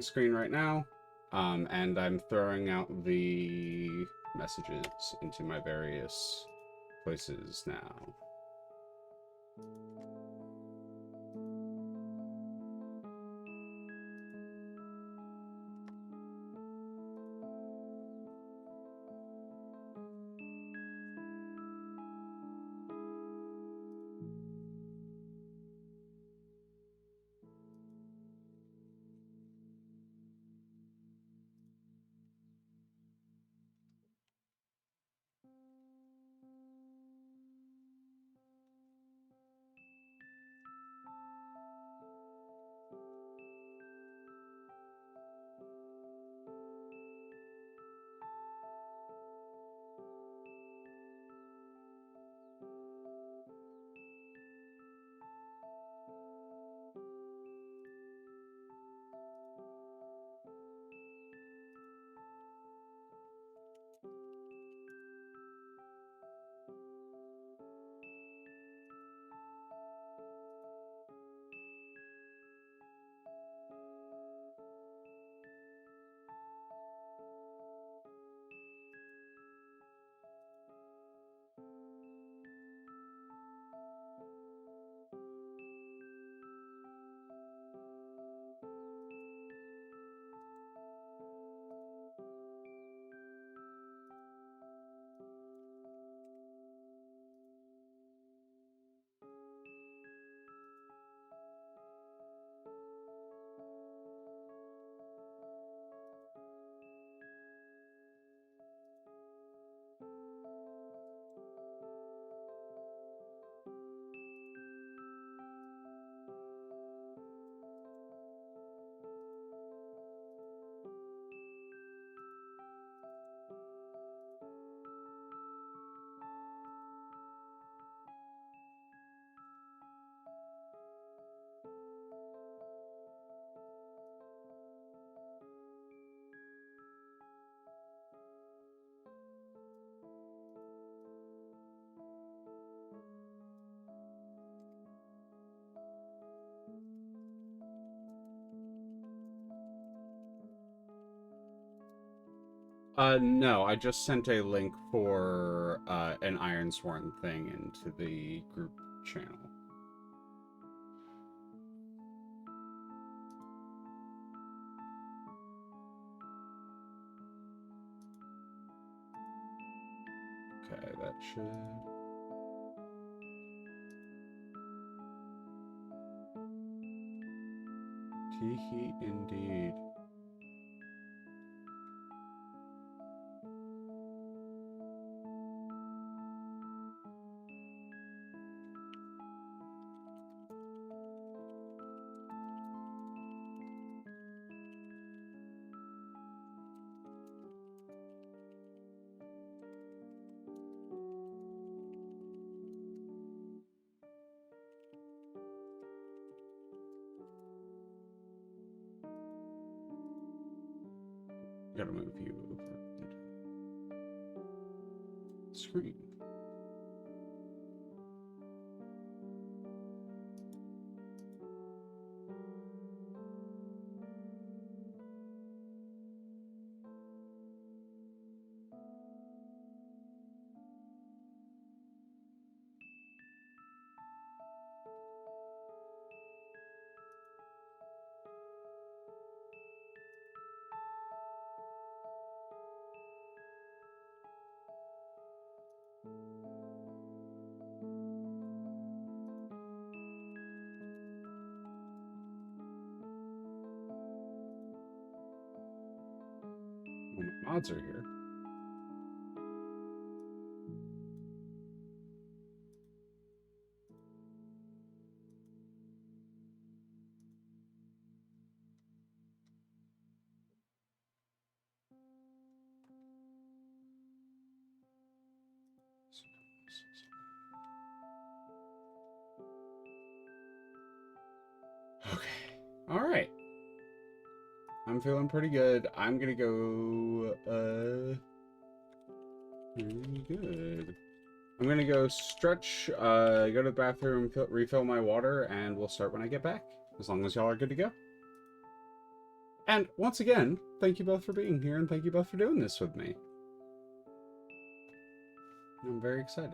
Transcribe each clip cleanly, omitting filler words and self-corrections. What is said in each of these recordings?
screen right now, and I'm throwing out the messages into my various places now. No, I just sent a link for an Ironsworn thing into the group channel. Okay, that should... Tee-hee indeed. Gotta move you over the screen. Well, my mods are here. Okay. All right. I'm feeling pretty good. I'm gonna go, really good. I'm gonna go stretch, go to the bathroom, refill my water, and we'll start when I get back. As long as y'all are good to go. And once again, thank you both for being here, and thank you both for doing this with me. I'm very excited.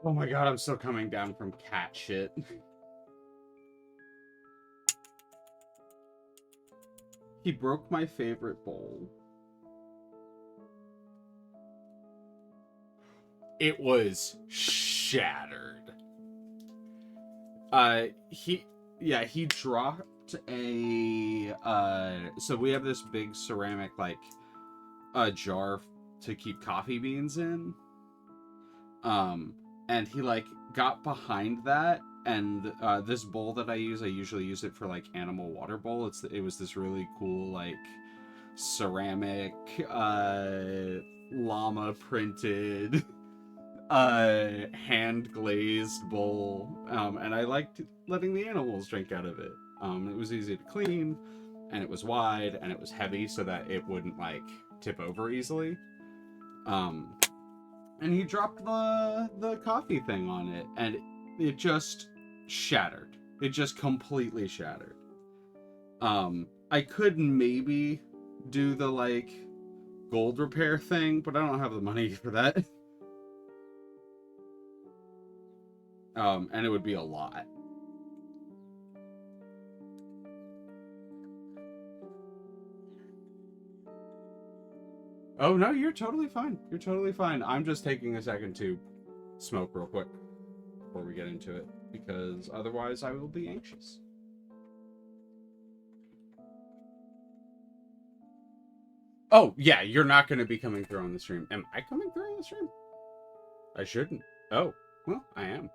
Oh my god, I'm still coming down from cat shit. He broke my favorite bowl. It was shattered. He dropped so we have this big ceramic, like, jar to keep coffee beans in. And he, like, got behind that, and this bowl that I usually use it for, like, animal water bowl. It was this really cool, like, ceramic, llama printed, hand glazed bowl. And I liked letting the animals drink out of it. It was easy to clean, and it was wide, and it was heavy so that it wouldn't, like, tip over easily. And he dropped the coffee thing on it, and it just shattered. It just completely shattered. I could maybe do the, like, gold repair thing, but I don't have the money for that. And it would be a lot. Oh no, you're totally fine. You're totally fine. I'm just taking a second to smoke real quick before we get into it, because otherwise I will be anxious. Oh, yeah, you're not going to be coming through on the stream. Am I coming through on the stream? I shouldn't. Oh, well, I am.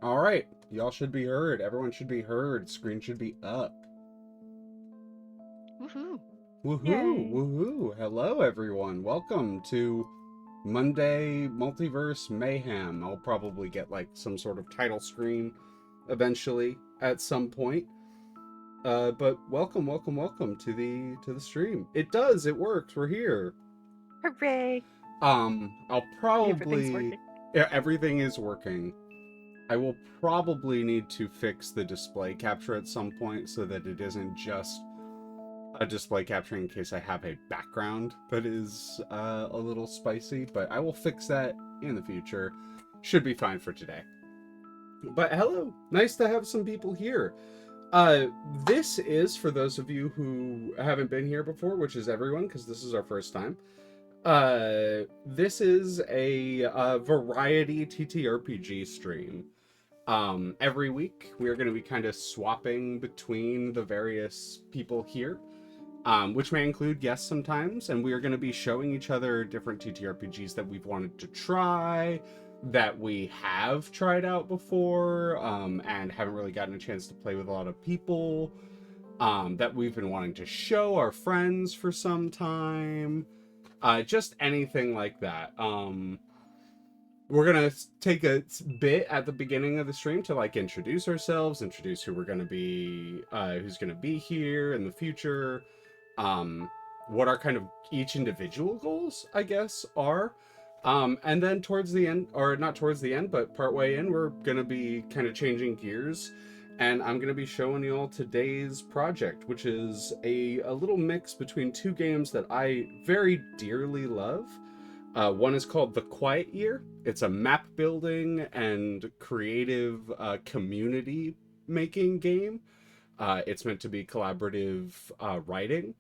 All right, y'all should be heard. Everyone should be heard. Screen should be up. Woohoo! Woohoo! Yay! Woohoo! Hello, everyone. Welcome to Monday Multiverse Mayhem. I'll probably get like some sort of title screen eventually at some point. But welcome to the stream. It works. We're here. Hooray! I'll Everything's probably working. yeah, everything is working. I will probably need to fix the display capture at some point so that it isn't just a display capture in case I have a background that is a little spicy, but I will fix that in the future. Should be fine for today. But hello, nice to have some people here. This is, for those of you who haven't been here before, which is everyone, because this is our first time, this is a variety TTRPG stream. Every week, we're going to be kind of swapping between the various people here, which may include guests sometimes, and we are going to be showing each other different TTRPGs that we've wanted to try, that we have tried out before, and haven't really gotten a chance to play with a lot of people, that we've been wanting to show our friends for some time, just anything like that. We're gonna take a bit at the beginning of the stream to like introduce ourselves, introduce who we're gonna be, who's gonna be here in the future, what our kind of each individual goals, I guess, are. And then towards the end, or not towards the end, but partway in, we're gonna be kind of changing gears, and I'm gonna be showing you all today's project, which is a little mix between two games that I very dearly love. One is called The Quiet Year. It's a map building and creative community making game. It's meant to be collaborative writing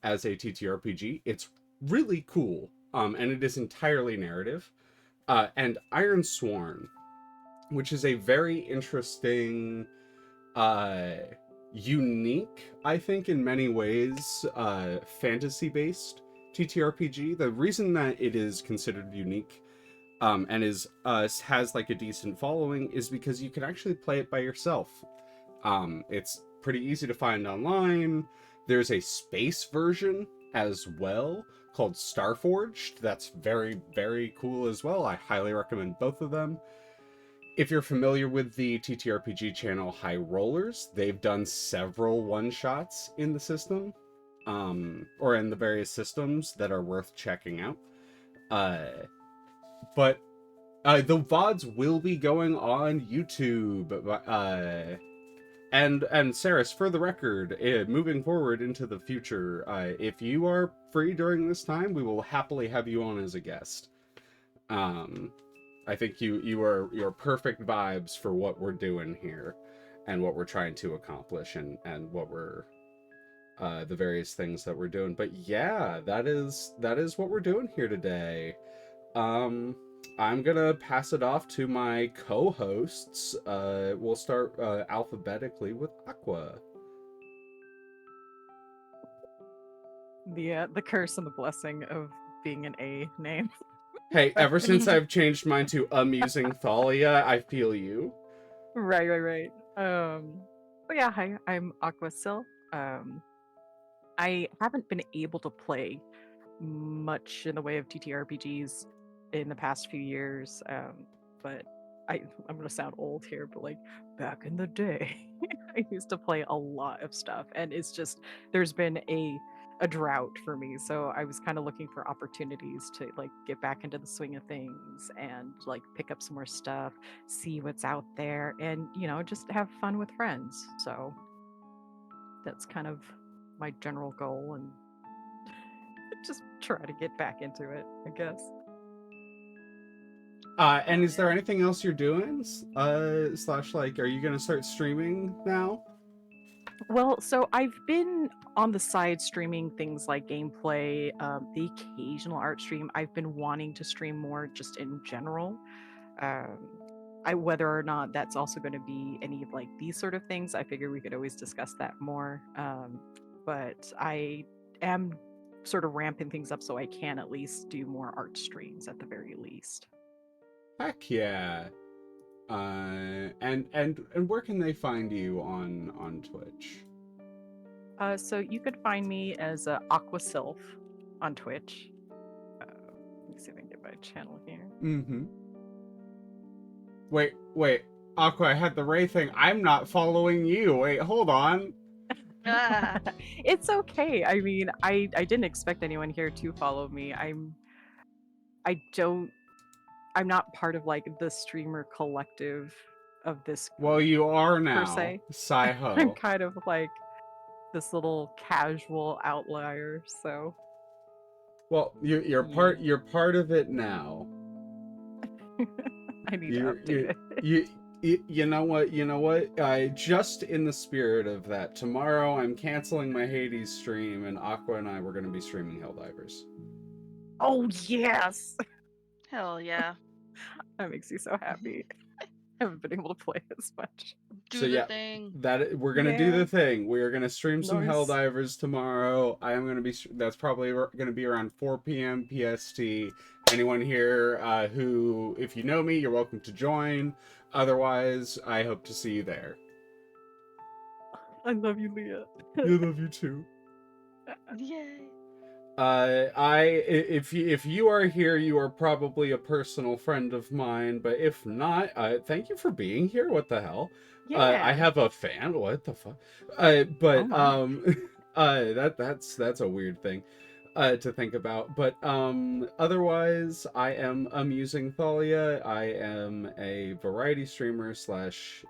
as a TTRPG. It's really cool, and it is entirely narrative. And Iron Sworn, which is a very interesting, unique, I think, in many ways, fantasy-based TTRPG. The reason that it is considered unique, and has like a decent following, is because you can actually play it by yourself. It's pretty easy to find online. There's a space version as well called Starforged. That's very, very cool as well. I highly recommend both of them. If you're familiar with the TTRPG channel High Rollers, they've done several one-shots in the system, or in the various systems that are worth checking out. But the VODs will be going on YouTube. And Saris, for the record, moving forward into the future, if you are free during this time, we will happily have you on as a guest. I think you're perfect vibes for what we're doing here, and what we're trying to accomplish, and what we're the various things that we're doing. But yeah, that is what we're doing here today. I'm gonna pass it off to my co-hosts. We'll start alphabetically with Aqua. The curse and the blessing of being an A name. Hey, ever since I've changed mine to Amusing Thalia, I feel you. Right. But yeah, hi, I'm Aquasylph. I haven't been able to play much in the way of TTRPGs in the past few years. But I'm gonna sound old here, but like back in the day, I used to play a lot of stuff, and it's just there's been a drought for me. So I was kind of looking for opportunities to like get back into the swing of things and like pick up some more stuff, see what's out there, and just have fun with friends. So that's kind of my general goal, and just try to get back into it, I guess. And is there anything else you're doing? Slash, like, are you gonna start streaming now? Well, so I've been on the side streaming things like gameplay, the occasional art stream. I've been wanting to stream more just in general. Um, whether or not that's also going to be any of like these sort of things, I figure we could always discuss that more. But I am sort of ramping things up so I can at least do more art streams at the very least. Heck yeah. And where can they find you on Twitch? So you could find me as Aquasylph on Twitch. Let me see if I can get my channel here. Mm-hmm. Wait. Aqua, I had the Ray thing. I'm not following you. Wait, hold on. Ah, It's okay. I mean, I didn't expect anyone here to follow me. I don't I'm not part of like the streamer collective of this Well, you are per now. se. I'm Sci-ho. kind of like this little casual outlier, so Well, you're part of it now. I need to update it. You know what? I just in the spirit of that, tomorrow I'm canceling my Hades stream, and Aqua and I were going to be streaming Helldivers. Oh yes! hell yeah. That makes me so happy. I haven't been able to play as much. Do So the yeah, thing. that we're gonna do Yeah. the thing. We are gonna stream some Nice. Helldivers tomorrow. I am gonna be. That's probably gonna be around 4 p.m. PST. Anyone here who, if you know me, you're welcome to join. Otherwise, I hope to see you there. I love you, Leah. I love you too. Yay. If you are here, you are probably a personal friend of mine. But if not, thank you for being here. What the hell? Yeah. I have a fan. What the fuck? That's a weird thing to think about. But otherwise, I am Amusing Thalia. I am a variety streamer slash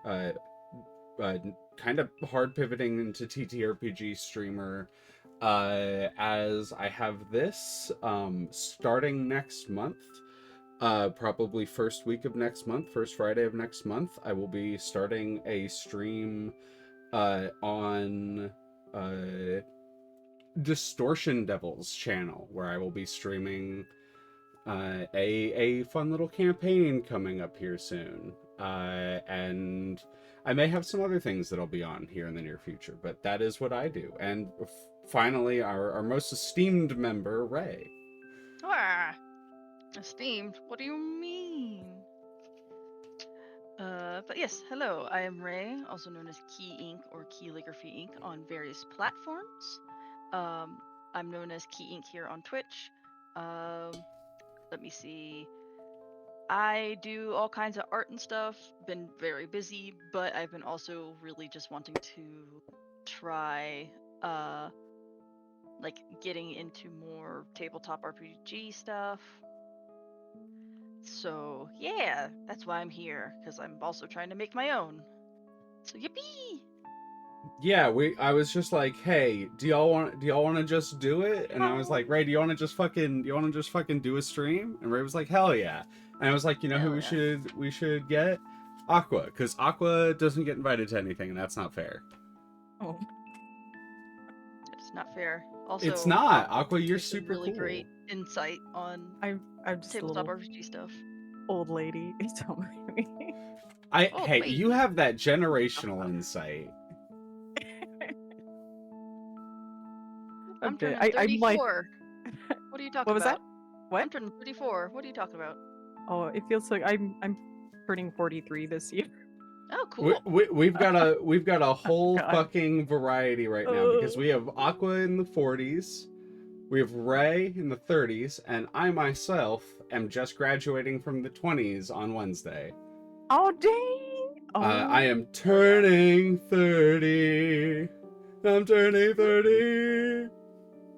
kind of hard pivoting into TTRPG streamer. As I have this starting next month, probably first week of next month, first Friday of next month, I will be starting a stream on Distortion Devil's channel, where I will be streaming a fun little campaign coming up here soon. And I may have some other things that I'll be on here in the near future, but that is what I do. And finally, our most esteemed member, Ray. Ah, esteemed. What do you mean? But yes, hello. I am Ray, also known as Keyink or Calligraphy Inc. on various platforms. I'm known as Keyink here on Twitch. Let me see. I do all kinds of art and stuff. Been very busy, but I've been also really just wanting to try like getting into more tabletop RPG stuff. So yeah, that's why I'm here, because I'm also trying to make my own. So yippee! Yeah, I was just like, hey, do y'all want to just do it? And I was like, Ray, do you want to just fucking do a stream? And Ray was like, hell yeah. And I was like, you know who we should get? Aqua, because Aqua doesn't get invited to anything, and that's not fair. Oh. It's not fair. Also, It's not. Aqua, you're gives some super really cool. great insight on I'm just a tabletop little RPG stuff. old lady. Don't mind me. Hey, wait. you have that generational insight. I'm turning I'm 34. like, What are you talking about? what was that? What? I'm turning 34. What are you talking about? Oh, it feels like I'm turning 43 this year. Oh, cool. We've got a whole God. fucking variety right now, because we have Aqua in the 40s, we have Ray in the 30s, and I myself am just graduating from the 20s on Wednesday. Oh dang! Oh. I am turning 30. I'm turning 30.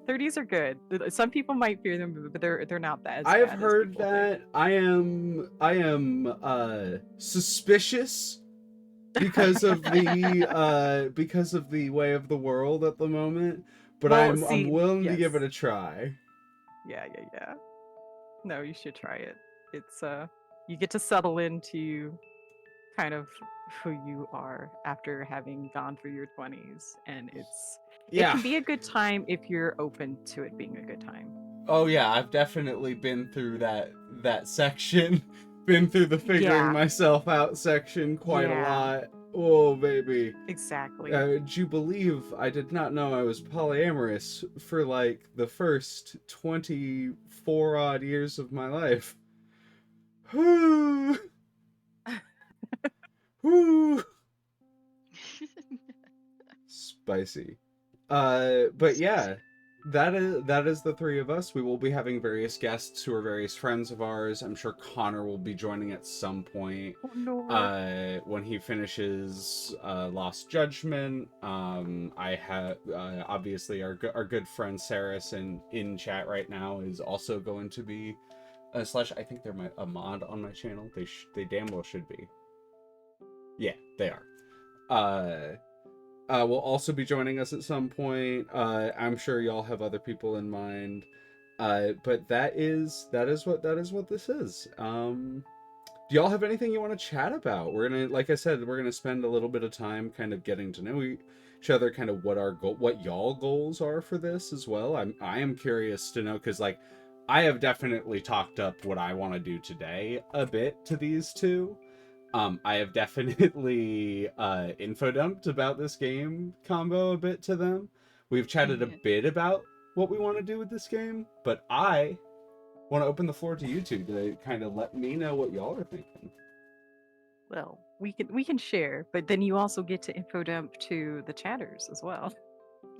30s are good. Some people might fear them, but they're not that. I have heard that. I am suspicious because of the way of the world at the moment, but Well, I'm willing to give yes. it a try. Yeah. No, you should try it. It's you get to settle into kind of who you are after having gone through your 20s, and it can be a good time if you're open to it being a good time. Oh yeah, I've definitely been through that section. Been through the figuring myself out section quite a lot. Oh baby. Exactly. Would you believe I did not know I was polyamorous for like the first 24 odd years of my life? Spicy. But yeah, that is the three of us. We will be having various guests who are various friends of ours. I'm sure Connor will be joining at some point. Oh, no. When he finishes Lost Judgment. I have obviously our good friend Saris in chat right now is also going to be slash. I think they're a mod on my channel. They damn well should be. Yeah, they are. Will also be joining us at some point. I'm sure y'all have other people in mind. But that is what this is. Do y'all have anything you want to chat about? We're gonna, like I said, we're gonna spend a little bit of time kind of getting to know each other, kind of what y'all goals are for this as well. I am curious to know, because like I have definitely talked up what I want to do today a bit to these two. I have definitely info dumped about this game combo a bit to them. We've chatted a bit about what we want to do with this game, but I want to open the floor to you two to kind of let me know what y'all are thinking. Well, we can share, but then you also get to info dump to the chatters as well.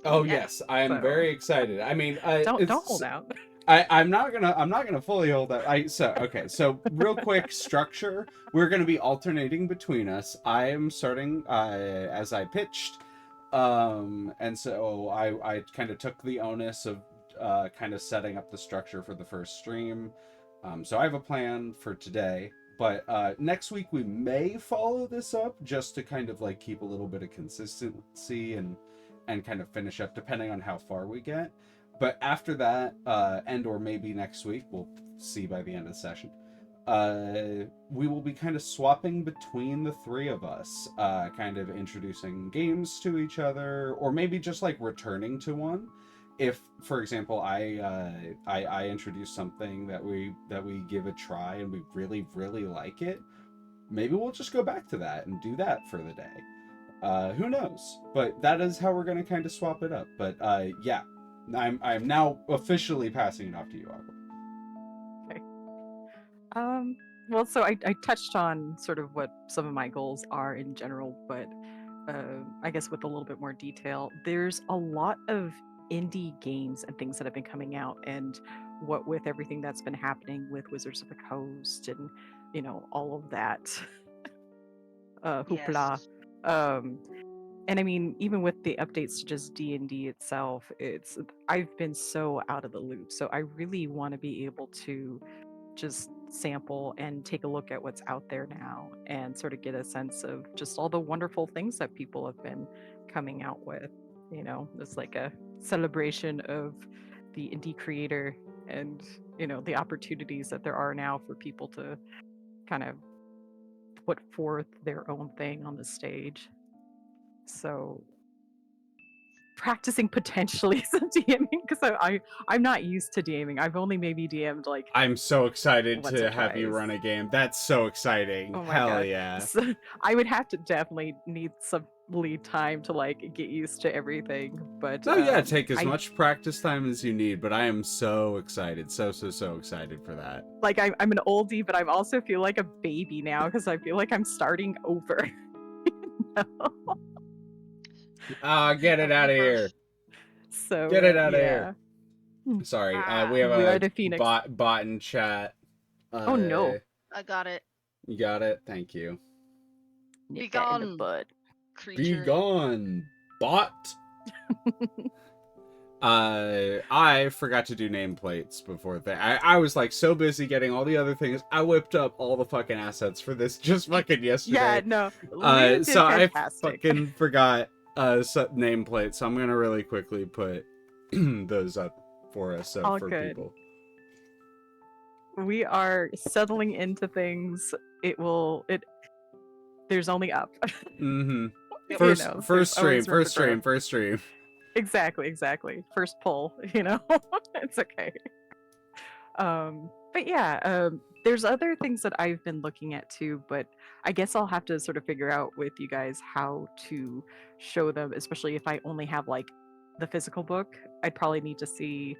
Oh yes, I am very excited. I mean, don't hold out. I'm not gonna fully hold that. So real quick structure. We're gonna be alternating between us. I am starting as I pitched, and so I kind of took the onus of kind of setting up the structure for the first stream. So I have a plan for today, but next week we may follow this up just to kind of like keep a little bit of consistency and kind of finish up depending on how far we get. But after that, and or maybe next week, we'll see by the end of the session, we will be kind of swapping between the three of us, kind of introducing games to each other, or maybe just like returning to one. If, for example, I introduce something that we give a try and we really, really like it, maybe we'll just go back to that and do that for the day. Who knows? But that is how we're going to kind of swap it up. But yeah. I'm now officially passing it off to you, Aqua. Okay. Well, so I touched on sort of what some of my goals are in general, but I guess with a little bit more detail. There's a lot of indie games and things that have been coming out, and what with everything that's been happening with Wizards of the Coast and all of that hoopla. Yes. And I mean, even with the updates to just D&D itself, I've been so out of the loop. So I really want to be able to just sample and take a look at what's out there now and sort of get a sense of just all the wonderful things that people have been coming out with. It's like a celebration of the indie creator and, the opportunities that there are now for people to kind of put forth their own thing on the stage. So practicing potentially some DMing, because I'm not used to DMing. I've only maybe DM'd like I'm so excited once to or have you twice. run a game. That's so exciting. Oh my Hell god. yeah. So I would have to definitely need some lead time to like get used to everything. But No, yeah, take as much practice time as you need, but I am so excited. So excited for that. Like I'm an oldie, but I also feel like a baby now because I feel like I'm starting over. Get it out of here. So Get it out of yeah. here. Sorry, we have a bot in chat. Oh no. I got it. You got it? Thank you. Be gone, bud. Creature. Be gone, bot. I forgot to do nameplates before that. I was like so busy getting all the other things. I whipped up all the fucking assets for this just fucking yesterday. Yeah, no. So I fucking forgot nameplates. So I'm gonna really quickly put those up for us for good. people. We are settling into things. There's only up. Mm-hmm. First stream. Exactly. First pull, it's okay. But yeah, there's other things that I've been looking at too, but I guess I'll have to sort of figure out with you guys how to show them, especially if I only have like the physical book. I'd probably need to see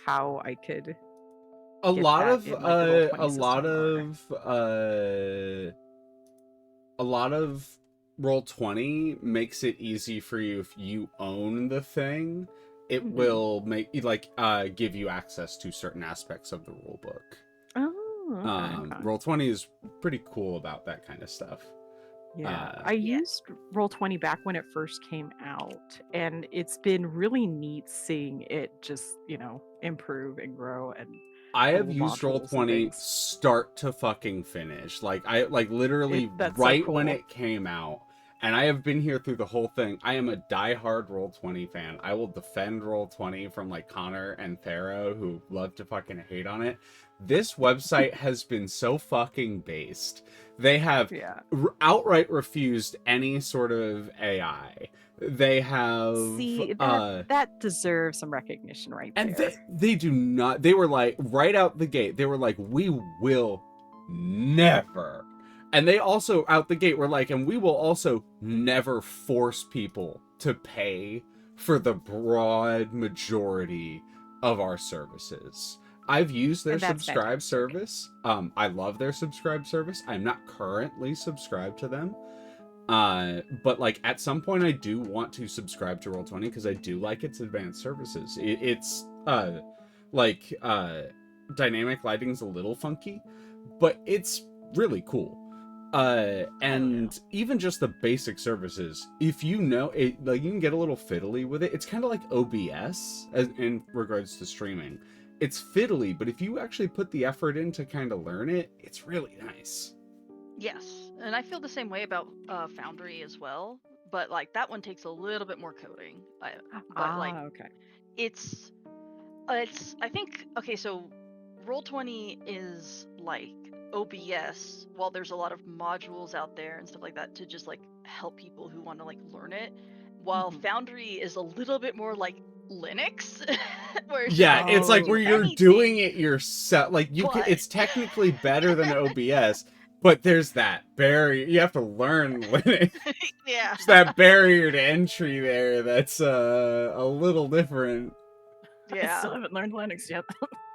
how I could a lot of Roll20 makes it easy for you if you own the thing. It Mhm. will make give you access to certain aspects of the rule book. Oh, okay. Roll20 is pretty cool about that kind of stuff. Yeah, I Yeah. used Roll20 back when it first came out, and it's been really neat seeing it just, improve and grow and I have cool used modules and Roll20 things. start to fucking finish. I literally That's so right when cool. it came out. And I have been here through the whole thing. I am a diehard Roll20 fan. I will defend Roll20 from Connor and Thero, who love to fucking hate on it. This website has been so fucking based. They have Yeah. outright refused any sort of AI. They have See, that deserves some recognition right and there. they do not. They were right out the gate. They were we will never. And they also out the gate were and we will also never force people to pay for the broad majority of our services. I've used their And that's subscribe fantastic. service. I love their subscribe service. I'm not currently subscribed to them. But at some point I do want to subscribe to Roll20 because I do like its advanced services. It's dynamic lighting's a little funky, but it's really cool. And even just the basic services, if you know it, you can get a little fiddly with it. It's kind of like OBS in regards to streaming. It's fiddly, but if you actually put the effort in to kind of learn it, it's really nice. Yes, and I feel the same way about Foundry as well, but that one takes a little bit more coding. Okay. It's I think okay, so Roll20 is like OBS, while there's a lot of modules out there and stuff like that to just help people who want to learn it, while Mhm. Foundry is a little bit more like Linux, where it's Yeah, just it's you can do where you're anything, doing it yourself. but It's technically better than OBS, but there's that barrier. You have to learn Linux. yeah. There's that barrier to entry there that's a little different. I still Yeah. haven't learned Linux yet.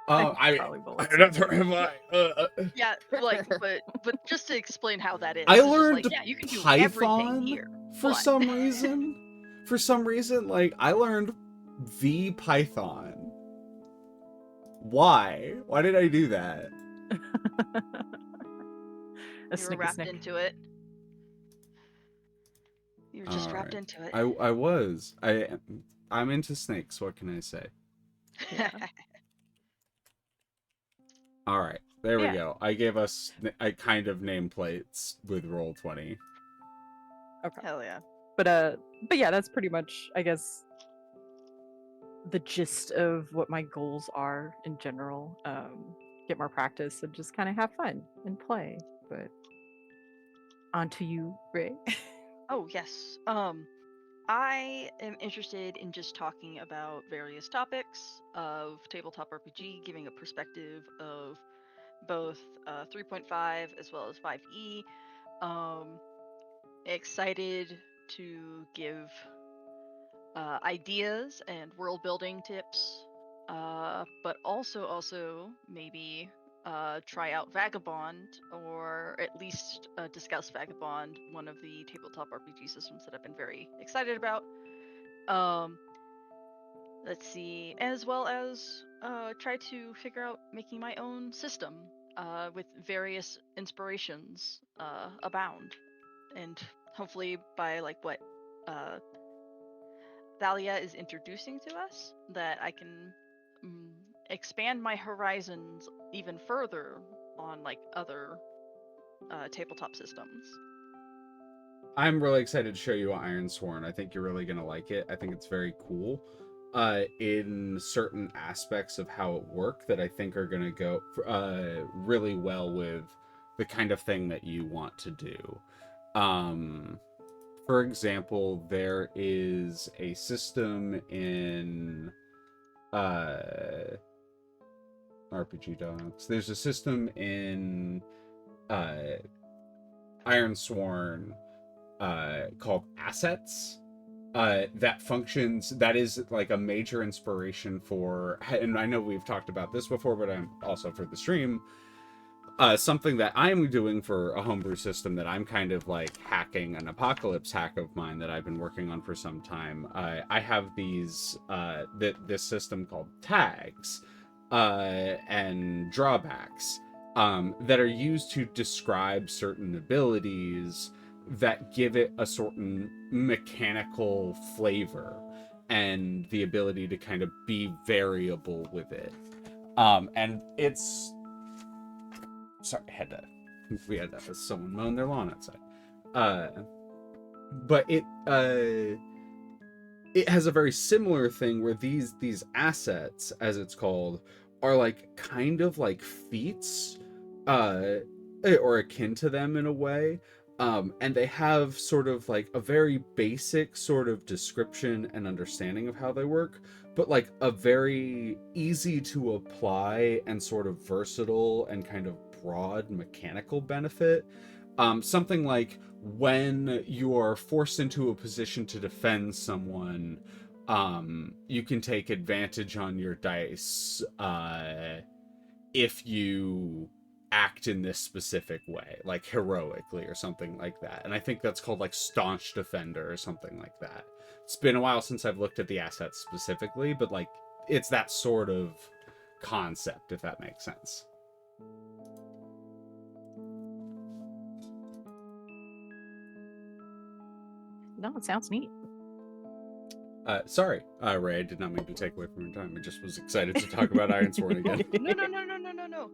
I probably will at some never point. have I. Yeah, but just to explain how that is, I it's just learned yeah, you can do everything Python here, for but some reason. For some reason, I learned V Python. Why? Why did I do that? you were wrapped into it. You were just All wrapped right. into it. I was. I'm into snakes. What can I say? Yeah. All right. There we Yeah. go. I gave us a kind of nameplates with Roll20. Okay. Hell yeah. But yeah, that's pretty much, I guess, the gist of what my goals are in general. Get more practice and just kind of have fun and play. But on to you, Ray. Oh yes. I am interested in just talking about various topics of tabletop RPG, giving a perspective of both 3.5 as well as 5e. Excited to give ideas and world building tips, but also maybe try out Vagabond, or at least discuss Vagabond, one of the tabletop RPG systems that I've been very excited about. Let's see, as well as try to figure out making my own system with various inspirations abound, and hopefully by what uh, Thalia is introducing to us, that I can expand my horizons even further on other tabletop systems. I'm really excited to show you Ironsworn. I think you're really gonna like it. I think it's very cool. In certain aspects of how it works that I think are gonna go really well with the kind of thing that you want to do. For example, there is a system in RPG Dogs. There's a system in Ironsworn called Assets that functions, that is a major inspiration for, and I know we've talked about this before, but I'm also for the stream, something that I'm doing for a homebrew system that I'm kind of like hacking, an apocalypse hack of mine that I've been working on for some time. I have these this system called tags and drawbacks that are used to describe certain abilities that give it a certain mechanical flavor and the ability to kind of be variable with it. And it's... Sorry, we had someone mowing their lawn outside. But it has a very similar thing where these assets, as it's called, are like kind of like feats, or akin to them in a way. And they have sort of like a very basic sort of description and understanding of how they work, but like a very easy to apply and sort of versatile and kind of broad mechanical benefit. Something like when you are forced into a position to defend someone, you can take advantage on your dice if you act in this specific way, like heroically or something like that. And I think that's called like staunch defender or something like that. It's been a while since I've looked at the assets specifically, but like it's that sort of concept, if that makes sense. No, it sounds neat. Sorry, Ray, I did not mean to take away from your time. I just was excited to talk about Ironsworn again. No.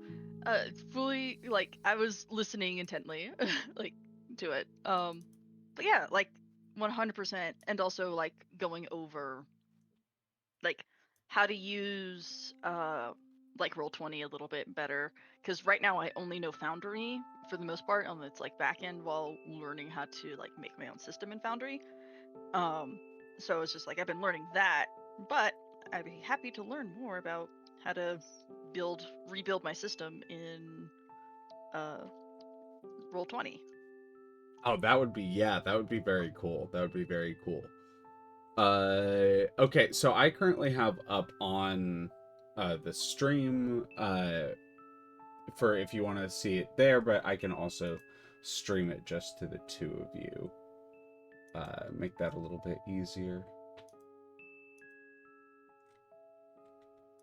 Fully, like, I was listening intently, like, to it. But yeah, like, 100%, and also, like, going over, like, how to use, like, Roll20 a little bit better. Because right now I only know Foundry, for the most part, on its, like, back end, while learning how to, like, make my own system in Foundry. So it's just like I've been learning that, but I'd be happy to learn more about how to rebuild my system in Roll20. Oh, that would be very cool. That would be very cool. Okay, so I currently have up on the stream for if you want to see it there, but I can also stream it just to the two of you. Make that a little bit easier.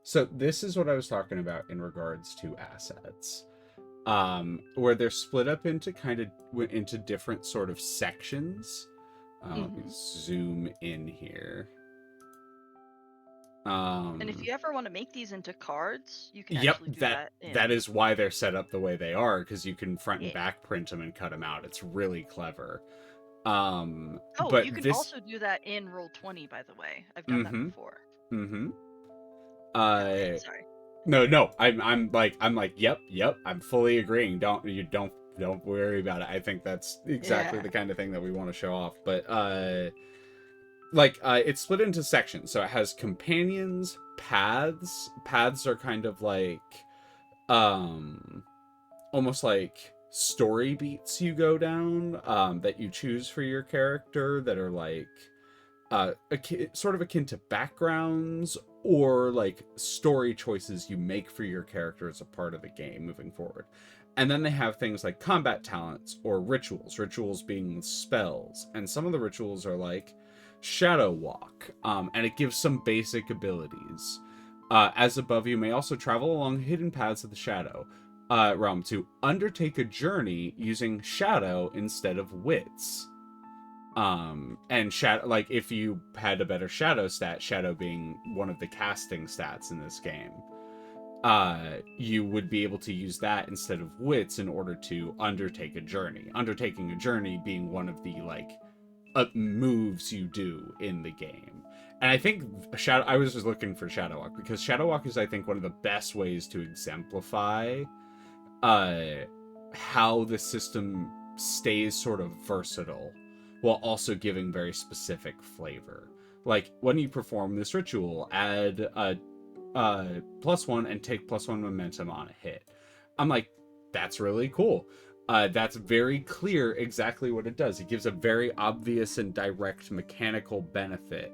So this is what I was talking about in regards to assets, where they're split up into into different sort of sections. Let me zoom in here. And if you ever want to make these into cards, you can actually do that. That is why they're set up the way they are, because you can front and back print them and cut them out. It's really clever. But you can also do that in Roll20, by the way. I've done that before. Sorry. No. I'm like, yep. I'm fully agreeing. Don't worry about it. I think that's exactly the kind of thing that we want to show off. But it's split into sections. So it has companions, paths. Paths are kind of like, almost like story beats you go down, that you choose for your character, that are like sort of akin to backgrounds or like story choices you make for your character as a part of the game moving forward. And then they have things like combat talents or rituals being spells, and some of the rituals are like shadow walk, and it gives some basic abilities. As above, you may also travel along hidden paths of the shadow realm to undertake a journey using shadow instead of wits. And shadow, like if you had a better shadow stat, shadow being one of the casting stats in this game, you would be able to use that instead of wits in order to undertake a journey. Undertaking a journey being one of the like moves you do in the game. And I think I was just looking for shadow walk because shadow walk is, I think, one of the best ways to exemplify how the system stays sort of versatile while also giving very specific flavor. Like when you perform this ritual, add a +1 and take +1 momentum on a hit. I'm like, that's really cool. That's very clear exactly what it does. It gives a very obvious and direct mechanical benefit.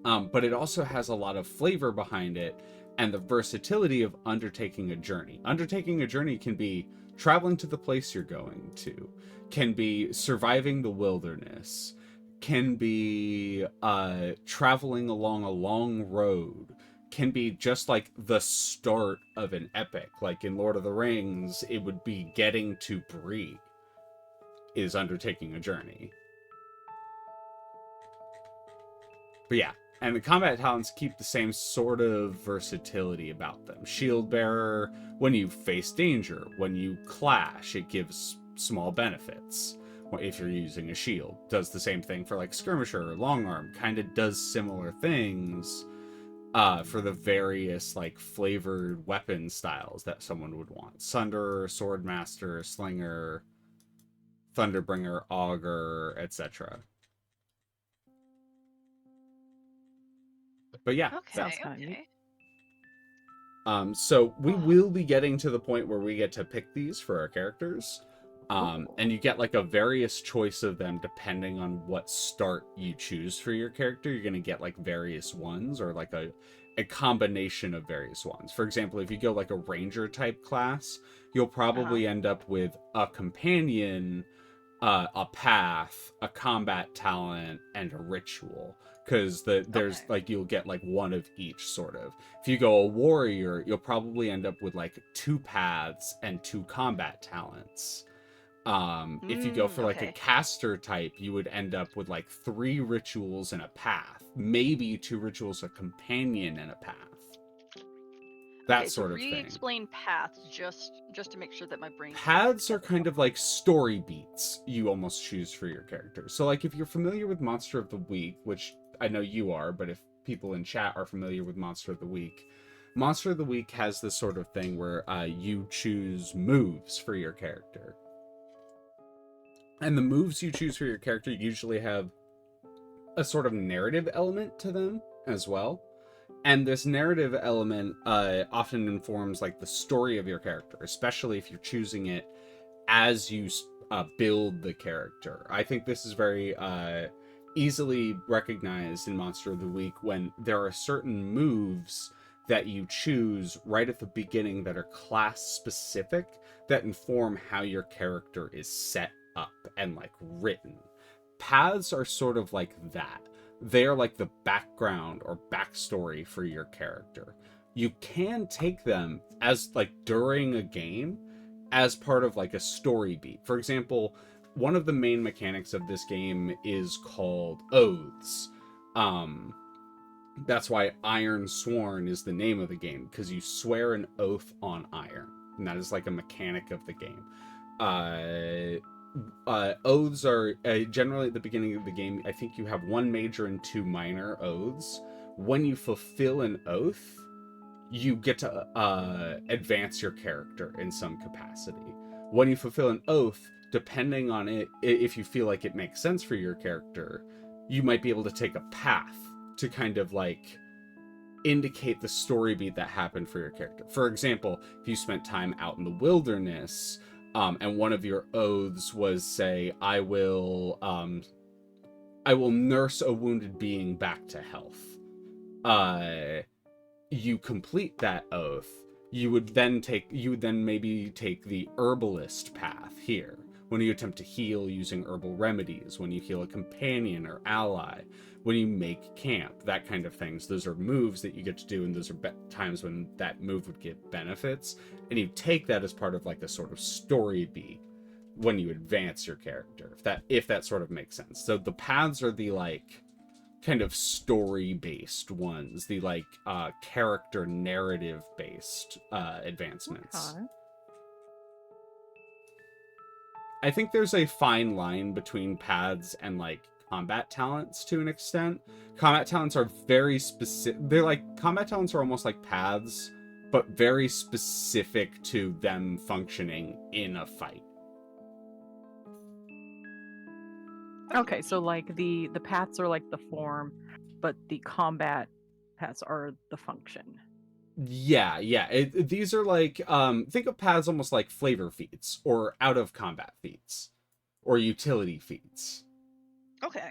But it also has a lot of flavor behind it and the versatility of undertaking a journey. Undertaking a journey can be traveling to the place you're going to, can be surviving the wilderness, can be traveling along a long road, can be just like the start of an epic. Like in Lord of the Rings, it would be getting to Bree is undertaking a journey. But yeah, and the combat talents keep the same sort of versatility about them. Shield Bearer, when you face danger, when you clash, it gives small benefits. If you're using a shield, does the same thing for like Skirmisher or Long Arm, kind of does similar things for the various like flavored weapon styles that someone would want. Sunderer, Swordmaster, Slinger, Thunderbringer, Augur, etc. But yeah, Sounds Okay, kinda neat. okay. so we Oh. will be getting to the point where we get to pick these for our characters. And you get like a various choice of them depending on what start you choose for your character. You're going to get like various ones or like a combination of various ones. For example, if you go like a ranger type class, you'll probably end up with a companion, a path, a combat talent, and a ritual. Because there's Okay. like you'll get like one of each sort of. If you go a warrior, you'll probably end up with like 2 paths and 2 combat talents. If you go for like a Okay. caster type, you would end up with like 3 rituals and a path, maybe 2 rituals, a companion, and a path. That Okay, so sort of thing. re-explain paths just to make sure that my brain. Paths are kind of like story beats you almost choose for your character. So like if you're familiar with Monster of the Week, which I know you are, but if people in chat are familiar with Monster of the Week, Monster of the Week has this sort of thing where you choose moves for your character. And the moves you choose for your character usually have a sort of narrative element to them as well. And this narrative element often informs like the story of your character, especially if you're choosing it as you build the character. I think this is very easily recognized in Monster of the Week when there are certain moves that you choose right at the beginning that are class specific that inform how your character is set up and like written. Paths are sort of like that. They're like the background or backstory for your character. You can take them as like during a game as part of like a story beat. For example, one of the main mechanics of this game is called oaths. That's why Iron Sworn is the name of the game, because you swear an oath on iron, and that is like a mechanic of the game. Oaths are generally at the beginning of the game. I think you have 1 major and 2 minor oaths. When you fulfill an oath, you get to advance your character in some capacity. When you fulfill an oath, depending on it, if you feel like it makes sense for your character, you might be able to take a path to kind of like indicate the story beat that happened for your character. For example, if you spent time out in the wilderness, and one of your oaths was, say, I will nurse a wounded being back to health. You complete that oath, you would then maybe take the herbalist path here. When you attempt to heal using herbal remedies, when you heal a companion or ally, when you make camp, that kind of things. Those are moves that you get to do, and those are times when that move would get benefits. And you take that as part of like a sort of story beat when you advance your character, if that sort of makes sense. So the paths are the like kind of story based ones, the like character narrative based advancements. Okay. I think there's a fine line between paths and like combat talents to an extent. Combat talents are very specific. They're like, combat talents are almost like paths, but very specific to them functioning in a fight. Okay, so like the paths are like the form, but the combat paths are the function. Yeah. These are like, think of paths almost like flavor feats or out of combat feats or utility feats. Okay.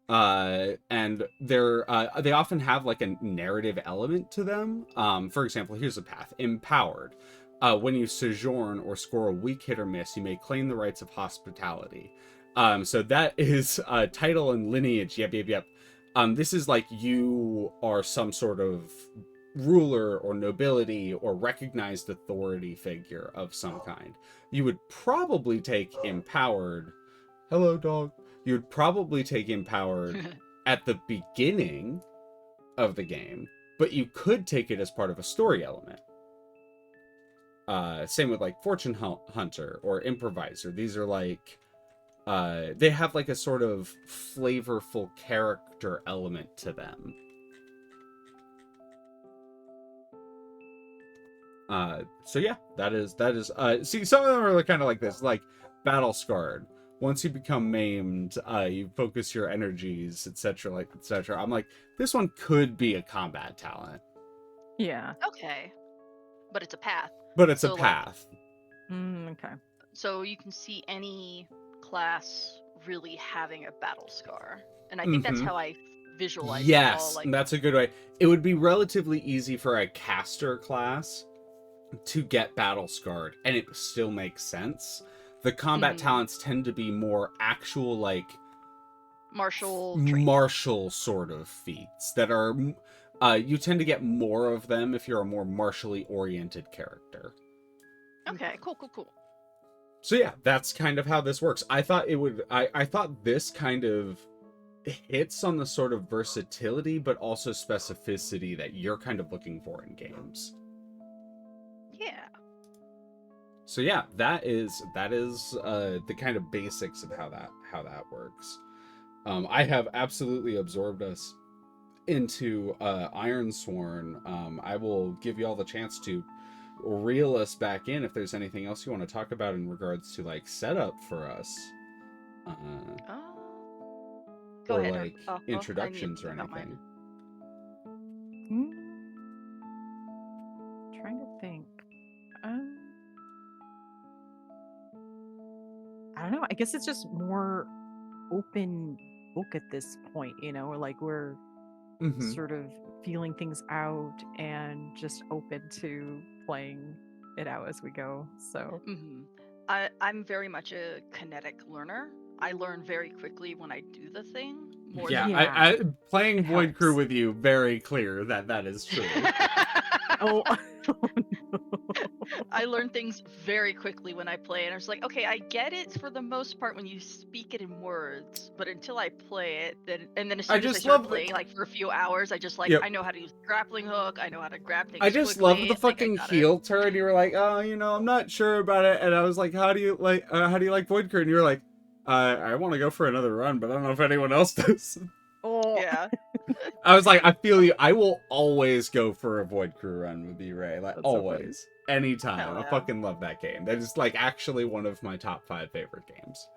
And they often have like a narrative element to them. For example, here's a path: empowered. When you sojourn or score a weak hit or miss, you may claim the rights of hospitality. So that is title and lineage. Yep. This is like you are some sort of ruler or nobility or recognized authority figure of some kind. You would probably take empowered. Hello, dog. You would probably take empowered at the beginning of the game, but you could take it as part of a story element. Same with like fortune hunter or improviser. These are like they have like a sort of flavorful character element to them. So yeah, that is see, some of them are kind of like this, like battle scarred. Once you become maimed, you focus your energies, etc., like etc. I'm like, this one could be a combat talent, Yeah. Okay. But it's a path. but it's a So, like, path. Okay. so you can see any class really having a battle scar. And I think that's how I visualize it all. Yes, Like, that's a good way. It would be relatively easy for a caster class to get battle scarred, and it still makes sense. The combat talents tend to be more actual, like martial training. martial sort of feats that are you tend to get more of them if you're a more martially oriented character. Okay, cool. So yeah, that's kind of how this works. I thought it would I thought this kind of hits on the sort of versatility but also specificity that you're kind of looking for in games. Yeah. So yeah, that is the kind of basics of how that works. I have absolutely absorbed us into Ironsworn. I will give you all the chance to reel us back in if there's anything else you want to talk about in regards to like setup for us, Go or ahead. like introductions or anything. Trying to think. I don't know. I guess it's just more open book at this point, like we're sort of feeling things out and just open to playing it out as we go. So I'm very much a kinetic learner. I learn very quickly when I do the thing. I playing It Void Crew helps. with you, very clear that is true. Oh. I learn things very quickly when I play, and I was like, okay, I get it for the most part when you speak it in words, but until I play it, then as soon as I start playing, like for a few hours, I just like I know how to use the grappling hook, I know how to grab things. I just quickly, love the fucking heel turn. You were like, oh, I'm not sure about it, and I was like, how do you like Void Crew? And you were like, I want to go for another run, but I don't know if anyone else does. Oh yeah. I was like, I feel you. I will always go for a Void Crew run with you, Ray. Like, That's always. So anytime. Hell yeah. I fucking love that game. That is, like, actually one of my top 5 favorite games.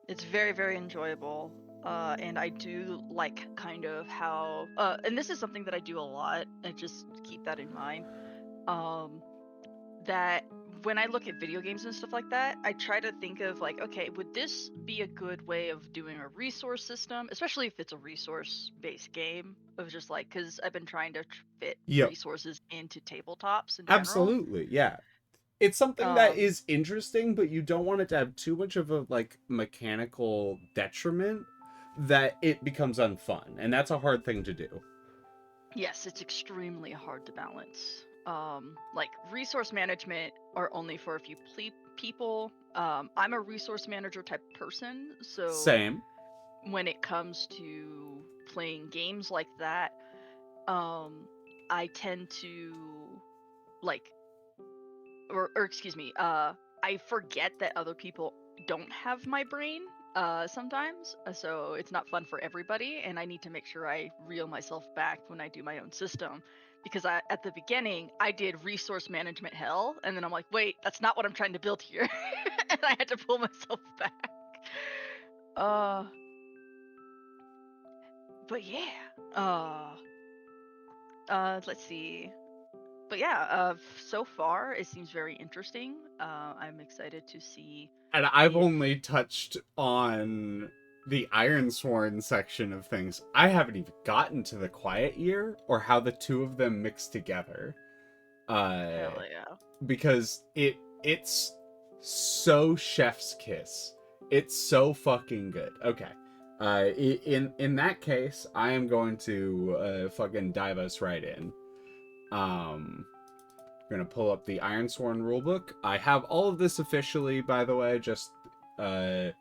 It's very, very enjoyable. And I do like kind of how... and this is something that I do a lot, and just keep that in mind. That when I look at video games and stuff like that, I try to think of like, okay, would this be a good way of doing a resource system, especially if it's a resource-based game, of just like, because I've been trying to fit resources into tabletops in general. Absolutely, yeah. It's something that is interesting, but you don't want it to have too much of a like mechanical detriment that it becomes unfun, and that's a hard thing to do. Yes, it's extremely hard to balance. Like resource management are only for a few people. I'm a resource manager type person, so same. When it comes to playing games like that, I tend to like, or excuse me, I forget that other people don't have my brain sometimes, so it's not fun for everybody, and I need to make sure I reel myself back when I do my own system, because at the beginning I did resource management hell, and then I'm like, wait, that's not what I'm trying to build here. And I had to pull myself back. But yeah, let's see. But yeah, so far it seems very interesting. I'm excited to see. And I've only touched on the Ironsworn section of things, I haven't even gotten to the Quiet Year or how the two of them mix together. Hell yeah. Because it's so chef's kiss. It's so fucking good. Okay. In that case, I am going to fucking dive us right in. I'm gonna pull up the Ironsworn rulebook. I have all of this officially, by the way, just as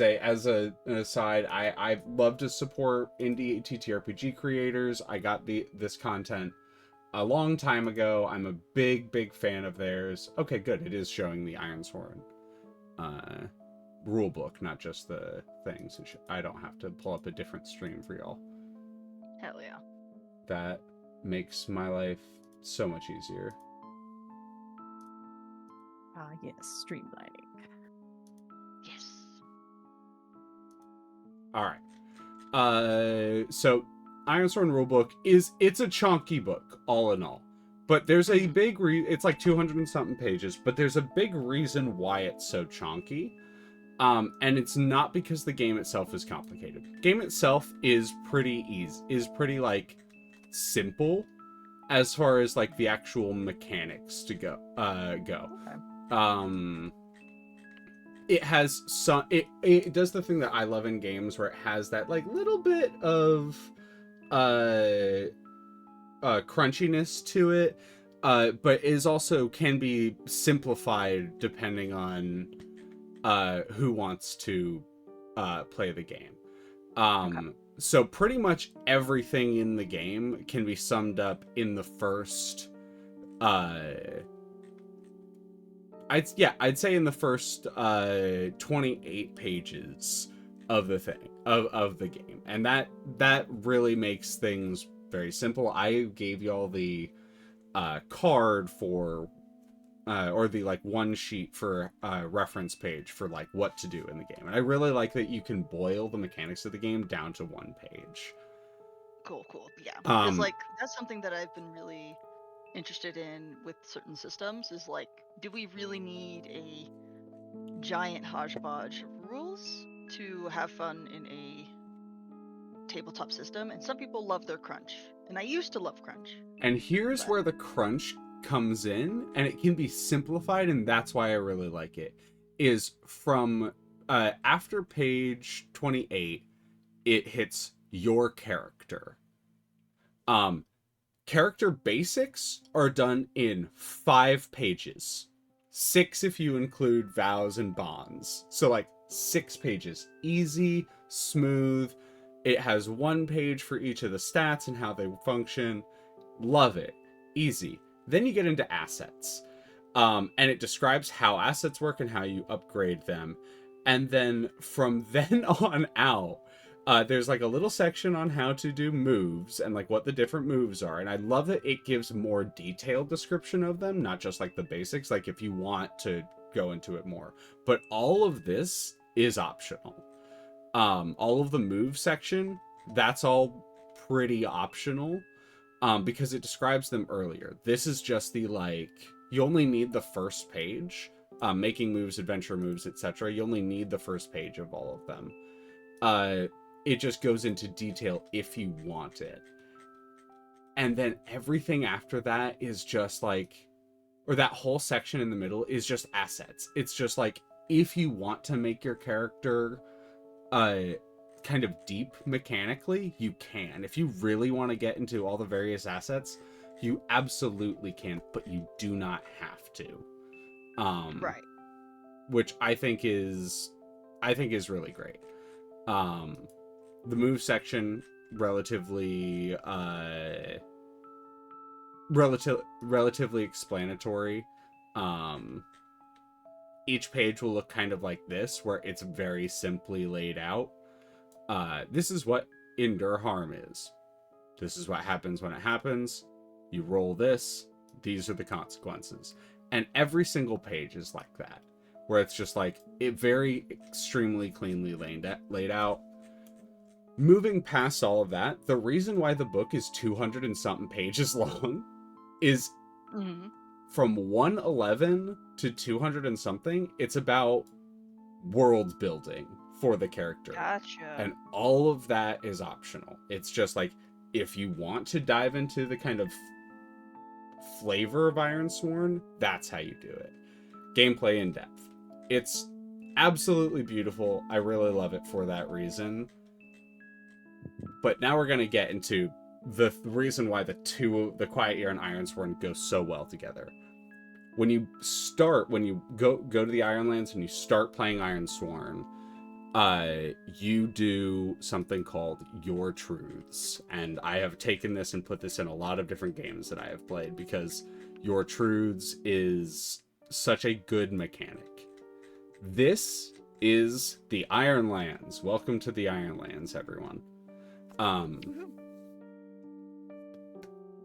an aside. I love to support indie TTRPG creators. I got this content a long time ago. I'm a big fan of theirs. Okay, good. It is showing the Ironsworn rulebook, not just the things. I don't have to pull up a different stream for y'all. Hell yeah. That makes my life so much easier. Yes, streamlining. Yes. All right. So Ironsworn rulebook it's a chunky book, all in all. But there's a big it's like 200 and something pages, but there's a big reason why it's so chunky. And it's not because the game itself is complicated. The game itself is pretty easy, like simple as far as like the actual mechanics to go. Okay. It has some it does the thing that I love in games where it has that like little bit of crunchiness to it, but is also can be simplified depending on who wants to play the game. Okay. So pretty much everything in the game can be summed up in the first I'd say in the first 28 pages of the thing of the game. And that really makes things very simple. I gave y'all the card for or the like one sheet for reference page for like what to do in the game. And I really like that you can boil the mechanics of the game down to one page. Cool. Yeah. Because like that's something that I've been really interested in with certain systems is like, do we really need a giant hodgepodge of rules to have fun in a tabletop system? And some people love their crunch, and I used to love crunch. And here's where the crunch comes in, and it can be simplified, and that's why I really like it, is from after page 28, it hits your character. Character basics are done in 5 pages. 6 if you include vows and bonds. So like 6 pages. Easy, smooth. It has 1 page for each of the stats and how they function. Love it. Easy. Then you get into assets. And it describes how assets work and how you upgrade them. And then from then on out, there's like a little section on how to do moves and like what the different moves are. And I love that it gives more detailed description of them, not just like the basics, like if you want to go into it more. But all of this is optional. All of the move section, that's all pretty optional, because it describes them earlier. This is just the like, you only need the first page. Making moves, adventure moves, etc. You only need the first page of all of them. It just goes into detail if you want it. And then everything after that is just like, or that whole section in the middle is just assets. It's just like, if you want to make your character kind of deep mechanically, you can. If you really want to get into all the various assets, you absolutely can, but you do not have to. Right. Which I think is really great. The move section relatively explanatory. Each page will look kind of like this, where it's very simply laid out. This is what endure harm is. This is what happens when it happens. You roll this. These are the consequences. And every single page is like that, where it's just like it very extremely cleanly laid out. Moving past all of that, the reason why the book is 200 and something pages long is from 111 to 200 and something, it's about world building for the character. Gotcha. And all of that is optional. It's just like, if you want to dive into the kind of flavor of Ironsworn, that's how you do it. Gameplay in depth. It's absolutely beautiful. I really love it for that reason. But now we're going to get into the reason why the Quiet Year and Ironsworn go so well together. When you go to the Ironlands and you start playing Ironsworn, you do something called Your Truths. And I have taken this and put this in a lot of different games that I have played, because Your Truths is such a good mechanic. This is the Ironlands. Welcome to the Ironlands, everyone.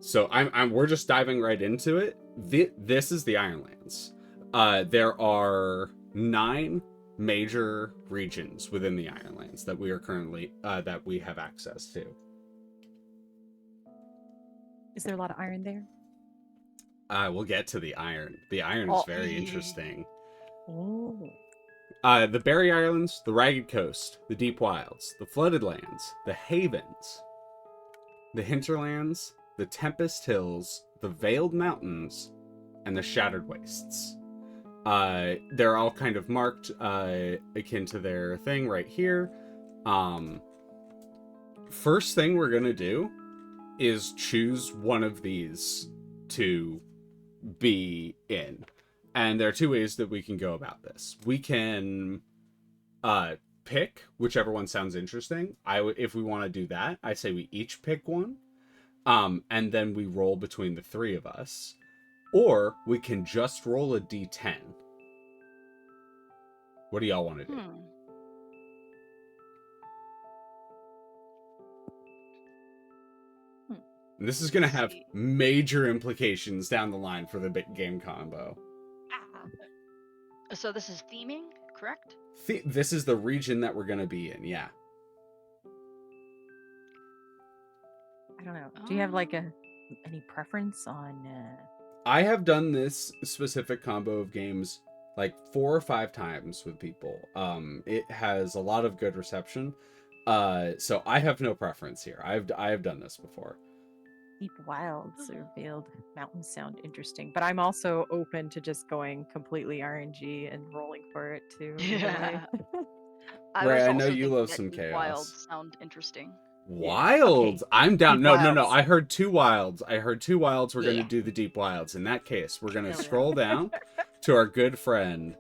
So we're just diving right into it. This is the Ironlands. There are 9 major regions within the Ironlands that we are currently that we have access to. Is there a lot of iron there? We'll get to the iron. The iron is very interesting. Oh. The Berry Islands, the Ragged Coast, the Deep Wilds, the Flooded Lands, the Havens, the Hinterlands, the Tempest Hills, the Veiled Mountains, and the Shattered Wastes. They're all kind of marked akin to their thing right here. First thing we're gonna do is choose one of these to be in. And there are 2 ways that we can go about this. We can pick whichever one sounds interesting. If we want to do that, I say we each pick one. And then we roll between the 3 of us. Or we can just roll a d10. What do y'all want to do? And this is going to have major implications down the line for the big game combo. So this is theming, correct? This is the region that we're going to be in, yeah. I don't know. Do you have like any preference on? I have done this specific combo of games like 4 or 5 times with people. It has a lot of good reception. So I have no preference here. I have done this before. Deep Wilds or Veiled Mountains sound interesting, but I'm also open to just going completely RNG and rolling for it too. Yeah. I know you love some chaos. Wilds sound interesting. Wilds? Okay. I'm down. Deep No. Wilds. I heard 2 wilds. We're going to do the Deep Wilds. In that case, we're going to scroll down to our good friend,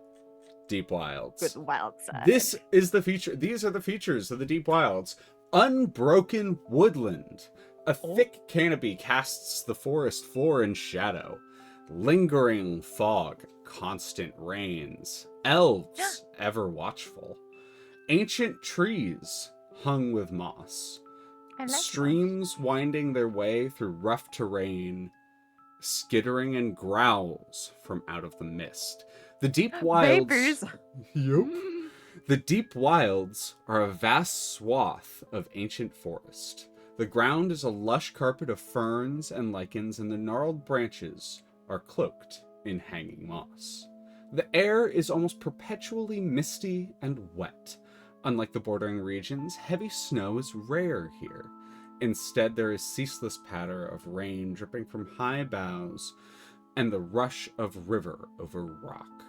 Deep Wilds. Good wild side. This is the feature. These are the features of the Deep Wilds. Unbroken woodland. A thick canopy casts the forest floor in shadow. Lingering fog, constant rains. Elves, ever watchful. Ancient trees, hung with moss. Streams winding their way through rough terrain. Skittering and growls from out of the mist. The Deep Wilds... Vapors. Yup. The Deep Wilds are a vast swath of ancient forest. The ground is a lush carpet of ferns and lichens, and the gnarled branches are cloaked in hanging moss. The air is almost perpetually misty and wet. Unlike the bordering regions, heavy snow is rare here. Instead, there is ceaseless patter of rain dripping from high boughs and the rush of river over rock.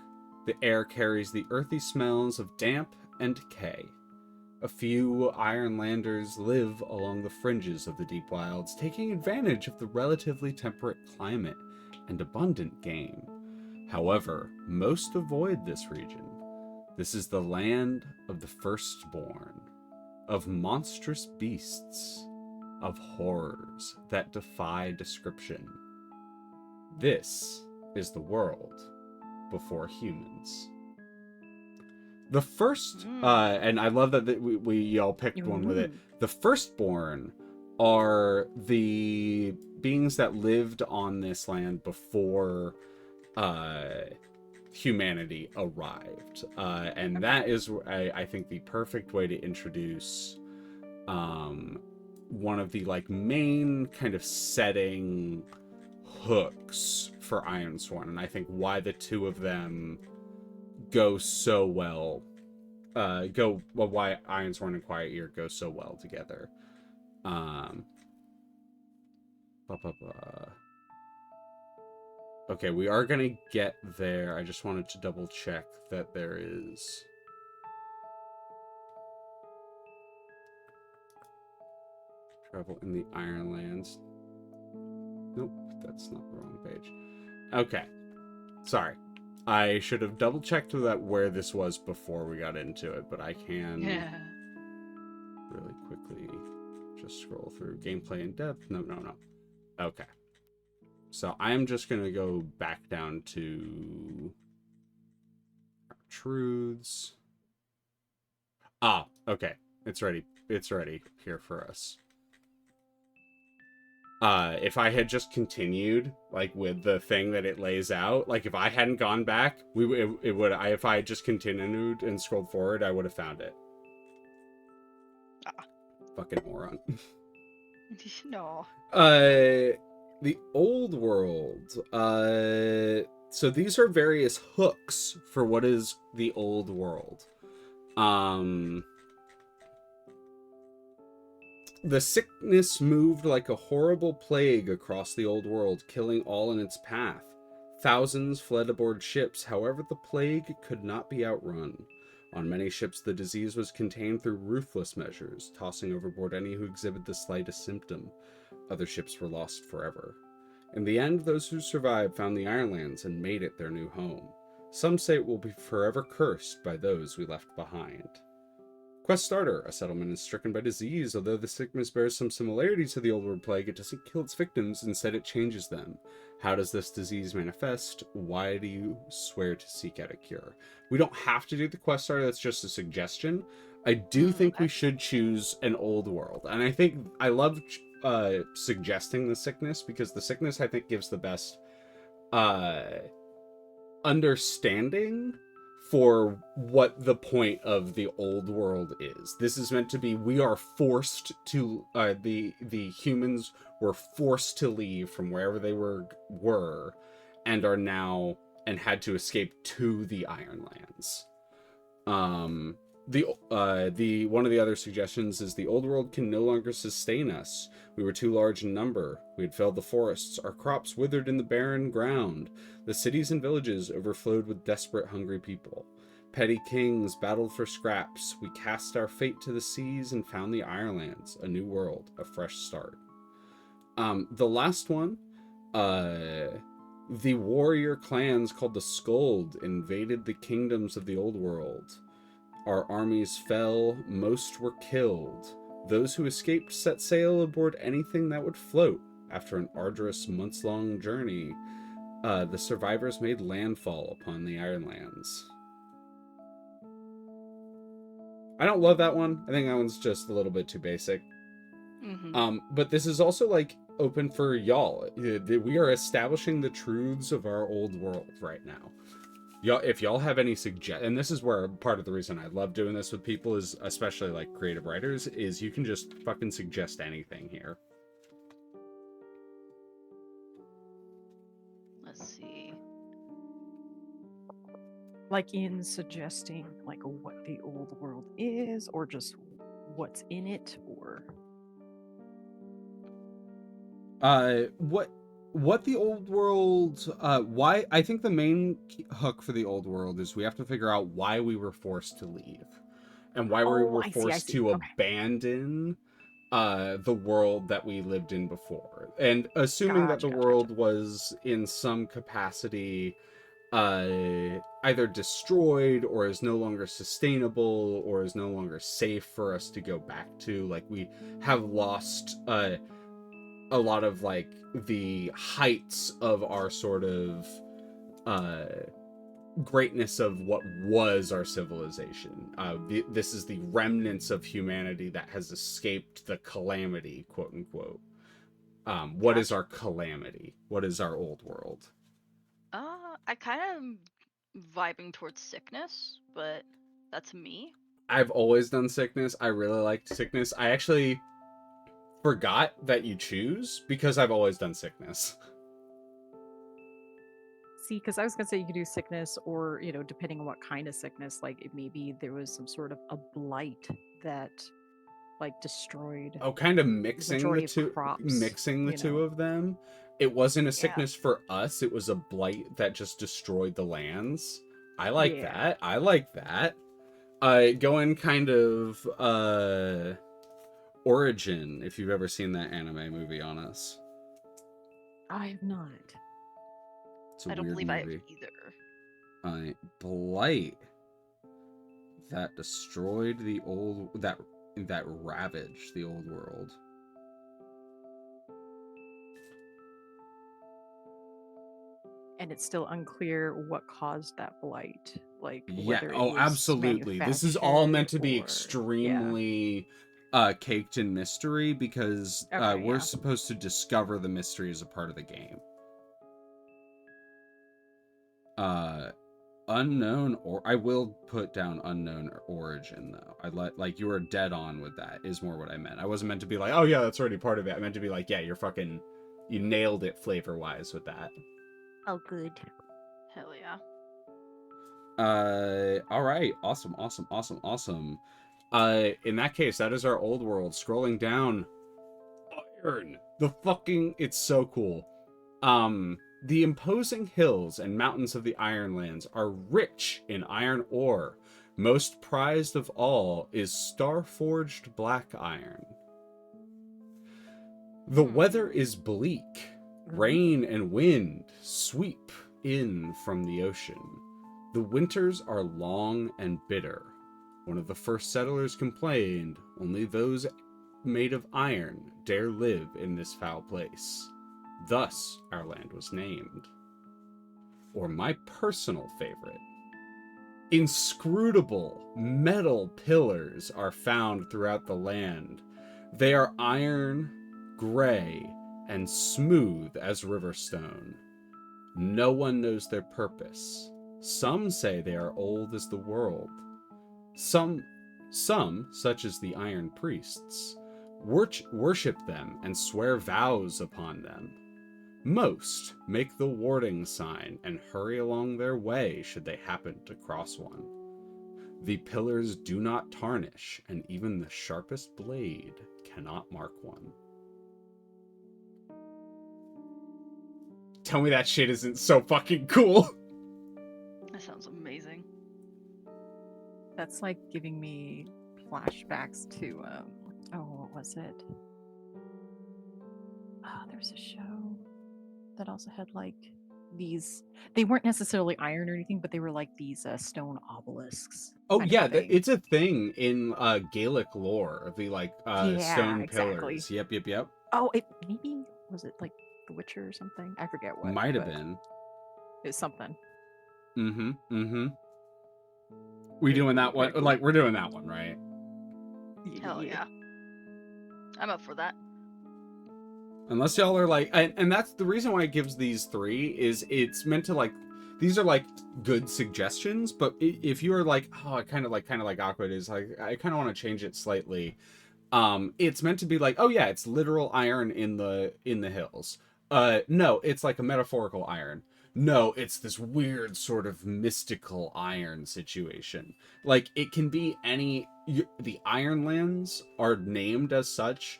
The air carries the earthy smells of damp and decay. A few Ironlanders live along the fringes of the Deep Wilds, taking advantage of the relatively temperate climate and abundant game. However, most avoid this region. This is the land of the firstborn, of monstrous beasts, of horrors that defy description. This is the world before humans. The first, and I love that we all picked one with it. The firstborn are the beings that lived on this land before humanity arrived. And that is, I think, the perfect way to introduce one of the main kind of setting hooks for Ironsworn, and I think why the 2 of them go so well why Ironsworn and Quiet Ear go so well together. Okay, we are gonna get there. I just wanted to double check that there is travel in the Ironlands. Nope, that's not the wrong page. Okay, sorry. I should have double checked that where this was before we got into it, but I can really quickly just scroll through gameplay in depth. No. Okay. So I'm just going to go back down to our truths. Okay. It's ready. It's ready here for us. If I had just continued, like, with the thing that it lays out, like, if I hadn't gone back, if I had just continued and scrolled forward, I would have found it. Fucking moron. No. The old world. So these are various hooks for what is the old world. The sickness moved like a horrible plague across the old world, killing all in its path. Thousands fled aboard ships, however the plague could not be outrun. On many ships, the disease was contained through ruthless measures, tossing overboard any who exhibited the slightest symptom. Other ships were lost forever. In the end, those who survived found the Ironlands and made it their new home. Some say it will be forever cursed by those we left behind. Quest starter. A settlement is stricken by disease. Although the sickness bears some similarity to the old world plague, it doesn't kill its victims, instead it changes them. How does this disease manifest? Why do you swear to seek out a cure? We don't have to do the quest starter, that's just a suggestion. I do think we should choose an old world. And I think I love suggesting the sickness, because the sickness I think gives the best understanding for what the point of the old world is. This is meant to be, we are forced to, the humans were forced to leave from wherever they were and are now, and had to escape to the Ironlands. One of the other suggestions is the old world can no longer sustain us. We were too large in number. We had felled the forests. Our crops withered in the barren ground. The cities and villages overflowed with desperate, hungry people. Petty kings battled for scraps. We cast our fate to the seas and found the Ironlands, a new world, a fresh start. The last one, the warrior clans called the Skuld invaded the kingdoms of the old world. Our armies fell, most were killed. Those who escaped set sail aboard anything that would float. After an arduous months-long journey, the survivors made landfall upon the Ironlands. I don't love that one. I think that one's just a little bit too basic. Mm-hmm. But this is also, like, open for y'all. We are establishing the truths of our old world right now. Y'all, if y'all have any and this is where part of the reason I love doing this with people is, especially like creative writers, is you can just fucking suggest anything here. Let's see. Like in suggesting like what the old world is, or just what's in it, or what the old world, why, I think the main hook for the old world is we have to figure out why we were forced to leave and why we were forced to abandon the world that we lived in before. And assuming that the world was in some capacity either destroyed or is no longer sustainable or is no longer safe for us to go back to. Like, we have lost a lot of like the heights of our sort of greatness of what was our civilization. This is the remnants of humanity that has escaped the calamity, quote unquote. What is our calamity? What is our old world? I kind of vibing towards sickness, but that's me. I've always done sickness. I really liked sickness. I actually forgot that you choose because I've always done sickness. See, because I was gonna say you could do sickness, or depending on what kind of sickness, like maybe there was some sort of a blight that like destroyed Oh, kind of the mixing the majority of two, crops. of them. It wasn't a Yeah. sickness for us. It was a blight that just destroyed the lands. I like Yeah. that. I like that. Going kind of Origin, if you've ever seen that anime movie on us. I have not. It's a I don't weird believe I have movie. either. Blight that destroyed the old that ravaged the old world. And it's still unclear what caused that blight. Like Yeah. whether it Oh, was absolutely. This is all meant to be manufactured or- extremely caked in mystery because Okay, we're yeah. supposed to discover the mystery as a part of the game. Unknown, or I will put down unknown origin though. I like you were dead on with that is more what I meant. I wasn't meant to be like, oh yeah, that's already part of it. I meant to be like, yeah, you nailed it flavor wise with that. Oh, good. Hell yeah. All right, awesome. In that case, that is our old world. Scrolling down, iron. It's so cool. The imposing hills and mountains of the Ironlands are rich in iron ore. Most prized of all is star-forged black iron. The weather is bleak. Rain and wind sweep in from the ocean. The winters are long and bitter. One of the first settlers complained, only those made of iron dare live in this foul place. Thus, our land was named. Or my personal favorite. Inscrutable metal pillars are found throughout the land. They are iron, gray, and smooth as river stone. No one knows their purpose. Some say they are old as the world. Some, such as the Iron Priests, worship them and swear vows upon them. Most make the warding sign and hurry along their way should they happen to cross one. The pillars do not tarnish, and even the sharpest blade cannot mark one. Tell me that shit isn't so fucking cool! That sounds amazing. That's like giving me flashbacks to what was it? There's a show that also had like these. They weren't necessarily iron or anything, but they were like these stone obelisks. Oh kind of yeah, thing. it's a thing in Gaelic lore. The Yeah, stone exactly. pillars. Yep. Oh, it maybe was it like The Witcher or something? I forget what. Might have but been. It's something. We doing that one? Cool. Like we're doing that one, right? Hell yeah. I'm up for that. Unless y'all are like, and that's the reason why it gives these three is it's meant to like, these are like good suggestions, but if you are like, oh, I kind of like Aqua is like, I kind of want to change it slightly. It's meant to be like, oh yeah, it's literal iron in the hills. No, it's like a metaphorical iron. No, it's this weird sort of mystical iron situation. Like it can be the Ironlands are named as such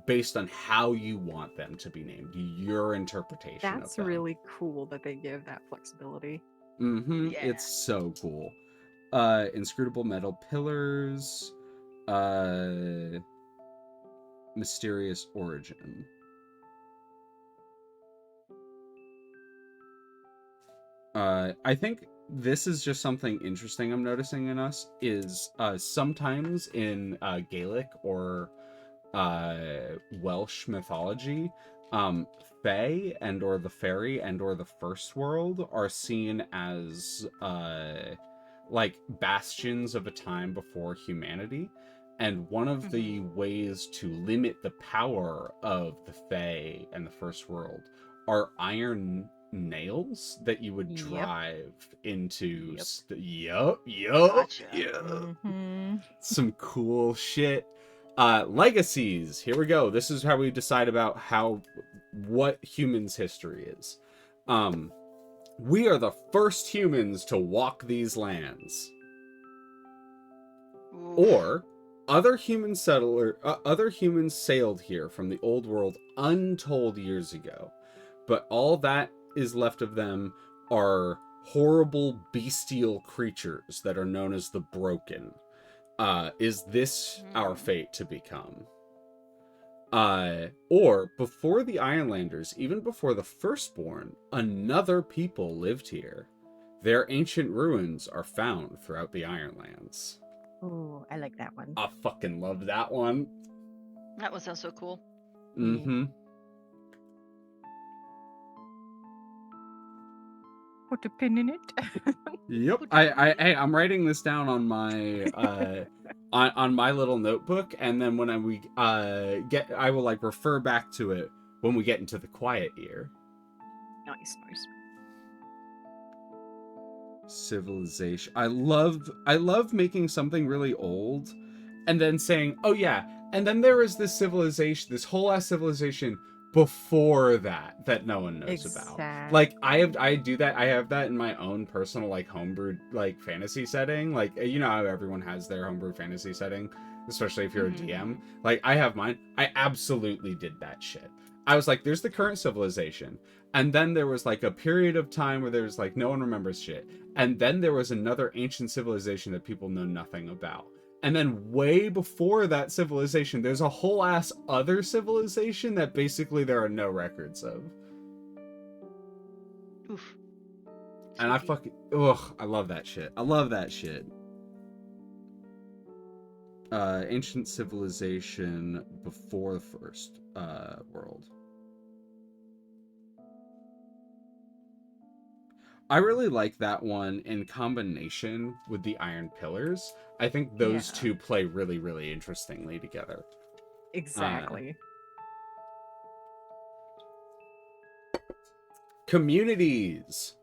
based on how you want them to be named, your interpretation of them. That's really cool that they give that flexibility. Yeah. It's so cool. Inscrutable metal pillars, mysterious origin. I think this is just something interesting I'm noticing in us is sometimes in Gaelic or Welsh mythology, Fae and or the fairy and or the first world are seen as like bastions of a time before humanity, and one of the ways to limit the power of the Fae and the first world are iron nails that you would drive into Gotcha. some cool shit. Legacies. Here we go. This is how we decide about what humans' history is. We are the first humans to walk these lands. Oof. Or other humans sailed here from the old world untold years ago, but all that is left of them are horrible bestial creatures that are known as the Broken. Is this our fate to become? Or before the Ironlanders, even before the Firstborn, another people lived here. Their ancient ruins are found throughout the Ironlands. Oh, I like that one. I fucking love that one. That one sounds so cool. Mm-hmm. Put a pin in it. Yep. I'm writing this down on my on my little notebook, and then when I will like refer back to it when we get into the quiet ear. Nice. Civilization. I love making something really old and then saying, oh yeah, and then there is this civilization, this whole ass civilization before that no one knows about. Like I do that. I have that in my own personal like homebrew like fantasy setting. Like, you know how everyone has their homebrew fantasy setting, especially if you're a DM. Like, I have mine. I absolutely did that shit. I was like, there's the current civilization, and then there was like a period of time where there was like no one remembers shit, and then there was another ancient civilization that people know nothing about. And then way before that civilization, there's a whole ass other civilization that basically there are no records of. Oof. And I Spooky. fucking... Ugh, I love that shit. Ancient civilization before the first world. I really like that one in combination with the Iron Pillars. I think those two play really, really interestingly together. Exactly. Communities.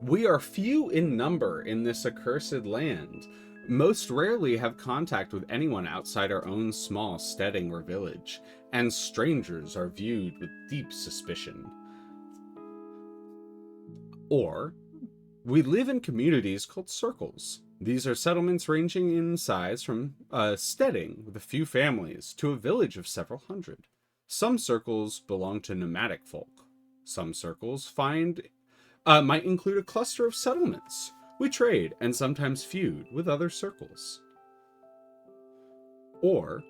We are few in number in this accursed land. Most rarely have contact with anyone outside our own small steading or village, and strangers are viewed with deep suspicion. Or, we live in communities called circles. These are settlements ranging in size from steading with a few families to a village of several hundred. Some circles belong to nomadic folk. Some circles might include a cluster of settlements. We trade and sometimes feud with other circles. Or,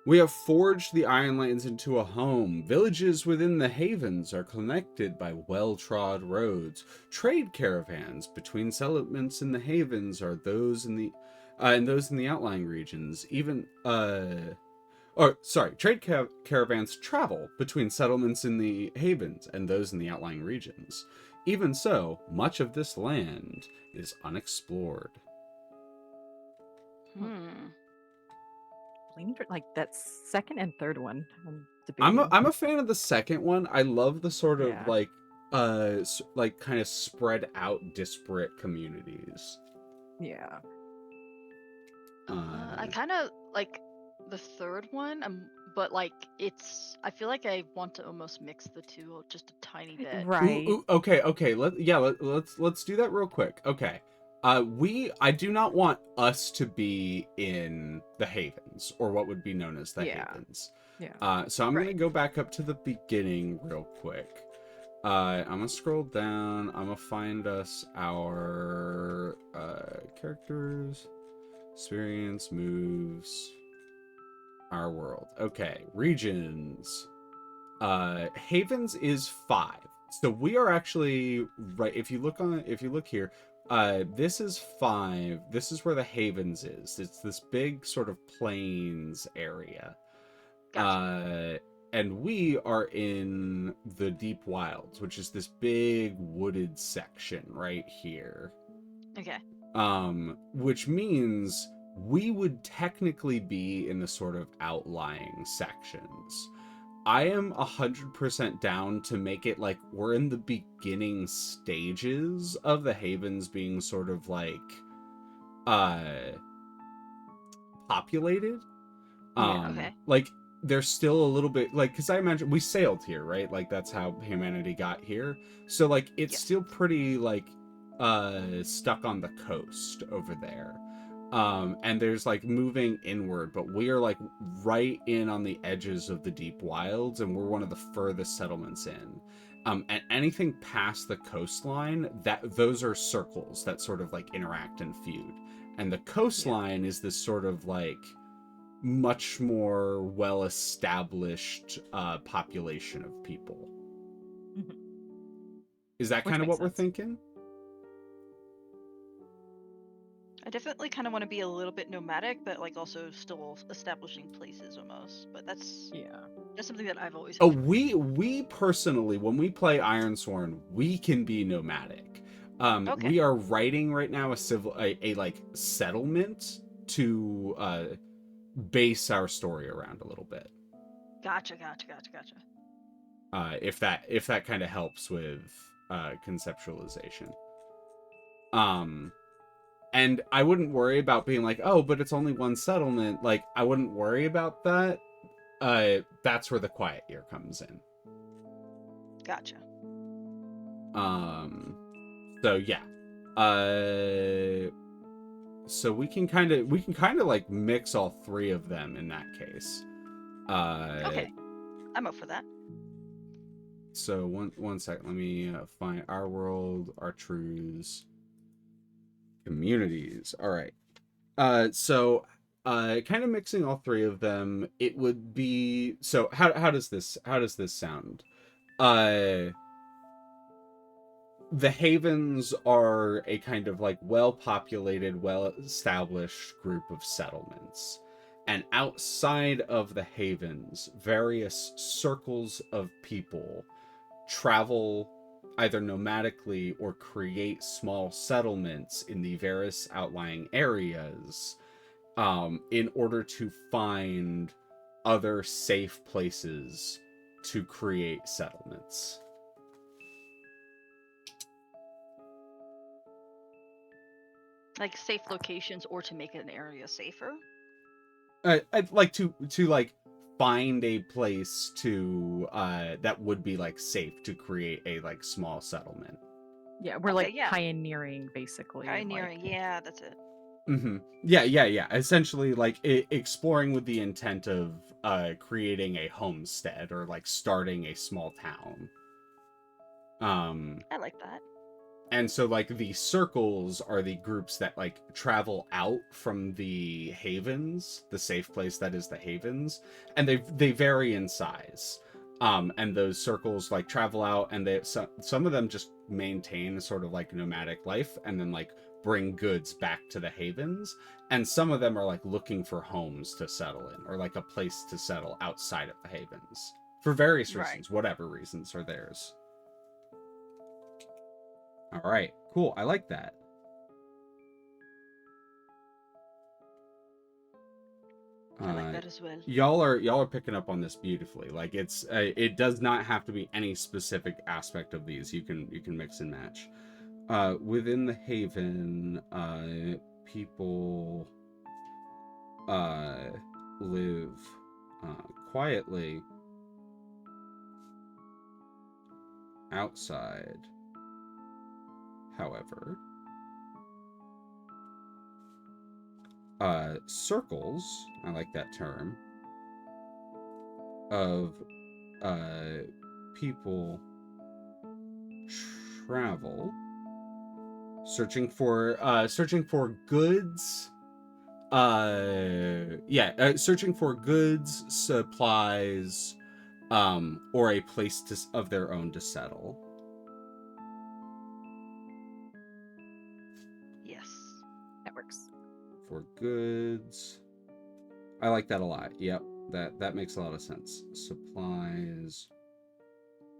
we have forged the Ironlands into a home. Villages within the havens are connected by well-trod roads. Trade caravans between settlements in the havens are those in the outlying regions. Trade caravans travel between settlements in the havens and those in the outlying regions. Even so, much of this land is unexplored. Leaning for like that second and third one. I'm debating. I'm a fan of the second one. I love the sort of like kind of spread out disparate communities. Yeah. I kind of like the third one, but like I feel like I want to almost mix the two just a tiny bit. Right. Ooh, okay. Let's do that real quick. Okay. I do not want us to be in the havens, or what would be known as the havens. Yeah. So I'm gonna go back up to the beginning real quick. I'm gonna scroll down. I'm gonna find us our characters, experience, moves, our world. Okay, regions. Havens is 5. So we are actually right. If you look here. This is 5. This is where the Havens is. It's this big sort of plains area. Gotcha. And we are in the Deep Wilds, which is this big wooded section right here. Okay. Which means we would technically be in the sort of outlying sections. I am 100% down to make it like we're in the beginning stages of the havens being sort of like populated. Okay. Like there's still a little bit like, because I imagine we sailed here, right? Like that's how humanity got here. So like it's Yes. still pretty like stuck on the coast over there. And there's like moving inward, but we are like right in on the edges of the deep wilds, and we're one of the furthest settlements in. And anything past the coastline, that those are circles that sort of like interact and feud. And the coastline is this sort of like much more well-established population of people. Mhm. Is that Which kind of makes what we're sense. thinking? I definitely kind of want to be a little bit nomadic, but like also still establishing places almost. But that's something that I've always. Oh, we personally, when we play Ironsworn, we can be nomadic. Okay. We are writing right now a like settlement to base our story around a little bit. Gotcha. If that kind of helps with conceptualization. And I wouldn't worry about being like, oh, but it's only one settlement. Like, I wouldn't worry about that. That's where the quiet year comes in. Gotcha. So yeah. So we can kind of like mix all three of them in that case. Okay. I'm up for that. So one second. Let me find our world, our truths, communities. All right. So kind of mixing all three of them, it would be, so how does this sound? The Havens are a kind of like well-populated, well-established group of settlements. And outside of the Havens, various circles of people travel either nomadically or create small settlements in the various outlying areas in order to find other safe places to create settlements. Like safe locations, or to make an area safer. I'd like to like find a place to that would be like safe to create a like small settlement. Yeah, we're Okay, like yeah. pioneering basically. Pioneering, Like, yeah, that's it. Mm-hmm. Yeah. Essentially, like exploring with the intent of creating a homestead or like starting a small town. I like that. And so like the circles are the groups that like travel out from the havens, the safe place that is the havens, and they vary in size. And those circles like travel out, and some of them just maintain sort of like nomadic life and then like bring goods back to the havens, and some of them are like looking for homes to settle in or like a place to settle outside of the havens for various reasons, whatever reasons are theirs. All right, cool. I like that. I like that as well. Y'all are picking up on this beautifully. Like it's it does not have to be any specific aspect of these. You can mix and match. Within the haven, people live quietly outside. However, circles, I like that term, of people travel searching for goods, searching for goods, supplies, or a place of their own to settle. Yes, that works. For goods, I like that a lot. Yep, that makes a lot of sense. Supplies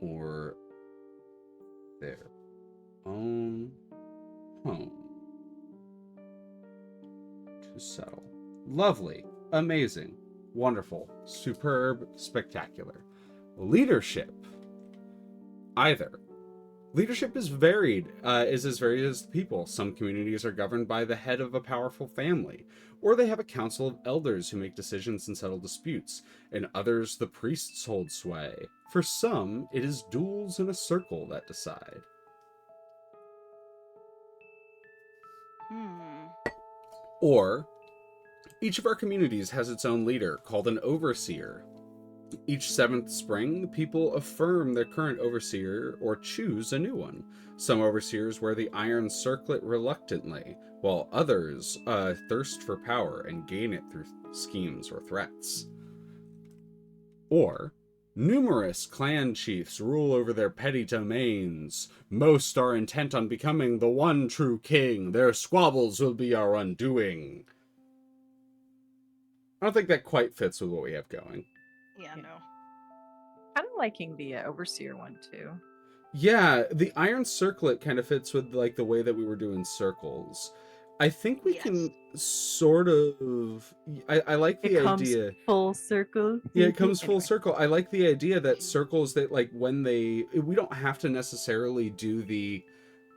or their own home to settle. Lovely, amazing, wonderful, superb, spectacular. Leadership, either Leadership is varied, is as varied as the people. Some communities are governed by the head of a powerful family, or they have a council of elders who make decisions and settle disputes. In others, the priests hold sway. For some, it is duels in a circle that decide. Or, each of our communities has its own leader, called an overseer. Each 7th spring, the people affirm their current overseer or choose a new one. Some overseers wear the iron circlet reluctantly, while others thirst for power and gain it through schemes or threats. Or, numerous clan chiefs rule over their petty domains. Most are intent on becoming the one true king. Their squabbles will be our undoing. I don't think that quite fits with what we have going. Yeah, Yeah. no. Kind of liking the overseer one too. Yeah, the iron circlet kind of fits with like the way that we were doing circles. I think we Yes. can sort of. I like the It comes idea. full circle. Yeah, it comes full Anyway. circle. I like the idea that circles that like when we don't have to necessarily do the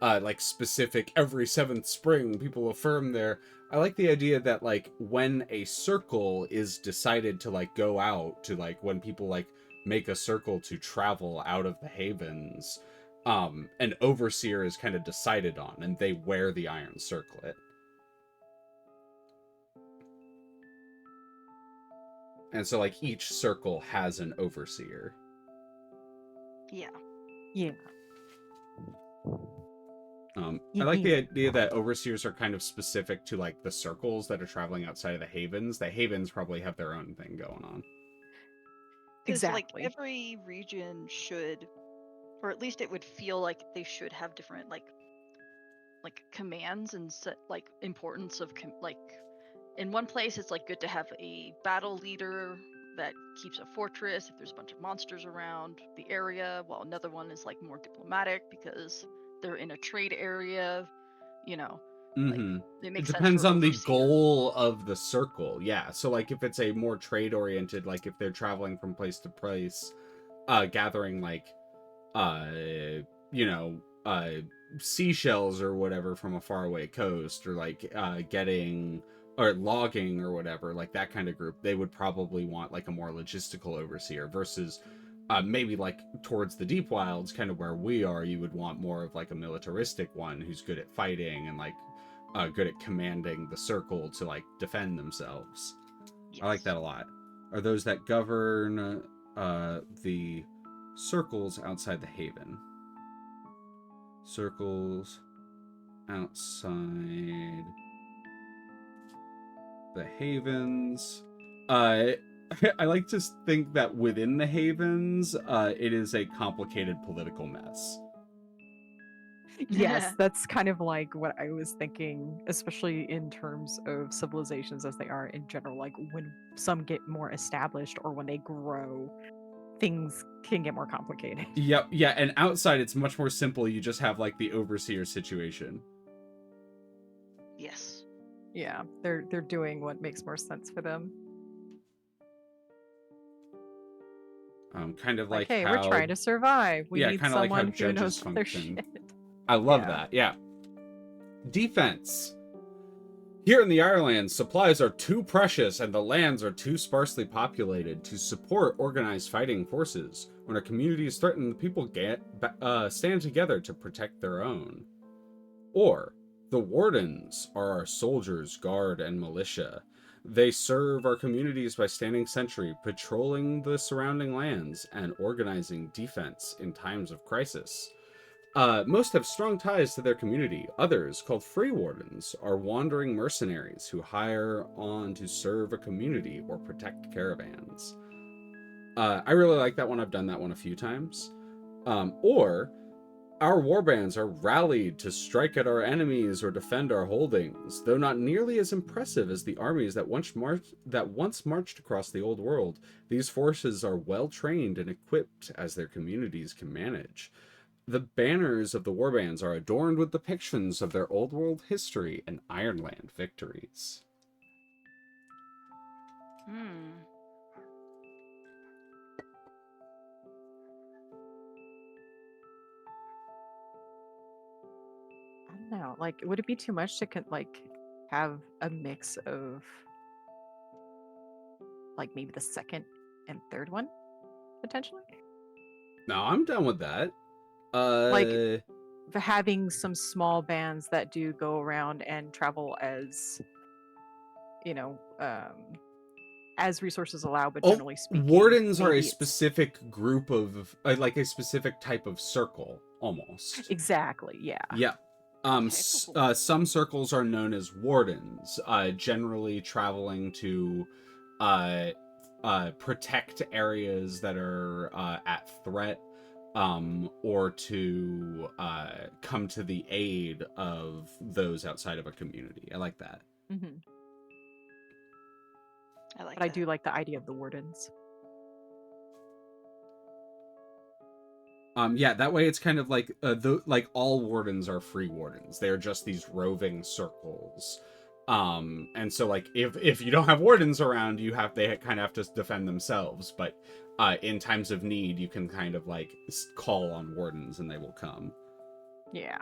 like specific every 7th spring people affirm their. I like the idea that like when a circle is decided to like go out to like when people like make a circle to travel out of the havens, an overseer is kind of decided on and they wear the iron circlet. And so like each circle has an overseer. Yeah. Yeah. I like the idea that overseers are kind of specific to like the circles that are traveling outside of the havens. The havens probably have their own thing going on. Because Exactly. like every region should, or at least it would feel like they should have different like commands and set like importance of like in one place it's like good to have a battle leader that keeps a fortress if there's a bunch of monsters around the area, while another one is like more diplomatic because they're in a trade area, you know. Like it It makes sense depends for on the overseer. goal of the circle. Yeah. So like if it's a more trade oriented, like if they're traveling from place to place, gathering like uh you know, seashells or whatever from a faraway coast, or like getting or logging or whatever, like that kind of group, they would probably want like a more logistical overseer versus maybe like towards the deep wilds, kind of where we are, you would want more of like a militaristic one who's good at fighting and like good at commanding the circle to like defend themselves. Yes. I like that a lot. Are those that govern the circles outside the haven. Circles outside the havens. I like to think that within the havens, it is a complicated political mess. Yes, that's kind of like what I was thinking, especially in terms of civilizations as they are in general. Like when some get more established or when they grow, things can get more complicated. Yep, yeah, and outside it's much more simple. You just have like the overseer situation. Yes. Yeah, they're doing what makes more sense for them. Kind of like hey, how, we're trying to survive. We need kind of like how someone who judges knows their function. shit. I love Yeah. that. Yeah. Defense. Here in the Irelands, supplies are too precious and the lands are too sparsely populated to support organized fighting forces. When a community is threatened, the people stand together to protect their own. Or, the wardens are our soldiers, guard, and militia. They serve our communities by standing sentry, patrolling the surrounding lands, and organizing defense in times of crisis. Most have strong ties to their community. Others, called free wardens, are wandering mercenaries who hire on to serve a community or protect caravans. I really like that one. I've done that one a few times. Or, our warbands are rallied to strike at our enemies or defend our holdings. Though not nearly as impressive as the armies that once marched across the old world, these forces are well trained and equipped as their communities can manage. The banners of the warbands are adorned with depictions of their old world history and Ironland victories. No, like, would it be too much to like have a mix of like maybe the second and third one potentially? No, I'm done with that. Like for having some small bands that do go around and travel as, you know, as resources allow, but Oh, generally speaking, wardens are a maybe it's specific group of, like a specific type of circle, almost. exactly, yeah. Yeah. Okay, cool. Some circles are known as wardens, generally traveling to protect areas that are at threat, or to come to the aid of those outside of a community. I like that. Hmm. I like But I that. do like the idea of the wardens. Yeah, that way it's kind of like like all wardens are free wardens. They're just these roving circles. And so like if you don't have wardens around, they kind of have to defend themselves, but in times of need, you can kind of like call on wardens and they will come. Yeah.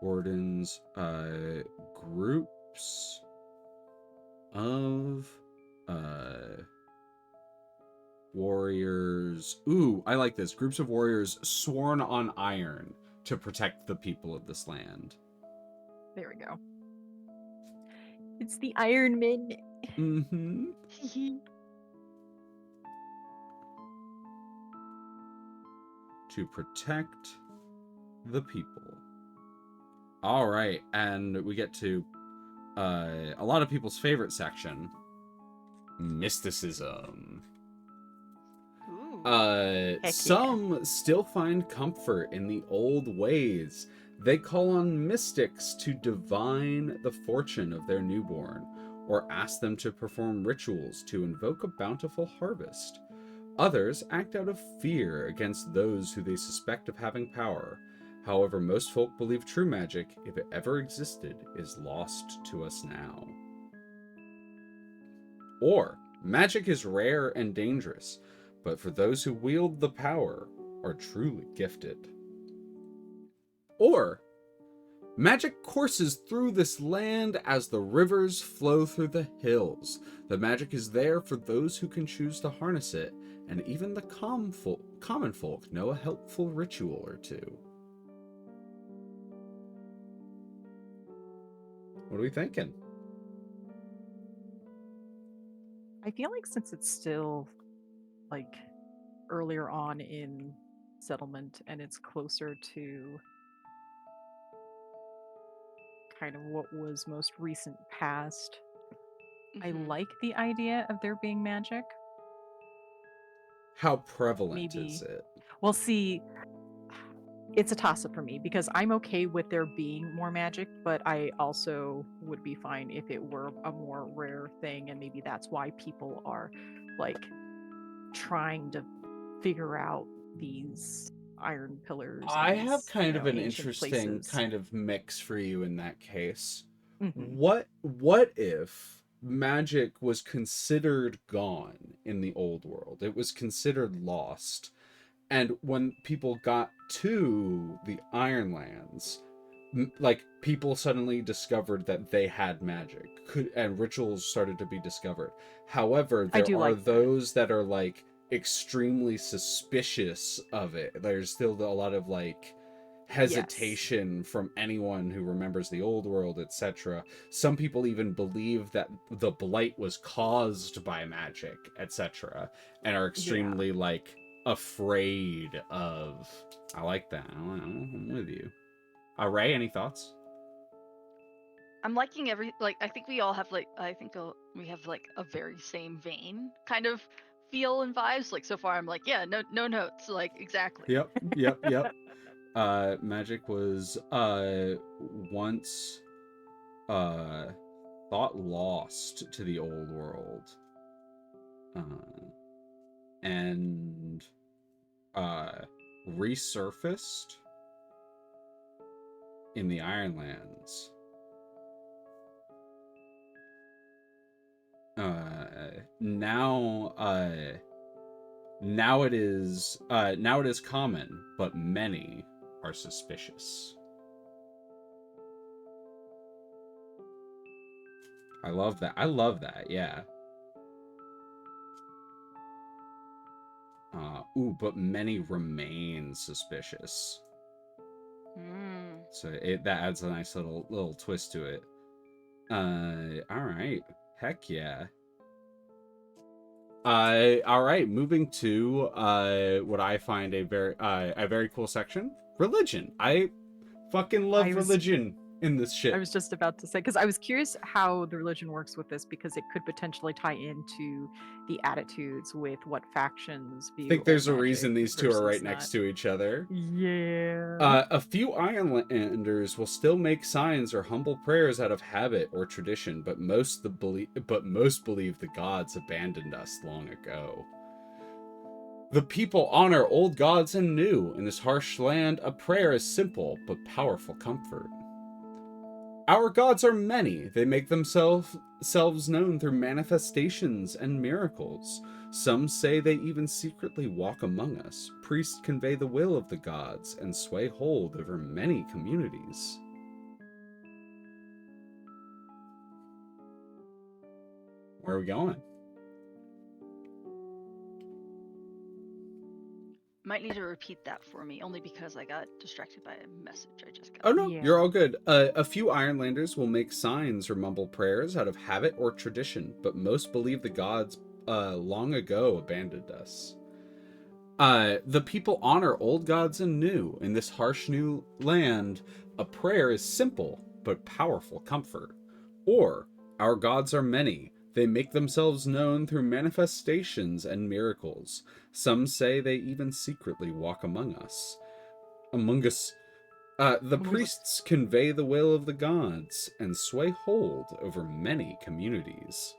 Wardens, groups of warriors. Ooh, I like this. Groups of warriors sworn on iron to protect the people of this land. There we go. It's the Iron Men. Mm-hmm. To protect the people. All right, and we get to a lot of people's favorite section, mysticism. Ooh. Heck yeah. Some still find comfort in the old ways. They call on mystics to divine the fortune of their newborn, or ask them to perform rituals to invoke a bountiful harvest. Others act out of fear against those who they suspect of having power. However, most folk believe true magic, if it ever existed, is lost to us now. Or, magic is rare and dangerous, but for those who wield the power, are truly gifted. Or, magic courses through this land as the rivers flow through the hills. The magic is there for those who can choose to harness it, and even the common folk know a helpful ritual or two. What are we thinking? I feel like since it's still like earlier on in settlement and it's closer to kind of what was most recent past, I Mhm. like the idea of there being magic. How prevalent Maybe is it? we'll see. It's a toss up for me because I'm okay with there being more magic, but I also would be fine if it were a more rare thing, and maybe that's why people are like trying to figure out these iron pillars I and have these, kind of an ancient interesting places. kind of mix for you in that case. Hmm. What if magic was considered gone in the old world? It was considered lost. And when people got to the Ironlands, like people suddenly discovered that they had magic, and rituals started to be discovered. However, I there do are like that. those that are like extremely suspicious of it. There's still a lot of like Yes. hesitation from anyone who remembers the old world, etc. Some people even believe that the blight was caused by magic, etc., and are Yeah. extremely like afraid of. I like that. I'm with you. Ray, any thoughts? I'm liking I think we all have we have like a very same vein kind of feel and vibes. Like so far I'm like, yeah, no notes, like exactly. Yep. Magic was once uh thought lost to the old world. And resurfaced in the Ironlands. Now Now it is common, but many are suspicious. I love that. Yeah. But many remain suspicious. So that adds a nice little twist to it. All right. Heck yeah. All right. Moving to what I find a very cool section. Religion. I fucking love religion in this shit. I was just about to say, because I was curious how the religion works with this, because it could potentially tie into the attitudes with what factions view. I think there's a reason these two are right next to each other. Yeah. A few Islanders will still make signs or humble prayers out of habit or tradition, but most believe the gods abandoned us long ago. The people honor old gods and new. In this harsh land, a prayer is simple but powerful comfort. Our gods are many. They make themselves known through manifestations and miracles. Some say they even secretly walk among us. Priests convey the will of the gods and sway hold over many communities. Where are we going? Might need to repeat that for me, only because I got distracted by a message I just got. Oh no, you're all good. A few Ironlanders will make signs or mumble prayers out of habit or tradition, but most believe the gods long ago abandoned us. The people honor old gods and new. In this harsh new land, a prayer is simple but powerful comfort. Or, our gods are many. They make themselves known through manifestations and miracles. Some say they even secretly walk among us. The priests convey the will of the gods and sway hold over many communities.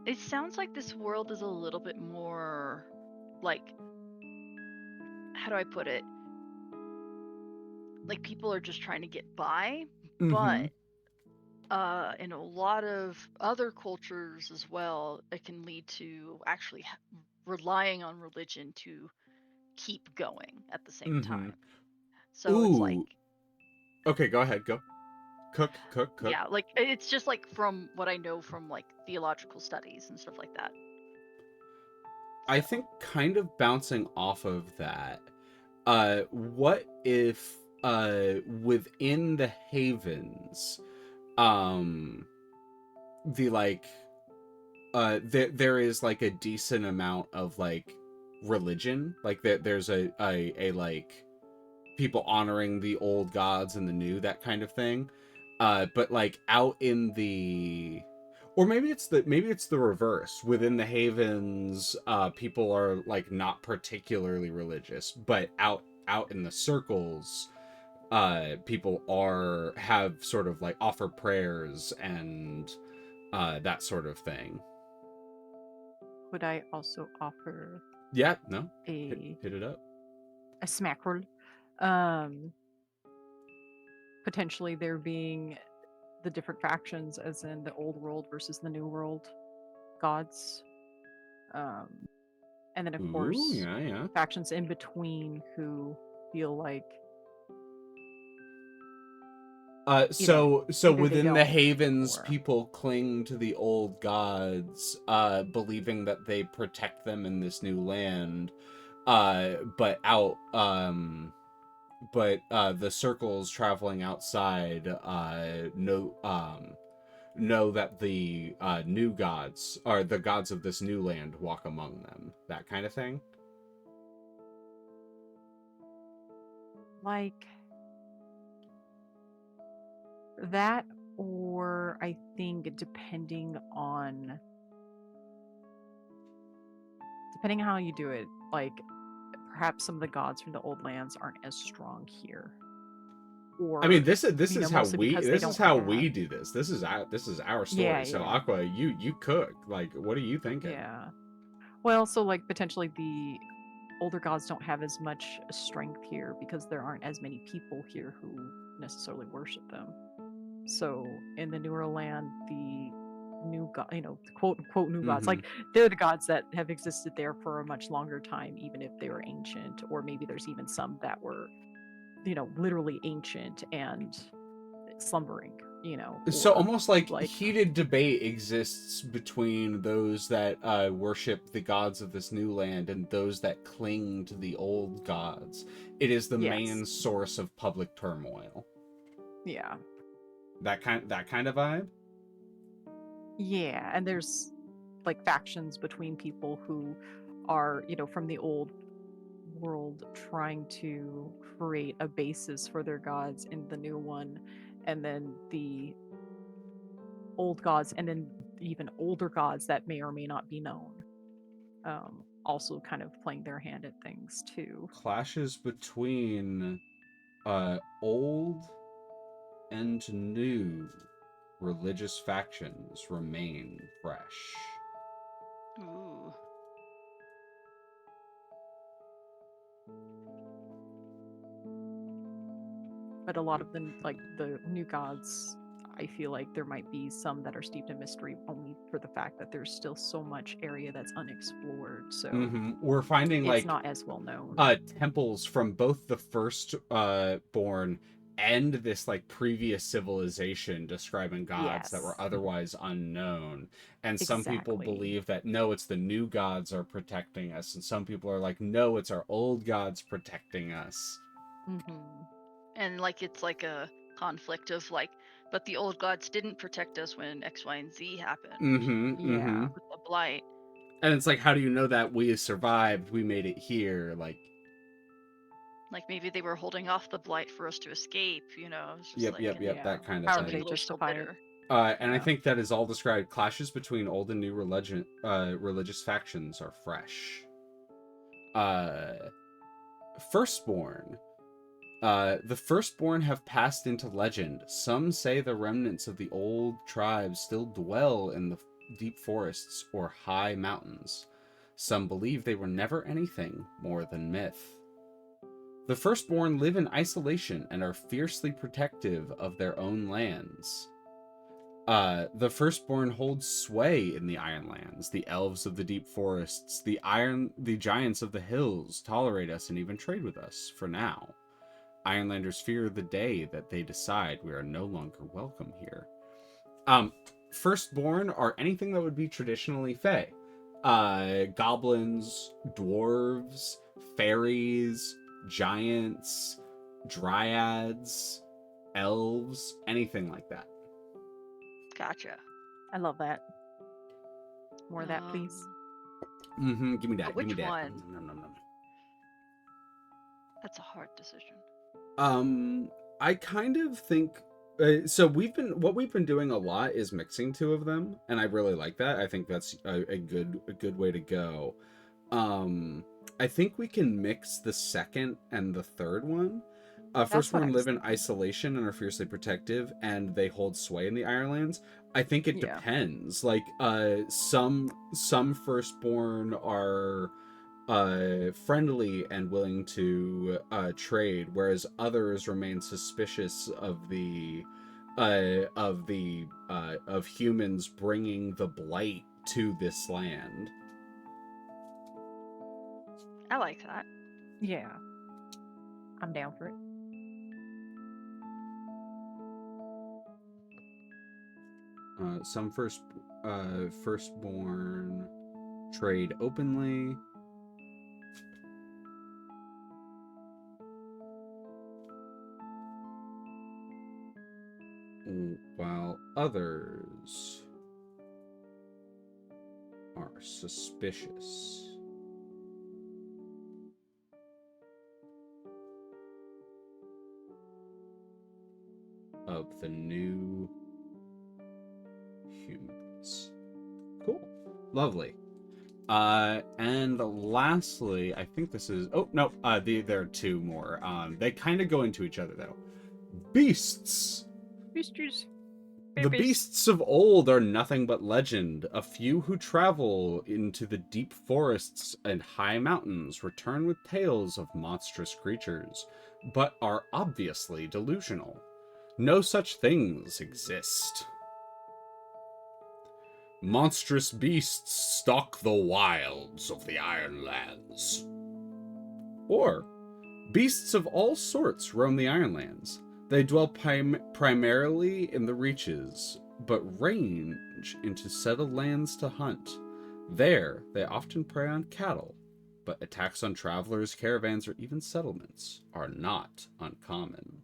It sounds like this world is a little bit more, like, how do I put it? Like, people are just trying to get by, but in a lot of other cultures as well, it can lead to actually relying on religion to keep going at the same time. So it's like, okay, go ahead, go. Cook. Yeah, like, it's just like from what I know from like theological studies and stuff like that. I think kind of bouncing off of that, what if within the havens, the like there is like a decent amount of like religion, like there's a like people honoring the old gods and the new, that kind of thing, but like out in the, or maybe it's the reverse. Within the havens, people are like not particularly religious, but out in the circles, people have sort of like offer prayers and that sort of thing. Could I also offer? Yeah, no. Hit it up. A smack roll. Potentially there being the different factions, as in the old world versus the new world gods, and then of course factions in between who feel like so within the havens, people cling to the old gods, believing that they protect them in this new land, but the circles traveling outside know that the new gods, or the gods of this new land, walk among them. That kind of thing. Like that, or I think depending on how you do it, like perhaps some of the gods from the old lands aren't as strong here. Or, I mean, this is how we do this. This is our story. Yeah, so yeah. Aqua, you cook. Like, what are you thinking? Yeah. Well, so like potentially older gods don't have as much strength here because there aren't as many people here who necessarily worship them. So in the newer land, the new god, quote unquote new gods, like they're the gods that have existed there for a much longer time, even if they were ancient, or maybe there's even some that were, literally ancient and slumbering, So or almost like heated debate exists between those that worship the gods of this new land and those that cling to the old gods. It is the main source of public turmoil. Yeah. That kind of vibe? Yeah, and there's like factions between people who are, from the old world trying to create a basis for their gods in the new one, and then the old gods, and then even older gods that may or may not be known, also kind of playing their hand at things too. Clashes between old and new religious factions remain fresh. Ooh. But a lot of them, like the new gods, I feel like there might be some that are steeped in mystery only for the fact that there's still so much area that's unexplored. So we're finding it's not as well known. Temples from both the first born and this like previous civilization describing gods that were otherwise unknown. And some people believe that no, it's the new gods are protecting us, and some people are like, no, it's our old gods protecting us. And like it's like a conflict of like, but the old gods didn't protect us when X, Y, and Z happened. With the blight. And it's like, how do you know that we survived? We made it here, like maybe they were holding off the blight for us to escape, It's just yep, that kind of How thing. did they justify it? And I think that is all described. Clashes between old and new religious factions are fresh. Firstborn. The Firstborn have passed into legend. Some say the remnants of the old tribes still dwell in the deep forests or high mountains. Some believe they were never anything more than myth. The Firstborn live in isolation and are fiercely protective of their own lands. The Firstborn hold sway in the Ironlands. The elves of the deep forests, the giants of the hills tolerate us and even trade with us, for now. Ironlanders fear the day that they decide we are no longer welcome here. Firstborn are anything that would be traditionally Fae. Goblins, dwarves, fairies, giants, dryads, elves, anything like that. Gotcha. I love that. More of that, please. Give me that. Which give me that. one? No. That's a hard decision. I kind of think so. What we've been doing a lot is mixing two of them, and I really like that. I think that's a good way to go. I think we can mix the second and the third one. Firstborn live in isolation and are fiercely protective, and they hold sway in the Ironlands. I think it depends. Like, some Firstborn are friendly and willing to trade, whereas others remain suspicious of of humans bringing the blight to this land. I like that. Yeah, I'm down for it. Some Firstborn trade openly. While others are suspicious. Of the new humans. Cool. Lovely. And lastly, I think this is... Oh, no, there are two more. They kind of go into each other, though. Beasts! Beasties. The beasts of old are nothing but legend. A few who travel into the deep forests and high mountains return with tales of monstrous creatures, but are obviously delusional. No such things exist. Monstrous beasts stalk the wilds of the Ironlands. Or, beasts of all sorts roam the Ironlands. They dwell primarily in the reaches, but range into settled lands to hunt. There, they often prey on cattle, but attacks on travelers, caravans, or even settlements are not uncommon.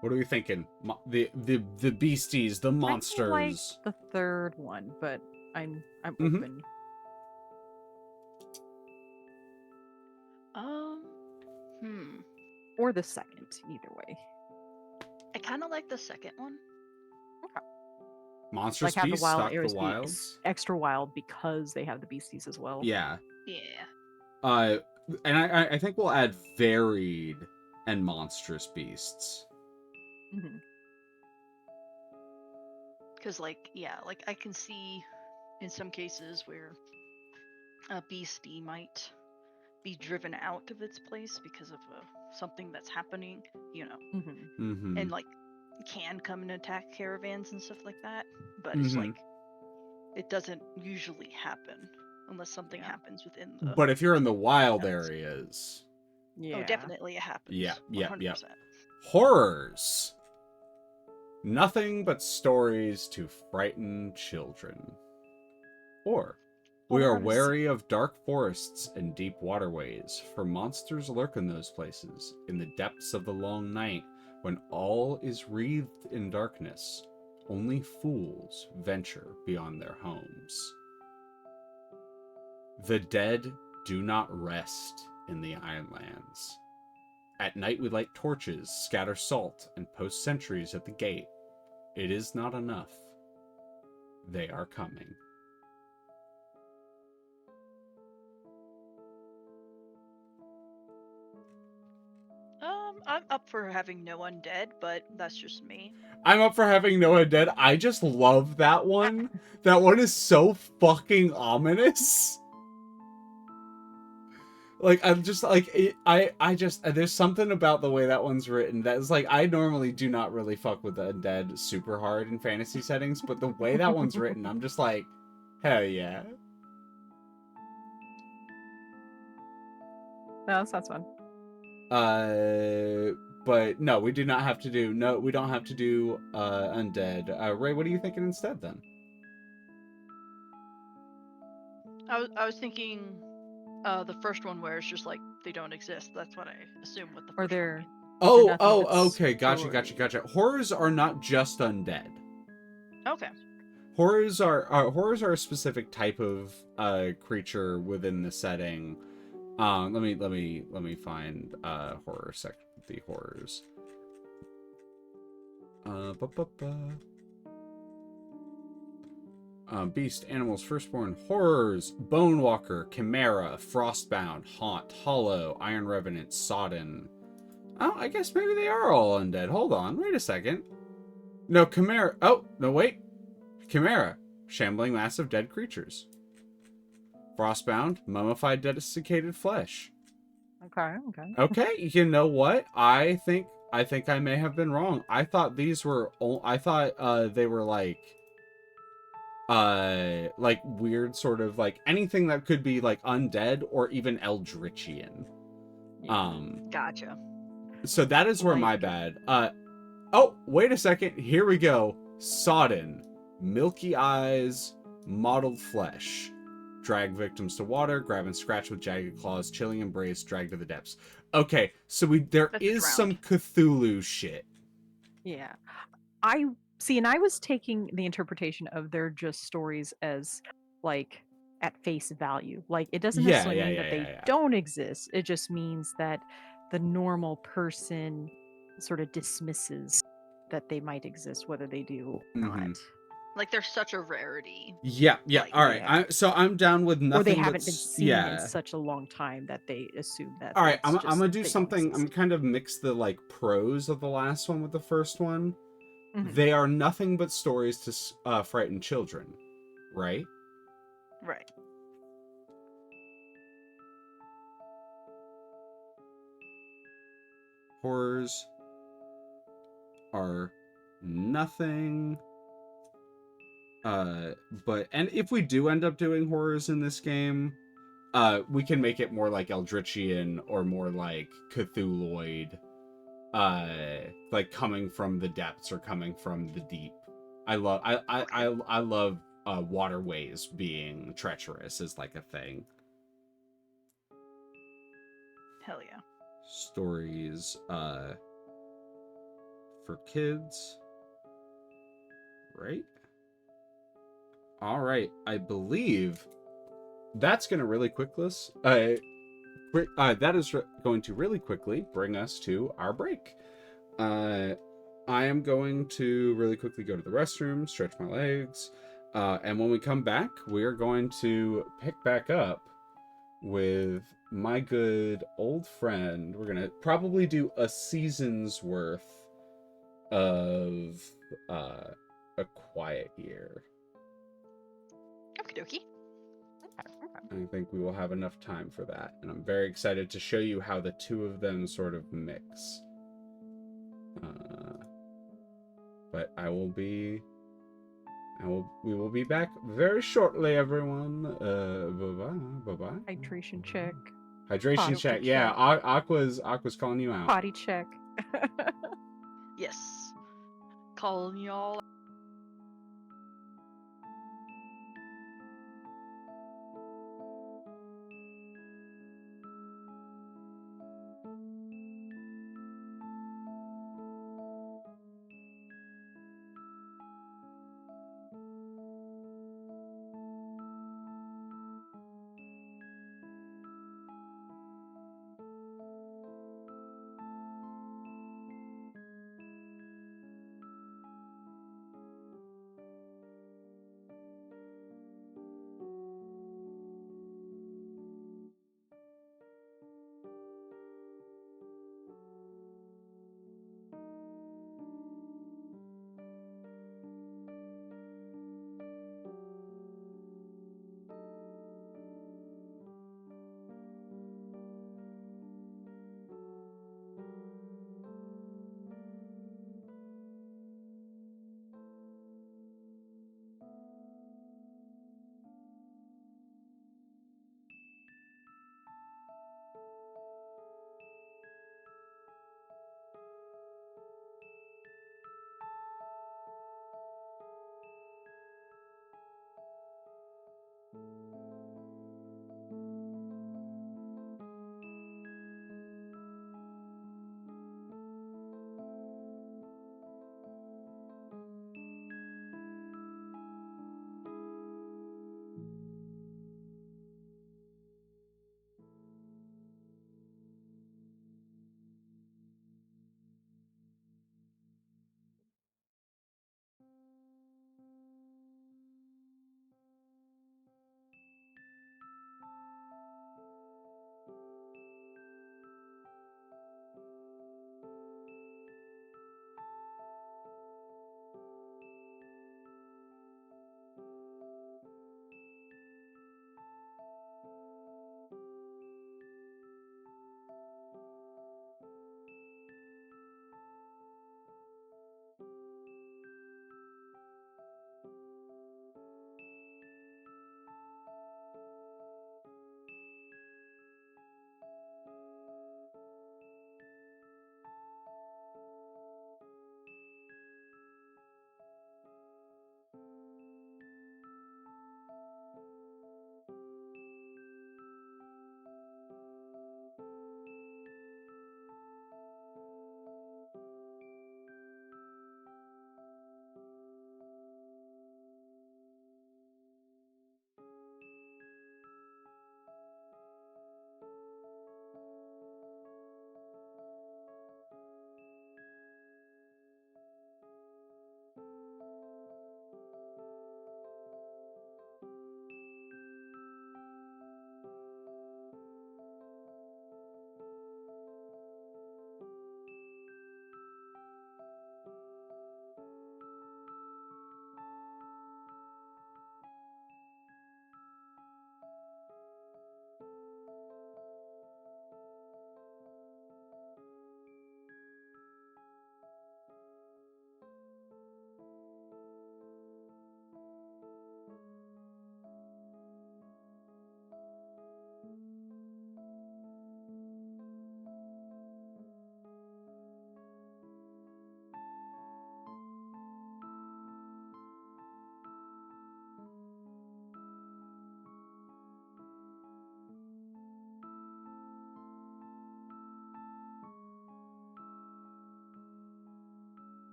What are we thinking? The beasties, the monsters. I like the third one, but I'm Mhm. open. Or the second, either way. I kind of like the second one. Okay. Monstrous Have the beasts wild stalk the areas be wilds. extra wild because they have the beasties as well. Yeah. Yeah. And I think we'll add varied and monstrous beasts. Mm-hmm. Because, like I can see in some cases where a beastie might be driven out of its place because of something that's happening, Mm-hmm. Mm-hmm. and like can come and attack caravans and stuff like that. But Mhm. it's like it doesn't usually happen unless something happens within the. But if you're in the wild Yes. areas, Yeah. Oh, definitely it happens. Yeah, 100%. horrors. Nothing but stories to frighten children. Or, we are Horrors. wary of dark forests and deep waterways, for monsters lurk in those places, in the depths of the long night, when all is wreathed in darkness. Only fools venture beyond their homes. The dead do not rest in the Ironlands. At night we light torches, scatter salt, and post sentries at the gate. It is not enough. They are coming. I'm up for having no undead, but that's just me. I'm up for having no undead. I just love that one. That one is so fucking ominous. Like, I'm just like, I just, there's something about the way that one's written that is like, I normally do not really fuck with the undead super hard in fantasy settings, but the way that one's written, I'm just like, hell yeah. No, that sounds fun. But no, we do not have to do, no, we don't have to do, undead. Ray, what are you thinking instead then? I was thinking the first one where it's just like they don't exist. That's what I assume with the Or first they're one. Okay, gotcha. story. Horrors are not just undead. Okay. Horrors are a specific type of creature within the setting. Let me find the horrors. Beast, animals, firstborn, horrors, bonewalker, chimera, frostbound, haunt, hollow, iron revenant, sodden. Oh, I guess maybe they are all undead. Hold on, wait a second. No, chimera. Oh, no, wait. Chimera, shambling mass of dead creatures. Frostbound, mummified, desiccated flesh. Okay. Okay, you know what? I think I may have been wrong. I thought these were. I thought they were like weird sort of like anything that could be like undead or even eldritchian. Yeah. Gotcha. So that is where my bad. Oh, wait a second. Here we go. Sodden, milky eyes, mottled flesh. Drag victims to water, grab and scratch with jagged claws, chilling embrace, drag to the depths. Okay, so there That's is drowned. some Cthulhu shit. Yeah. I see, and I was taking the interpretation of they're just stories as like at face value. Like it doesn't necessarily mean that they don't exist. It just means that the normal person sort of dismisses that they might exist, whether they do or not. Like they're such a rarity. Yeah. Like, All right. Yeah. So I'm down with nothing. Or they haven't been but seen in such a long time that they assume that. All right. it's I'm just gonna do the something. youngest. I'm kind of mix the like pros of the last one with the first one. Mhm. They are nothing but stories to frighten children, right? right. Horrors are nothing. But and if we do end up doing horrors in this game, we can make it more like Eldritchian or more like Cthulhuoid, like coming from the depths or coming from the deep. I love waterways being treacherous is like a thing. Hell yeah. Stories for kids, right? All right, I believe that's going to really that is going to really quickly bring us to our break. I am going to really quickly go to the restroom, stretch my legs, and when we come back, we are going to pick back up with my good old friend. We're going to probably do a season's worth of A Quiet Year. Okie dokie. I think we will have enough time for that, and I'm very excited to show you how the two of them sort of mix. But we will be back very shortly, everyone. Bye-bye. Hydration check. Hydration Potty check. check. Yeah, Aqua's calling you out. Potty check. Yes. Calling y'all.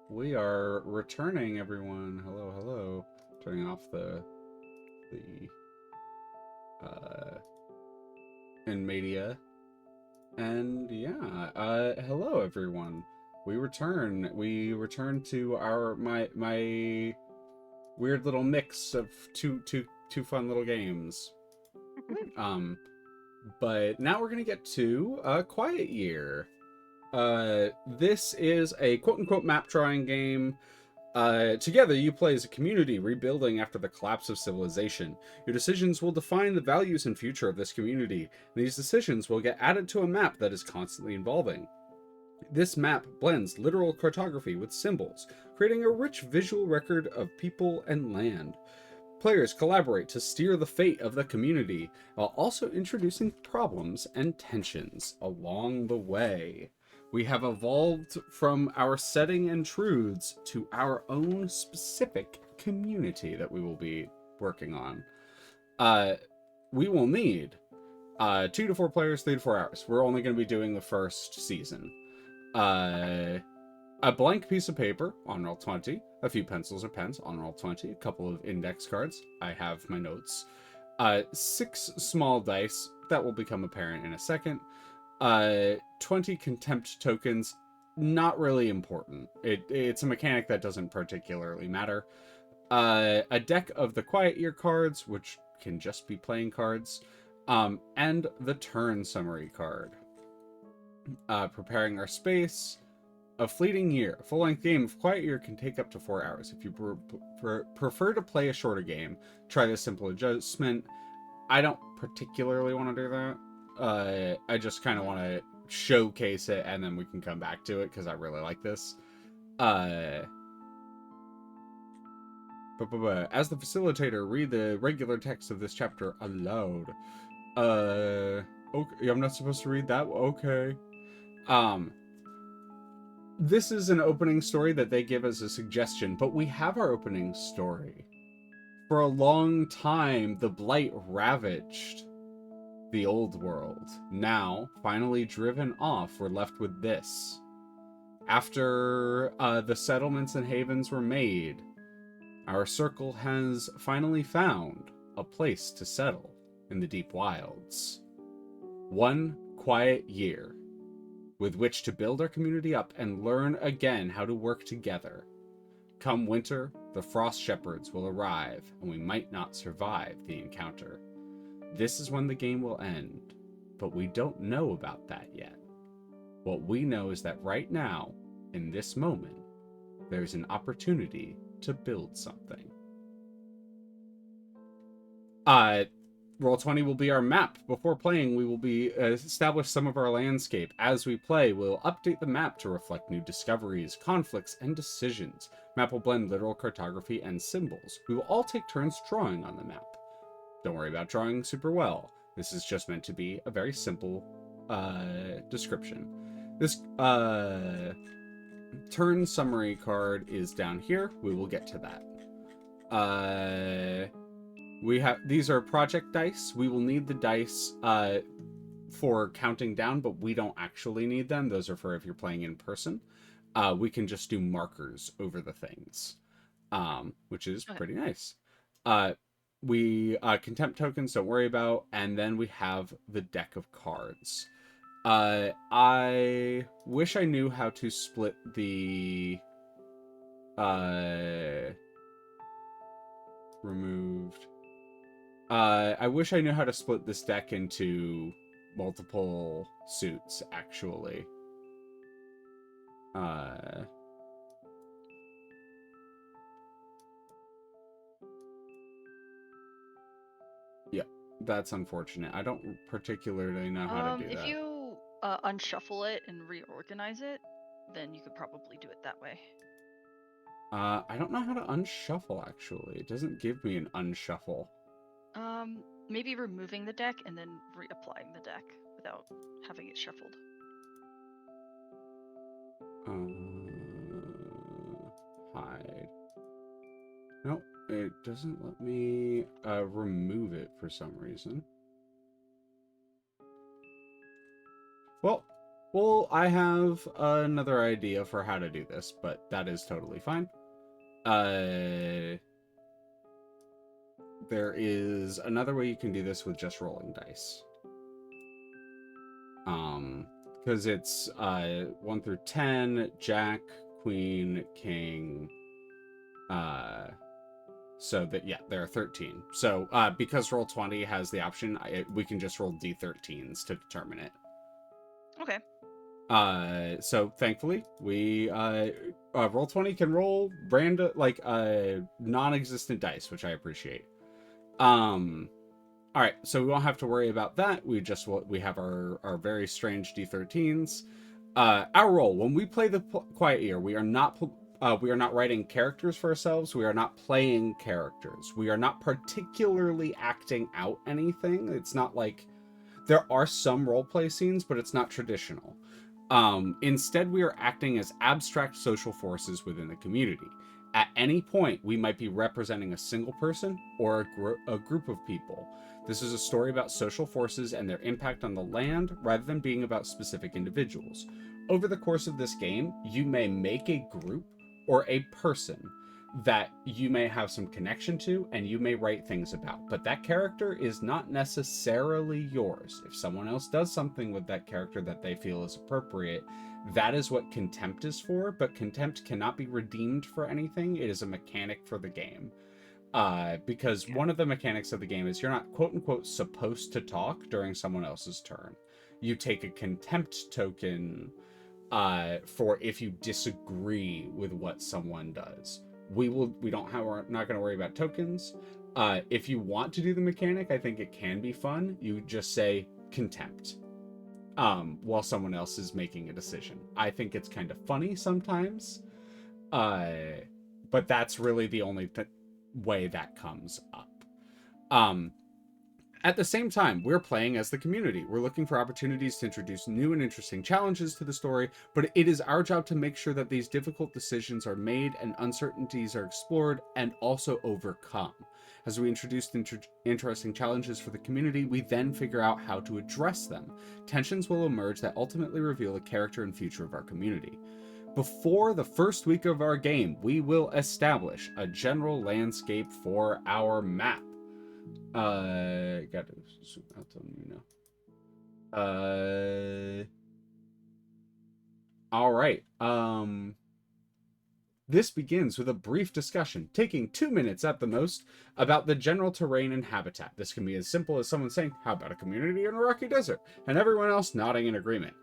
We are returning, everyone. Hello, hello. Turning off the in media. And yeah, hello everyone. We return to our my weird little mix of two fun little games. But now we're gonna get to Quiet Year. This is a quote-unquote map drawing game. Together, you play as a community rebuilding after the collapse of civilization. Your decisions will define the values and future of this community. These decisions will get added to a map that is constantly evolving. This map blends literal cartography with symbols, creating a rich visual record of people and land. Players collaborate to steer the fate of the community, while also introducing problems and tensions along the way. We have evolved from our setting and truths to our own specific community that we will be working on. We will need 2 to 4 players, 3 to 4 hours. We're only going to be doing the first season. A blank piece of paper on Roll20, a few pencils or pens on Roll20, a couple of index cards. I have my notes. 6 small dice that will become apparent in a second. 20 contempt tokens, not really important. It's a mechanic that doesn't particularly matter. A deck of the Quiet Year cards, which can just be playing cards, and the turn summary card. Preparing our space. A fleeting year. A full-length game of Quiet Year can take up to 4 hours. If you prefer to play a shorter game, try this simple adjustment. I don't particularly want to do that. I just kind of want to showcase it, and then we can come back to it, because I really like this. As the facilitator, read the regular text of this chapter aloud. Okay, I'm not supposed to read that? Okay. This is an opening story that they give as a suggestion, but we have our opening story. For a long time, the Blight ravaged the old world. Now, finally driven off, we're left with this. After the settlements and havens were made, our circle has finally found a place to settle in the deep wilds. 1 quiet year with which to build our community up and learn again how to work together. Come winter, the Frost Shepherds will arrive, and we might not survive the encounter. This is when the game will end, but we don't know about that yet. What we know is that right now, in this moment, there's an opportunity to build something. Roll20 will be our map. Before playing, we will be establish some of our landscape. As we play, we'll update the map to reflect new discoveries, conflicts, and decisions. Map will blend literal cartography and symbols. We will all take turns drawing on the map. Don't worry about drawing super well. This is just meant to be a very simple description. This turn summary card is down here. We will get to that. These are project dice. We will need the dice for counting down, but we don't actually need them. Those are for if you're playing in person. We can just do markers over the things, which is pretty nice. Contempt tokens, don't worry about. And then we have the deck of cards. I wish I knew how to split the removed. I wish I knew how to split this deck into multiple suits, actually. Yeah, that's unfortunate. I don't particularly know how to do that. If you unshuffle it and reorganize it, then you could probably do it that way. I don't know how to unshuffle, actually. It doesn't give me an unshuffle. Maybe removing the deck and then reapplying the deck without having it shuffled. Hide. Nope, it doesn't let me remove it for some reason. Well, I have another idea for how to do this, but that is totally fine. There is another way you can do this with just rolling dice. Because it's 1 through 10, Jack, Queen, King. So that, yeah, there are 13. So because Roll20 has the option, we can just roll D13s to determine it. Okay. So thankfully, we Roll20 can roll random, like non-existent dice, which I appreciate. All right, so we won't have to worry about that. We have our very strange D13s. Our role when we play the Quiet Year, we are not writing characters for ourselves. We are not playing characters. We are not particularly acting out anything. It's not like there are some roleplay scenes, but it's not traditional. Instead, we are acting as abstract social forces within the community. At any point, we might be representing a single person or a group of people. This is a story about social forces and their impact on the land, rather than being about specific individuals. Over the course of this game, you may make a group or a person that you may have some connection to and you may write things about, but that character is not necessarily yours. If someone else does something with that character that they feel is appropriate, that is what contempt is for, but contempt cannot be redeemed for anything. It is a mechanic for the game. Because one of the mechanics of the game is you're not quote-unquote supposed to talk during someone else's turn. You take a contempt token for if you disagree with what someone does. We're not going to worry about tokens. If you want to do the mechanic, I think it can be fun. You just say contempt while someone else is making a decision. I think it's kind of funny sometimes, but that's really the only way that comes up. At the same time, we're playing as the community. We're looking for opportunities to introduce new and interesting challenges to the story, but it is our job to make sure that these difficult decisions are made and uncertainties are explored and also overcome. As we introduce interesting challenges for the community, we then figure out how to address them. Tensions will emerge that ultimately reveal the character and future of our community. Before the first week of our game, we will establish a general landscape for our map. Got to zoom out on you now. All right. This begins with a brief discussion, taking 2 minutes at the most, about the general terrain and habitat. This can be as simple as someone saying, "How about a community in a rocky desert?" and everyone else nodding in agreement.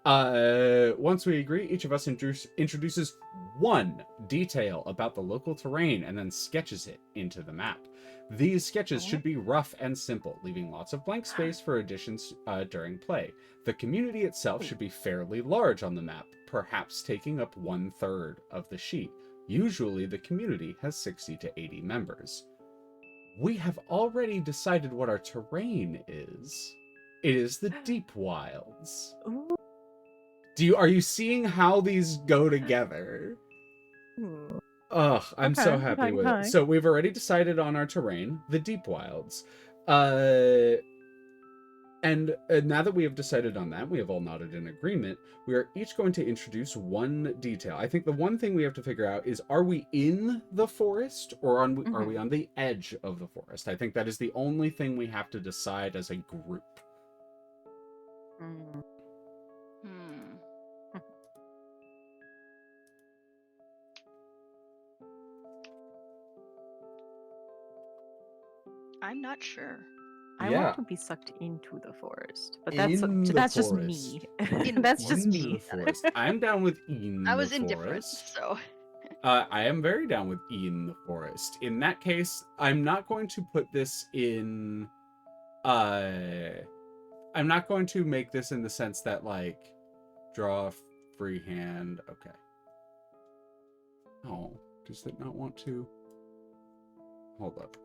Once we agree, each of us introduces one detail about the local terrain and then sketches it into the map. These sketches should be rough and simple, leaving lots of blank space for additions during play. The community itself should be fairly large on the map, perhaps taking up 1/3 of the sheet. Usually, the community has 60 to 80 members. We have already decided what our terrain is. It is the Deep Wilds. Are you seeing how these go together? Ugh, I'm so happy with it. So we've already decided on our terrain, the Deep Wilds. And now that we have decided on that, we have all nodded in agreement, we are each going to introduce one detail. I think the one thing we have to figure out is, are we in the forest or are we on the edge of the forest? I think that is the only thing we have to decide as a group. I'm not sure. I want to be sucked into the forest, but that's just me. That's just me. I'm down with in. I was indifferent, so. I am very down with in the forest. In that case, I'm not going to put this in. I'm not going to make this in the sense that, like, draw freehand. Okay. Oh, does it not want to? Hold up.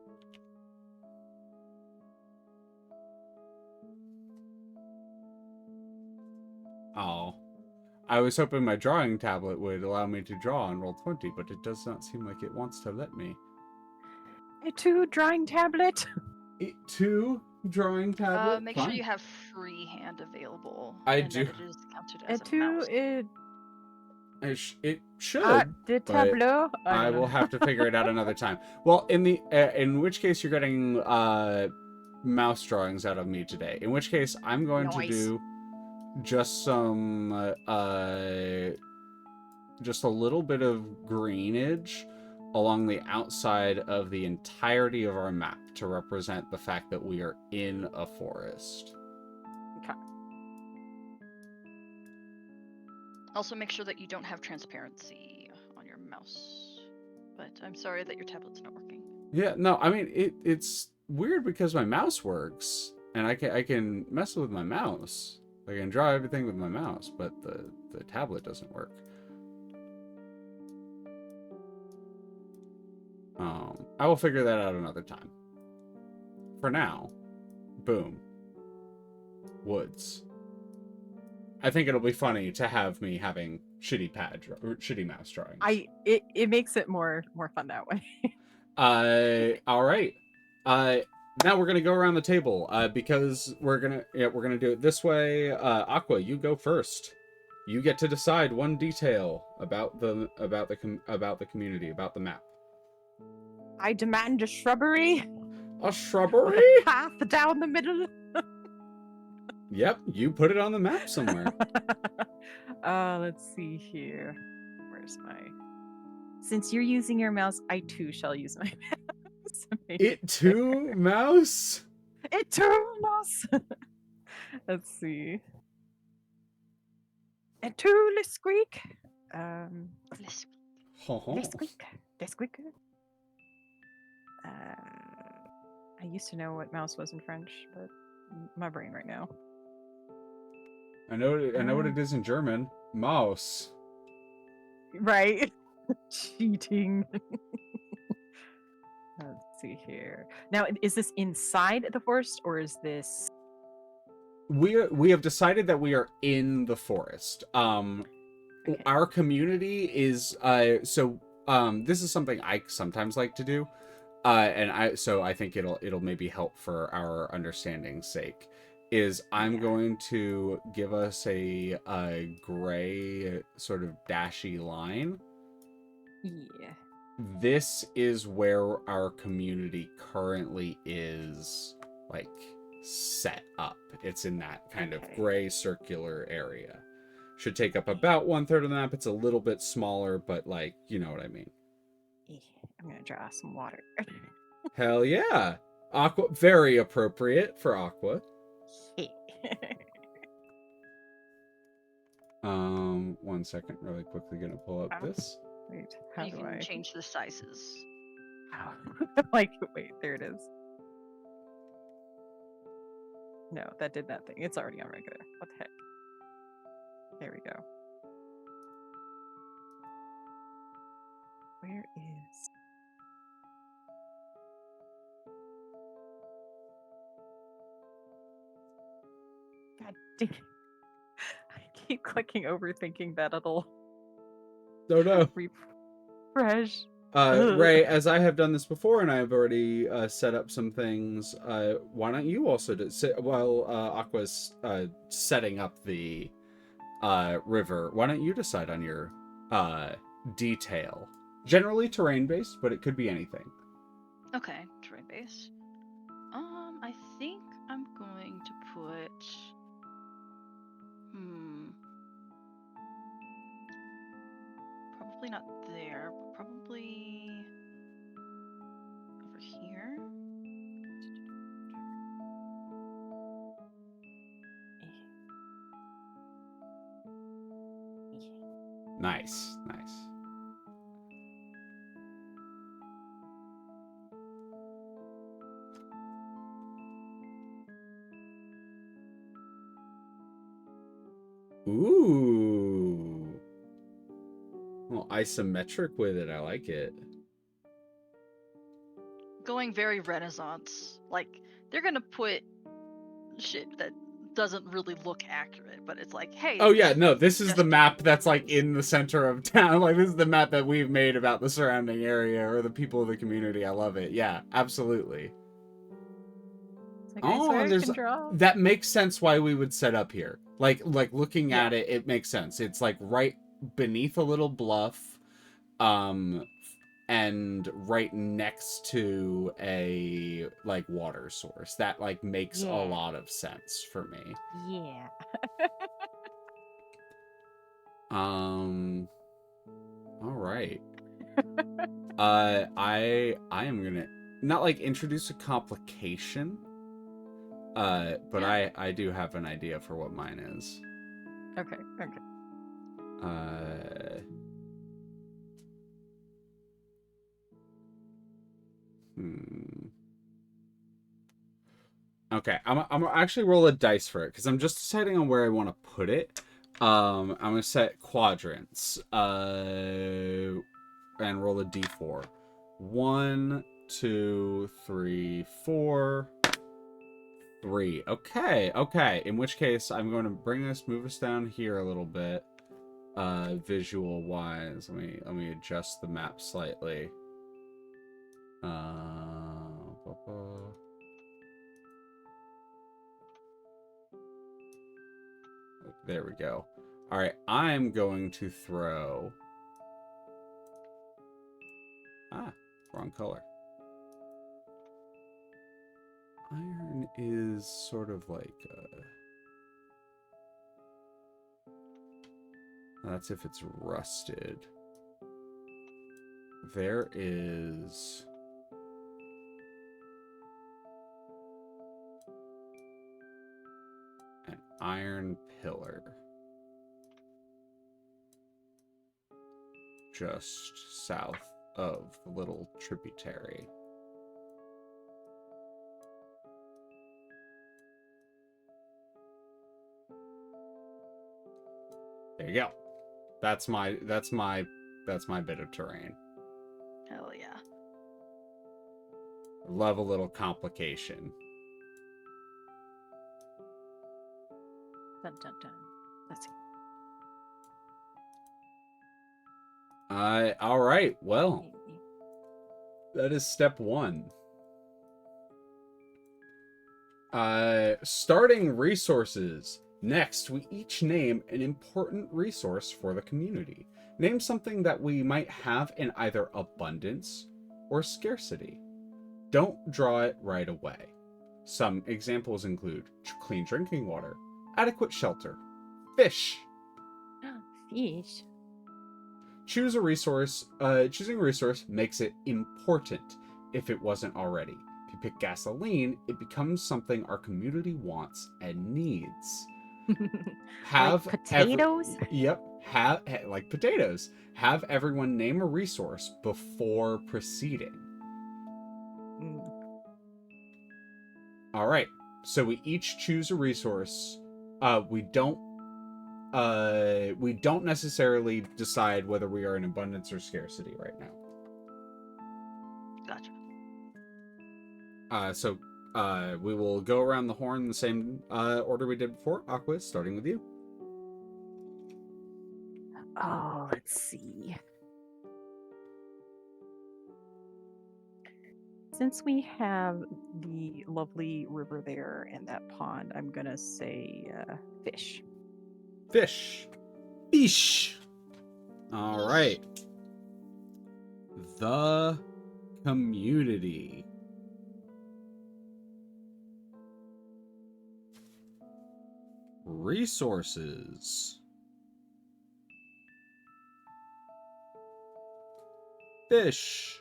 Oh, I was hoping my drawing tablet would allow me to draw on Roll20, but it does not seem like it wants to let me. A 2 drawing tablet? 2 drawing tablet? Make sure you have freehand available. I do. It is counted as a 2, it should. The tableau? I will have to figure it out another time. Well, in which case you're getting mouse drawings out of me today. In which case I'm going to do just some just a little bit of greenage along the outside of the entirety of our map to represent the fact that we are in a forest. Okay. Also, make sure that you don't have transparency on your mouse. But I'm sorry that your tablet's not working. Yeah, no, I mean it's weird because my mouse works and I can mess with my mouse. I can draw everything with my mouse, but the tablet doesn't work. I will figure that out another time. For now, boom. Woods. I think it'll be funny to have me having shitty shitty mouse drawings. It makes it more fun that way. All right. Now we're gonna go around the table. Because we're gonna do it this way. Aqua, you go first. You get to decide one detail about the community, about the map. I demand a shrubbery. A shrubbery? With a path down the middle. Yep, you put it on the map somewhere. Let's see here. Where's my... Since you're using your mouse, I too shall use my mouse. It too, mouse? It too, mouse. Let's see. It too, let's squeak. Let's squeak. Let's squeak. I used to know what mouse was in French, but my brain right now. I know what it is in German. Maus. Right. Cheating. Let's see here. Now, is this inside the forest or is this... We have decided that we are in the forest. Okay. Our community is this is something I sometimes like to do. And I think it'll maybe help for our understanding's sake. I'm going to give us a gray sort of dashy line. Yeah. This is where our community currently is, like, set up. It's in that kind of gray circular area. Should take up about 1/3 of the map. It's a little bit smaller, but, like, you know what I mean. I'm gonna draw some water. Hell yeah! Aqua, very appropriate for Aqua. 1 second, really quickly gonna pull up this. Wait, how You do can I change the sizes. Oh. Like, wait, there it is. No, that did that thing. It's already on regular. What the heck? There we go. Where is... God dang it. I keep clicking over thinking that it'll No. refresh. Ray, as I have done this before and I have already set up some things, why don't you also while Aqua's setting up the river, why don't you decide on your detail? Generally terrain-based, but it could be anything. Okay, terrain-based. I think I'm going to put... Probably not there, but probably over here. Nice. Ooh. Well, isometric with it. I like it. Going very Renaissance. Like, they're gonna put shit that doesn't really look accurate, but it's like, hey... Oh yeah, no, this is the map that's like in the center of town. Like, this is the map that we've made about the surrounding area or the people of the community. I love it. Yeah, absolutely. Like, and that makes sense why we would set up here. Like looking at it, it makes sense. It's like right beneath a little bluff, and right next to a like water source. That like makes a lot of sense for me. Yeah. All right. I am gonna not like introduce a complication. But I do have an idea for what mine is. Okay. Okay, I'm gonna actually roll a dice for it because I'm just deciding on where I want to put it. I'm gonna set quadrants. And roll a d4. 1, 2, 3, 4, 3. Okay, okay. In which case, I'm going to move us down here a little bit. Visual wise, let me adjust the map slightly. There we go. All right, I'm going to throw. Wrong color. Iron is sort of like that's if it's rusted. There is an iron pillar just south of the little tributary. There you go. That's my bit of terrain. Hell yeah. Love a little complication. Dun, dun, dun. Let's see. All right. Well, that is step 1. Starting resources. Next, we each name an important resource for the community. Name something that we might have in either abundance or scarcity. Don't draw it right away. Some examples include clean drinking water, adequate shelter, fish. Fish. Choose a resource. Choosing a resource makes it important if it wasn't already. If you pick gasoline, it becomes something our community wants and needs. Have like potatoes? Yep. Like potatoes. Have everyone name a resource before proceeding. All right. So we each choose a resource. We don't necessarily decide whether we are in abundance or scarcity right now. Gotcha. So we will go around the horn in the same order we did before. Aqua, starting with you. Oh, let's see. Since we have the lovely river there and that pond, I'm gonna say fish. Fish. Fish. All right. The community. Resources. Fish.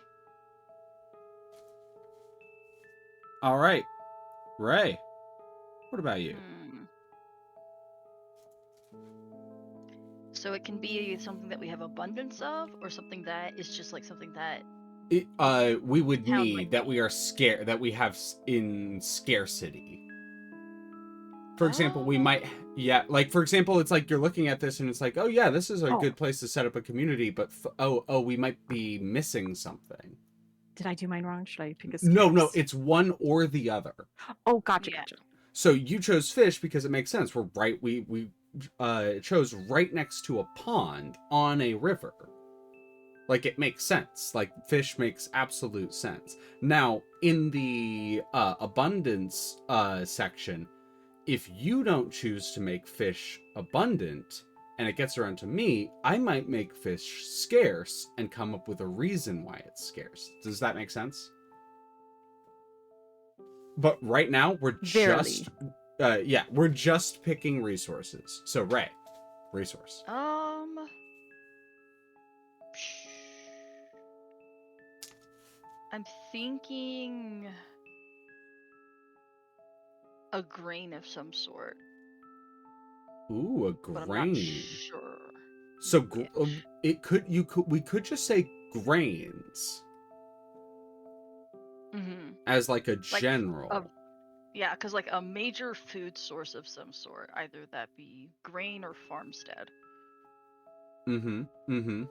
All right. Ray, what about you? So it can be something that we have abundance of, or something that is just like something that We would Town need might that we are scared that we have in scarcity. For example, we might, like for example, it's like you're looking at this and it's like, oh yeah, this is a good place to set up a community, but we might be missing something. Did I do mine wrong? Should I pick a No, scarce? it's one or the other. Oh, gotcha, Yeah. gotcha. So you chose fish because it makes sense. We're right. We chose right next to a pond on a river. Like, it makes sense. Like, fish makes absolute sense. Now, in the abundance section, if you don't choose to make fish abundant and it gets around to me, I might make fish scarce and come up with a reason why it's scarce. Does that make sense? But right now, we're just picking resources. So, Ray, resource. I'm thinking a grain of some sort. Ooh, a But I'm grain. not sure. So Ish. we could just say grains Mm-hmm. as like a Like a general. yeah, because like a major food source of some sort, either that be grain or farmstead. Mm-hmm. Mm-hmm.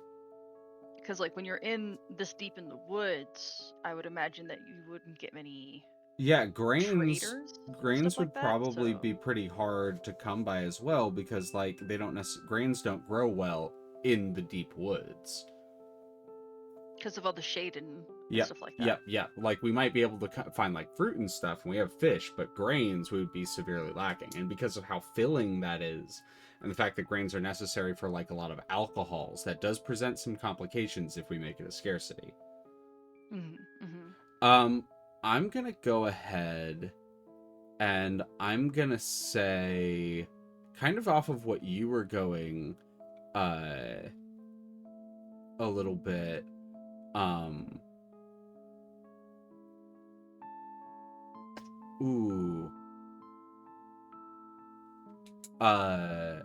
Because like when you're in this deep in the woods, I would imagine that you wouldn't get many Yeah, grains traders and stuff grains like would that. probably So be pretty hard to come by as well because like they don't grains don't grow well in the deep woods. because of all the shade and Yep, stuff like that. yep. Like we might be able to find like fruit and stuff, and we have fish, but grains would be severely lacking. And because of how filling that is, and the fact that grains are necessary for like a lot of alcohols, that does present some complications if we make it a scarcity. Mm-hmm. Mm-hmm. Um, I'm gonna go ahead and I'm gonna say, kind of off of what you were going, a little bit, um, ooh, uh,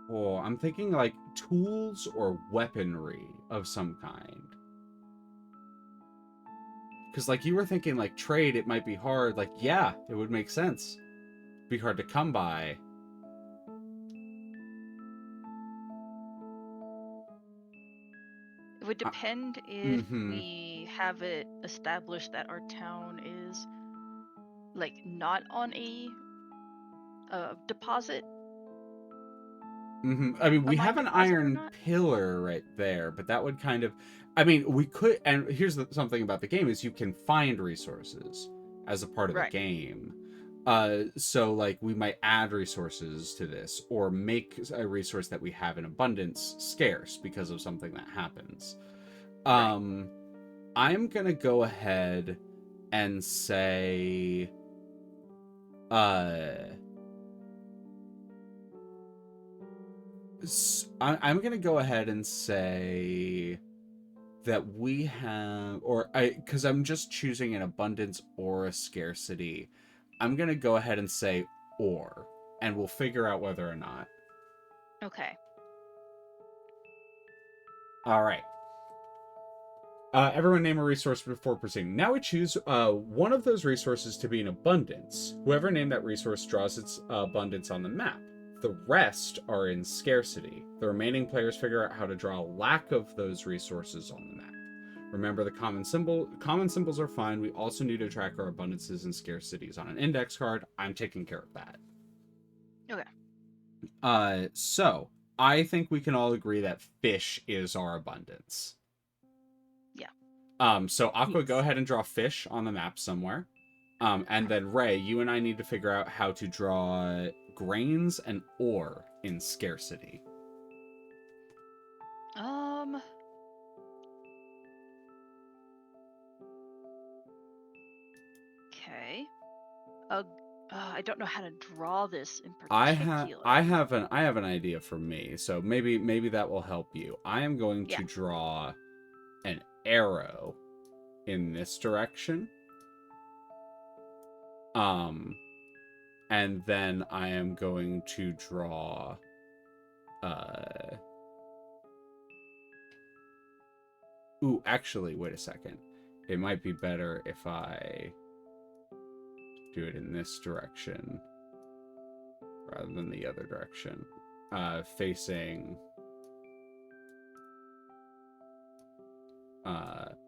oh, I'm thinking like tools or weaponry of some kind. Because like you were thinking like trade, it might be hard. Like, yeah, it would make sense. Be hard to come by. It would depend if Mm-hmm. we have it established that our town is like not on a deposit, Mm-hmm. I mean, a we mine have an deposit or iron not. pillar right there, but that would kind of, I mean, we could, and here's something about the game is you can find resources as a part of the Right. game. So like we might add resources to this or make a resource that we have in abundance scarce because of something that happens. Right. I'm gonna go ahead and say, uh, I'm gonna go ahead and say that we have, or because I'm just choosing an abundance or a scarcity, I'm gonna go ahead and say or, and we'll figure out whether or not. Okay. All right. Everyone name a resource before proceeding. Now we choose one of those resources to be in abundance. Whoever named that resource draws its abundance on the map. The rest are in scarcity. The remaining players figure out how to draw a lack of those resources on the map. Remember the common symbols are fine. We also need to track our abundances and scarcities on an index card. I'm taking care of that. Okay. So I think we can all agree that fish is our abundance. Yeah. So Aqua, go Yes. ahead and draw fish on the map somewhere. And then Ray, you and I need to figure out how to draw grains and ore in scarcity. Um. Okay. I don't know how to draw this in particular. I have an idea for me, so maybe that will help you. I am going Yeah. to draw an arrow in this direction. And then I am going to draw ooh, actually, wait a second. It might be better if I do it in this direction rather than the other direction. Facing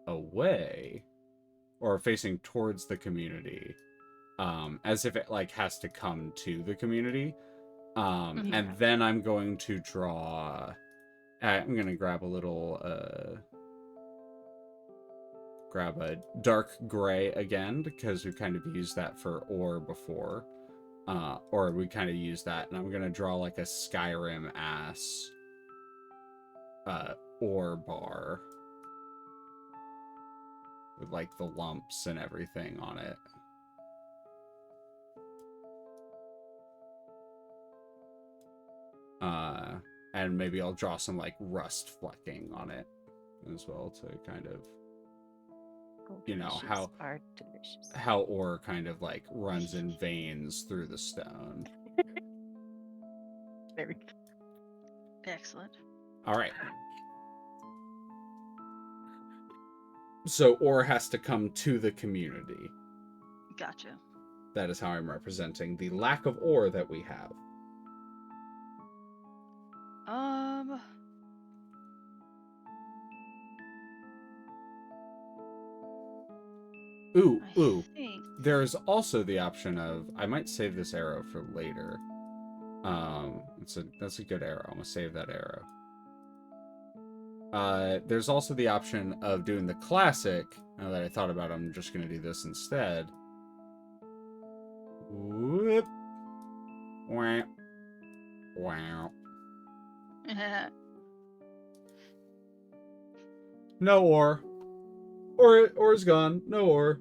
away or facing towards the community. As if it like has to come to the community. Mhm. And then I'm going to draw. I'm gonna grab a little. Grab a dark gray again because we kind of used that for ore before. Or we kind of use that, and I'm gonna draw like a Skyrim ass ore bar with like the lumps and everything on it. And maybe I'll draw some like rust flecking on it as well to kind of, you know, Fishes are delicious. how ore kind of like runs in veins through the stone. There we go. Excellent. All right. So ore has to come to the community. Gotcha. That is how I'm representing the lack of ore that we have. Ooh, I ooh. think There's also the option of, I might save this arrow for later. That's a good arrow. I'm gonna save that arrow. There's also the option of doing the classic. Now that I thought about it, I'm just gonna do this instead. Whoop. Wow. Wow. No ore. Ore's gone. No ore.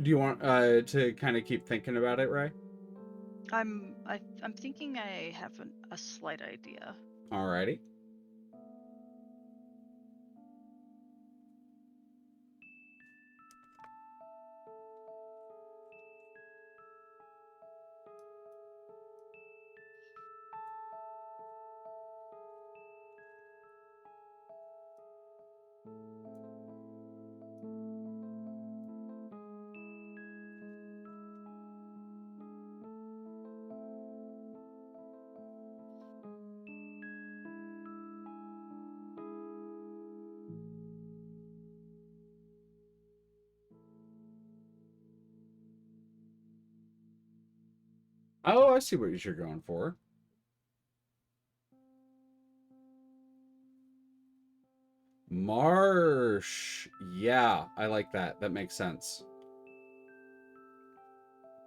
Do you want to kind of keep thinking about it, Ray? I'm thinking I have a slight idea. Alrighty. Oh, I see what you're going for. Marsh. Yeah, I like that. That makes sense.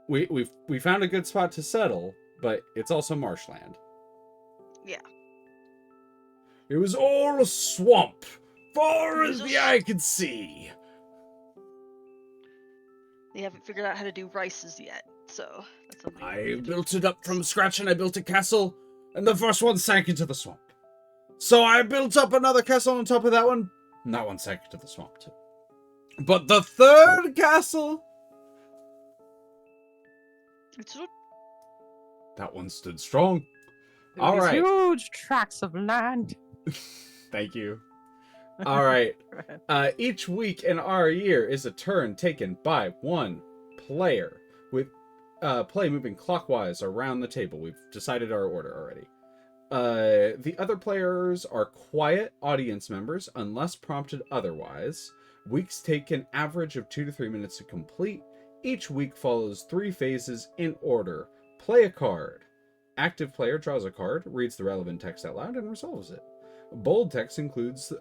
We found a good spot to settle, but it's also marshland. Yeah. It was all a swamp, far It as was the eye could see. They haven't figured out how to do rices yet, so that's something. I built it up from scratch, and I built a castle, and the first one sank into the swamp. So I built up another castle on top of that one, and that one sank into the swamp too. But the third castle, that one stood strong. All These right. huge tracts of land. Thank you. All right. Each week in our year is a turn taken by one player, with play moving clockwise around the table. We've decided our order already. The other players are quiet audience members unless prompted otherwise. Weeks take an average of 2 to 3 minutes to complete. Each week follows 3 phases in order. Play a card. Active player draws a card, reads the relevant text out loud, and resolves it. Bold text indicates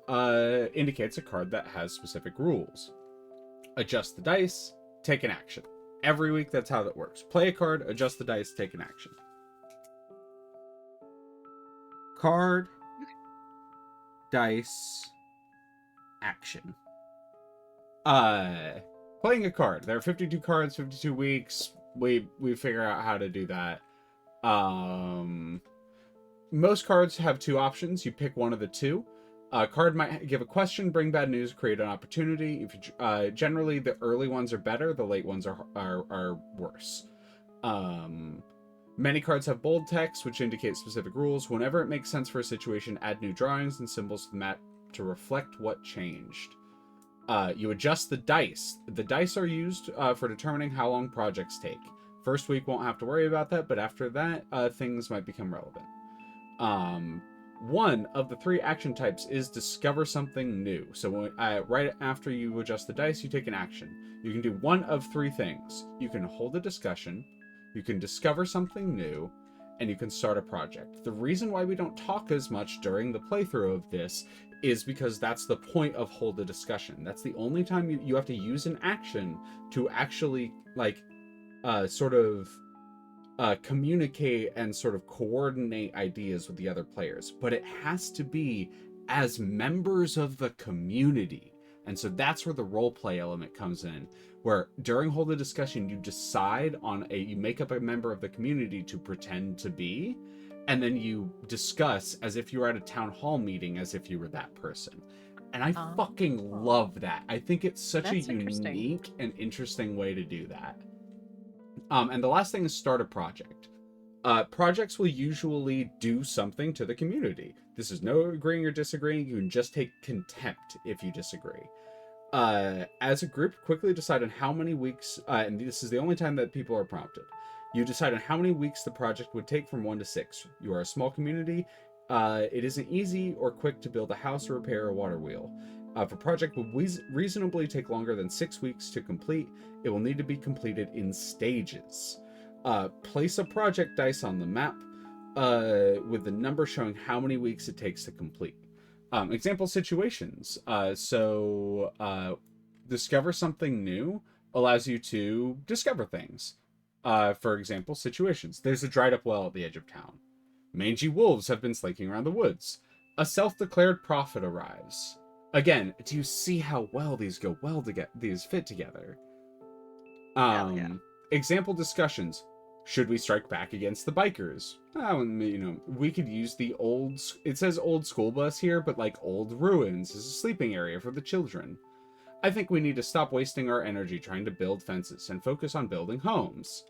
a card that has specific rules. Adjust the dice, take an action. Every week, that's how that works. Play a card, adjust the dice, take an action. Card, dice, action. Playing a card. There are 52 cards, 52 weeks. We figure out how to do that. Most cards have 2 options. You pick one of the 2. A card might give a question, bring bad news, create an opportunity. If you, generally, the early ones are better. The late ones are worse. Many cards have bold text, which indicates specific rules. Whenever it makes sense for a situation, add new drawings and symbols to the map to reflect what changed. You adjust the dice. The dice are used for determining how long projects take. First week won't have to worry about that, but after that, things might become relevant. One of the 3 action types is discover something new. So when, right after you adjust the dice, you take an action. You can do one of 3 things. You can hold a discussion, you can discover something new, and you can start a project. The reason why we don't talk as much during the playthrough of this is because that's the point of hold a discussion. That's the only time you have to use an action to actually, like, communicate and sort of coordinate ideas with the other players. But it has to be as members of the community. And so that's where the roleplay element comes in. where during hold a discussion, you decide on you make up a member of the community to pretend to be, and then you discuss as if you were at a town hall meeting, as if you were that person. And I fucking love that. I think it's such a unique and interesting way to do that. And the last thing is start a project. Projects will usually do something to the community. This is no agreeing or disagreeing. You can just take contempt if you disagree. As a group, quickly decide on how many weeks, and this is the only time that people are prompted. You decide on how many weeks the project would take from 1 to 6. You are a small community. It isn't easy or quick to build a house or repair a water wheel. If a project would reasonably take longer than 6 weeks to complete, it will need to be completed in stages. Place a project dice on the map with the number showing how many weeks it takes to complete. Example situations. Discover something new allows you to discover things. For example, situations. There's a dried up well at the edge of town. Mangy wolves have been slinking around the woods. A self-declared prophet arrives. Again, do you see how well these go well to get these fit together? Example discussions. Should we strike back against the bikers? We could use the old... It says old school bus here, but like old ruins as a sleeping area for the children. I think we need to stop wasting our energy trying to build fences and focus on building homes.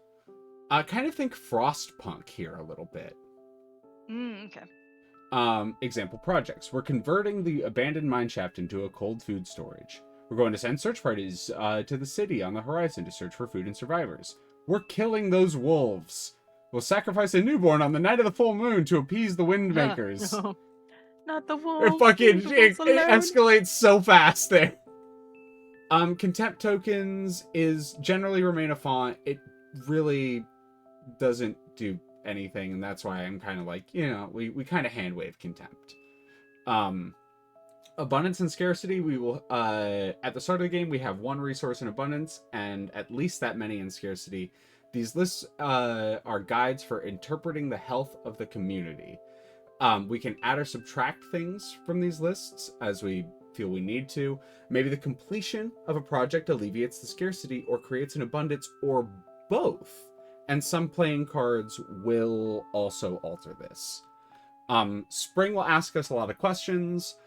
Kind of think Frostpunk here a little bit. Okay. Example projects. We're converting the abandoned mineshaft into a cold food storage. We're going to send search parties to the city on the horizon to search for food and survivors. We're killing those wolves. We'll sacrifice a newborn on the night of the full moon to appease the windmakers. No, not the wolves. It escalates so fast there. Contempt tokens is generally remain a font. It really doesn't do anything, and that's why I'm kind of like, we kind of hand wave contempt. Abundance and scarcity, we will at the start of the game we have 1 resource in abundance and at least that many in scarcity. These lists are guides for interpreting the health of the community. We can add or subtract things from these lists as we feel we need to. Maybe the completion of a project alleviates the scarcity or creates an abundance, or both. And some playing cards will also alter this. Spring will ask us a lot of questions,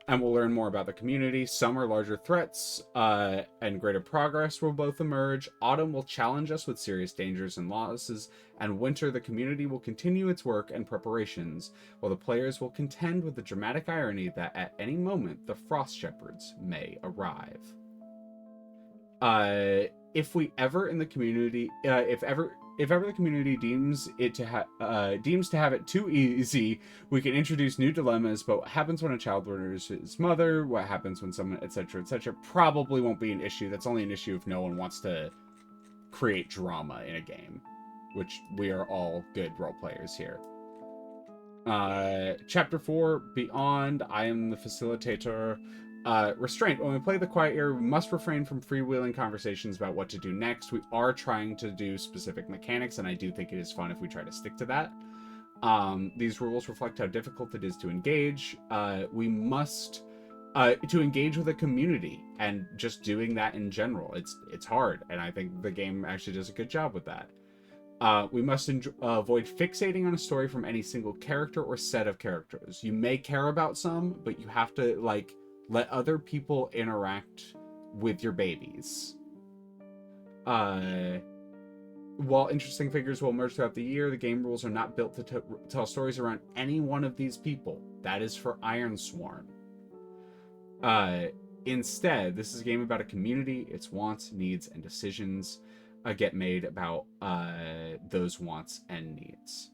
and we'll learn more about the community. Summer, larger threats and greater progress will both emerge. Autumn will challenge us with serious dangers and losses. And winter, the community will continue its work and preparations, while the players will contend with the dramatic irony that at any moment, the Frost Shepherds may arrive. If the community deems to have it too easy, we can introduce new dilemmas. But what happens when a child murders his mother? What happens when someone, etc., etc., probably won't be an issue. That's only an issue if no one wants to create drama in a game, which we are all good role players here. Chapter 4, Beyond. I am the facilitator. Restraint. When we play the Quiet Era, we must refrain from freewheeling conversations about what to do next. We are trying to do specific mechanics, and I do think it is fun if we try to stick to that. These rules reflect how difficult it is to engage. We must to engage with a community, and just doing that in general. It's hard, and I think the game actually does a good job with that. We must avoid fixating on a story from any single character or set of characters. You may care about some, but you have to, let other people interact with your babies. While interesting figures will emerge throughout the year, the game rules are not built to tell stories around any one of these people. That is for Ironsworn. Instead, this is a game about a community, its wants, needs, and decisions get made about those wants and needs.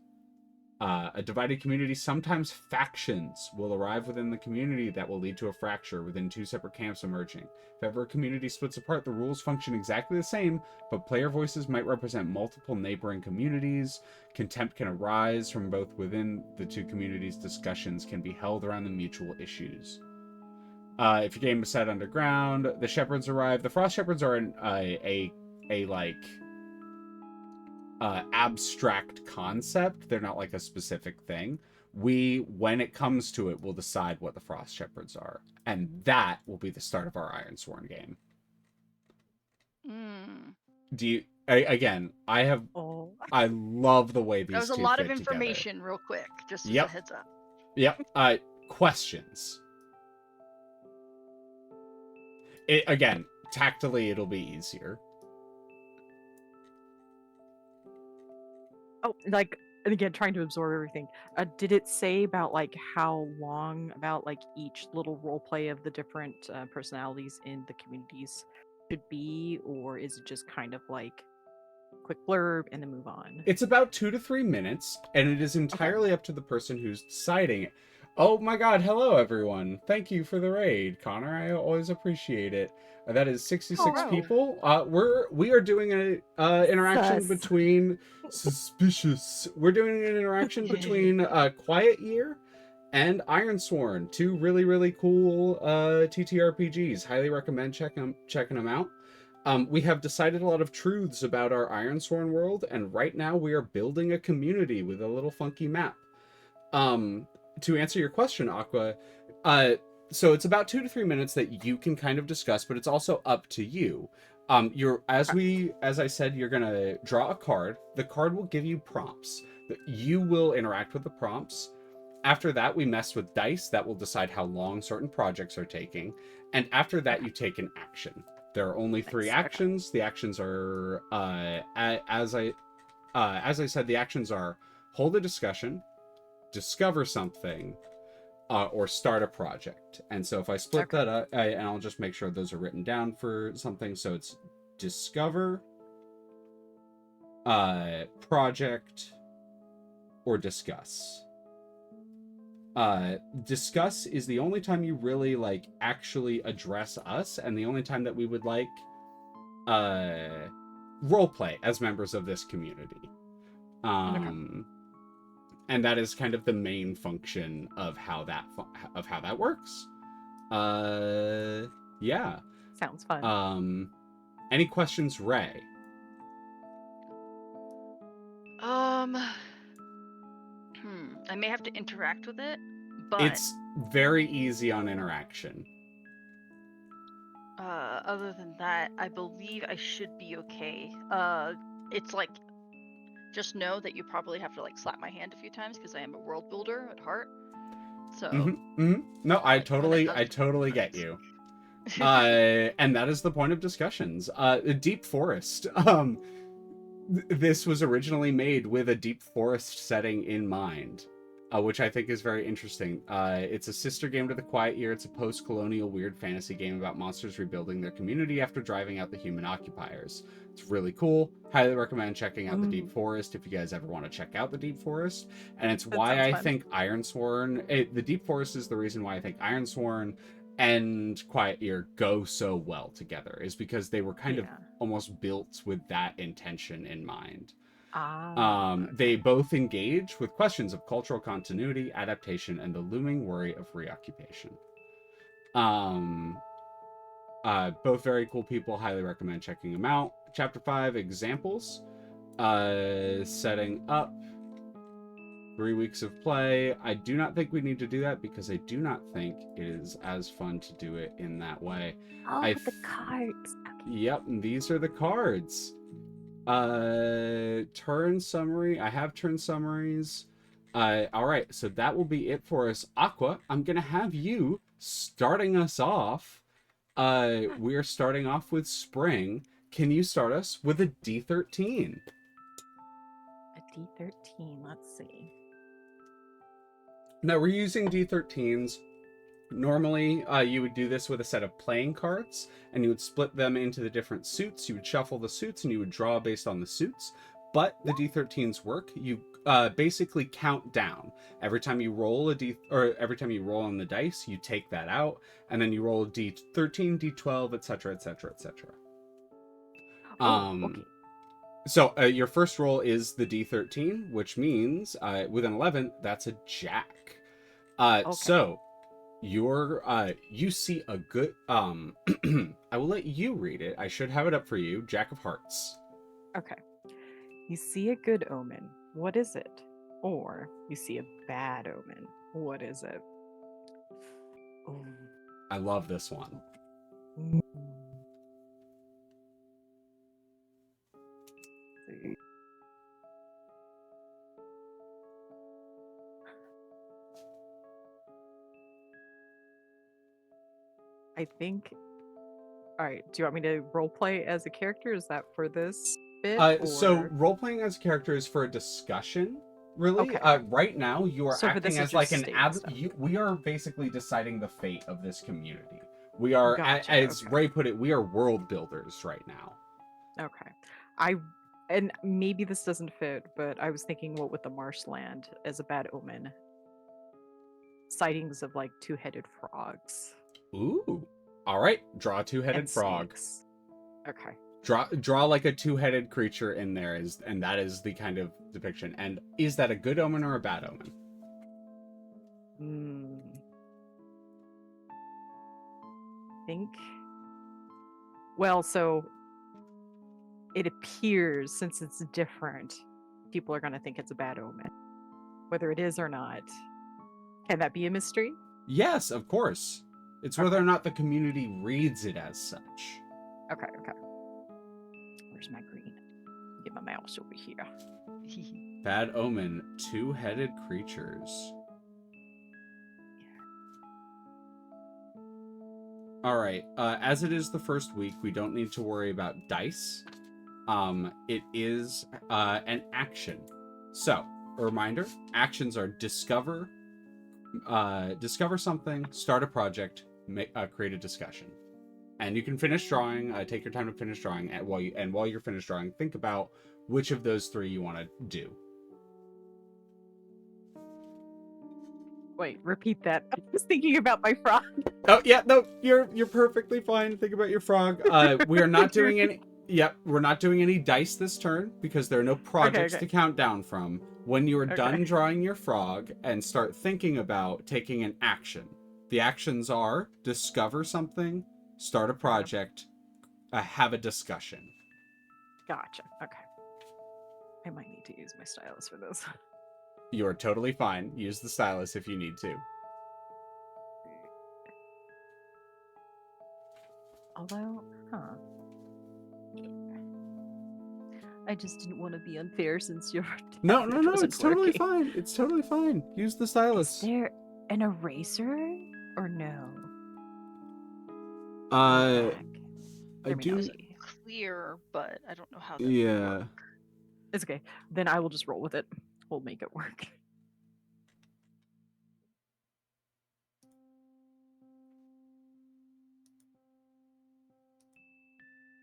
A divided community, sometimes factions, will arrive within the community that will lead to a fracture within 2 separate camps emerging. If ever a community splits apart, the rules function exactly the same, but player voices might represent multiple neighboring communities. Contempt can arise from both within the 2 communities. Discussions can be held around the mutual issues. If your game is set underground, the Shepherds arrive. The Frost Shepherds are abstract concept. They're not like a specific thing. When it comes to it, we'll decide what the Frost Shepherds are, and that will be the start of our Ironsworn game. Mm. Do you? Again, Oh, I love the way That these was a two lot of fit together. information, real quick, just as a Yep. heads up. Yep. Questions. Again, tactily, it'll be easier. oh, like, and again, trying to absorb everything. Did it say about like how long about like each little role play of the different personalities in the communities should be, or is it just kind of like quick blurb and then move on? It's about 2 to 3 minutes, and it is Okay. entirely up to the person who's deciding it. Oh my god, hello everyone. Thank you for the raid, Connor. I always appreciate it. That is 66 Oh. people. We are doing an interaction Sus. between suspicious. We're doing an interaction between Quiet Year and Ironsworn, two really cool TTRPGs. Highly recommend checking them out. We have decided a lot of truths about our Ironsworn world, and right now we are building a community with a little funky map. To answer your question, Aqua, so it's about 2 to 3 minutes that you can kind of discuss, but it's also up to you. As I said, you're gonna draw a card. The card will give you prompts. You will interact with the prompts. After that, we mess with dice that will decide how long certain projects are taking, and after that, you take an action. There are only 3 Nice. actions. The actions are, as I said, the actions are hold a discussion, discover something, or start a project. And so if I split that up, and I'll just make sure those are written down for something. So it's discover, project, or discuss. Discuss is the only time you really like actually address us, and the only time that we would like role play as members of this community. And that is kind of the main function of how that works. Yeah. Sounds fun. Any questions, Ray? I may have to interact with it, but It's very easy on interaction. other than that, I believe I should be okay. It's like, just know that you probably have to like slap my hand a few times because I am a world builder at heart. So. No, I like, when it comes totally to get you. And that is the point of discussions. Deep Forest. This was originally made with a deep forest setting in mind, which I think is very interesting. It's a sister game to The Quiet Year. It's a post-colonial weird fantasy game about monsters rebuilding their community after driving out the human occupiers. It's really cool. Highly recommend checking out the Deep Forest if you guys ever want to check out the Deep Forest. And it's why I think Ironsworn... the Deep Forest is the reason why I think Ironsworn and Quiet Year go so well together, is because they were kind of almost built with that intention in mind. They both engage with questions of cultural continuity, adaptation, and the looming worry of reoccupation. Both very cool people. Highly recommend checking them out. Chapter 5, examples. Setting up. 3 weeks of play. I do not think we need to do that because I do not think it is as fun to do it in that way. The cards. Yep, and these are the cards. Turn summary. I have turn summaries. All right, so that will be it for us. Aqua, I'm gonna have you starting us off. We're starting off with spring. Can you start us with a D13? A D13. Let's see. Now, we're using D13s. Normally, you would do this with a set of playing cards, and you would split them into the different suits. You would shuffle the suits, and you would draw based on the suits. But the D13s work. You basically count down. Every time you roll every time you roll on the dice, you take that out, and then you roll a D13, D12, etc., etc., etc. Okay. So your first roll is the D13, which means with an 11, that's a jack. So you see a good I will let you read it. I should have it up for you. Jack of Hearts. Okay. You see a good omen. What is it? Or you see a bad omen. What is it? I love this one. see. I think. All right. Do you want me to roleplay as a character? Is that for this bit? So Or... role playing as a character is for a discussion, really. Okay. Right now, you are So for this acting is as like just an stating stuff. we are basically deciding the fate of this community. We are, Gotcha, as okay. Ray put it, we are world builders right now. Okay. And maybe this doesn't fit, but I was thinking what with the marshland as a bad omen. Sightings of like two-headed frogs. Ooh. All right. Draw a two-headed And frog. snakes. Okay. Draw like a two-headed creature in there, and that is the kind of depiction. And is that a good omen or a bad omen? Think. Well, so it appears since it's different, people are going to think it's a bad omen, whether it is or not. Can that be a mystery? Yes, of course. It's whether Okay. or not the community reads it as such. Okay. Where's my green? Get my mouse over here. Bad omen, two-headed creatures. All right. As it is the first week, we don't need to worry about dice. It is an action. So, a reminder: actions are discover something, start a project, create a discussion, and you can finish drawing. Take your time to finish drawing, and while you're finished drawing, think about which of those three you want to do. Wait, repeat that. I was thinking about my frog. Oh yeah, no, you're perfectly fine. Think about your frog. We are not doing any. Yep, we're not doing any dice this turn because there are no projects to count down from. When you are done drawing your frog and start thinking about taking an action, the actions are discover something, start a project, have a discussion. Gotcha. Okay. I might need to use my stylus for this. You are totally fine. Use the stylus if you need to. Although, I just didn't want to be unfair since you're. No, it's totally fine. It's totally fine. Use the stylus. Is there an eraser or no? I do. Clear, but I don't know how that Yeah. work. It's okay. Then I will just roll with it. We'll make it work.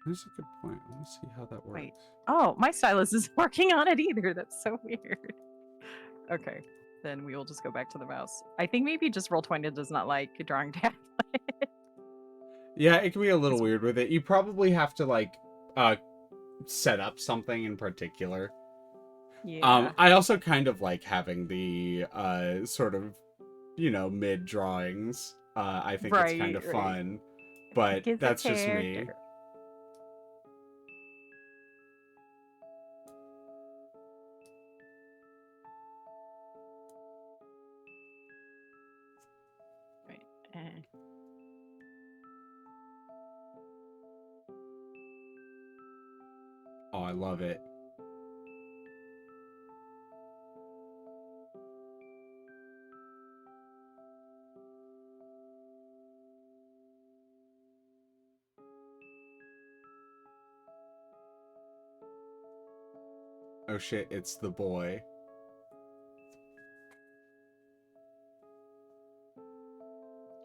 That's a good point. Let me see how that works. Wait. Oh, my stylus isn't working on it either. That's so weird. Okay. Then we will just go back to the mouse. I think maybe just Roll20 does not like drawing tablet. Yeah, it can be a little weird with it. You probably have to like set up something in particular. Yeah. I also kind of like having the sort of, mid drawings. I think it's kind of fun. But that's just me. Oh, I love it. Oh shit, it's the boy.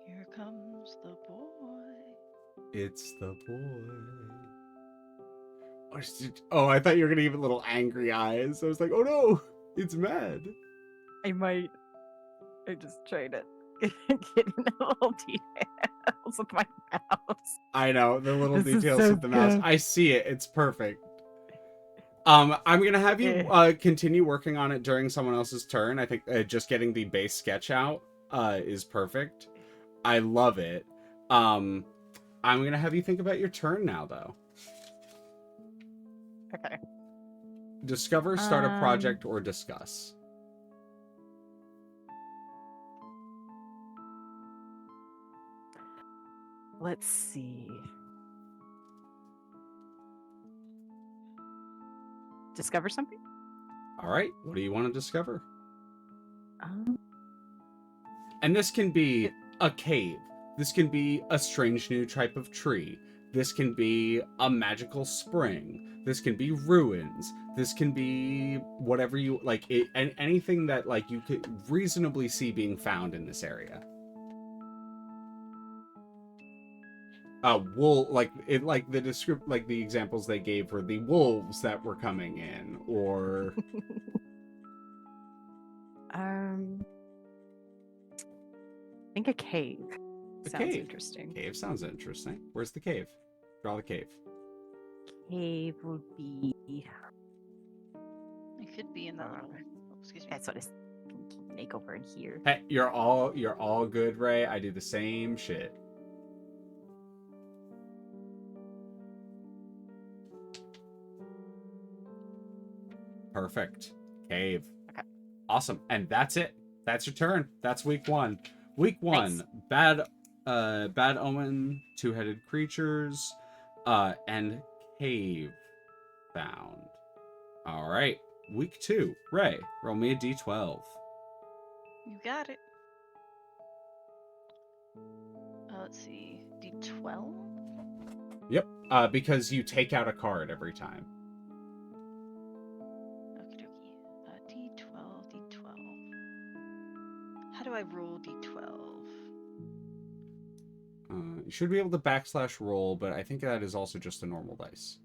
Here comes the boy. It's the boy. Oh, I thought you were gonna give it little angry eyes. I was like, oh no, it's mad. I just tried to get in the little details of my mouse. I know, the little This details so of the mouse. good. I see it. It's perfect. I'm gonna have you continue working on it during someone else's turn. I think just getting the base sketch out is perfect. I love it. I'm gonna have you think about your turn now, though. Okay. Discover, start a project, or discuss. Let's see. discover something. All right, what do you want to discover? Um, And this can be a cave. This can be a strange new type of tree. This can be a magical spring. This can be ruins. This can be whatever you like. And anything that like you could reasonably see being found in this area. Wool, like it, like the like the examples they gave were the wolves that were coming in, or I think a cave a sounds cave. interesting. Cave sounds interesting. Where's the cave? Draw the cave. Cave would be. It could be in that little. Oh, excuse me. That's what it's make over in here. Hey, you're all good, Ray. I do the same shit. Perfect. Cave. Okay. Awesome. And that's it. That's your turn. That's week 1. Week 1. Nice. Bad omen, two-headed creatures, and cave found. All right. Week 2. Ray, roll me a d12. You got it. Let's see. D12? Yep. Because you take out a card every time. Okie dokie. D12. How do I roll D12? You should be able to / roll, but I think that is also just a normal dice.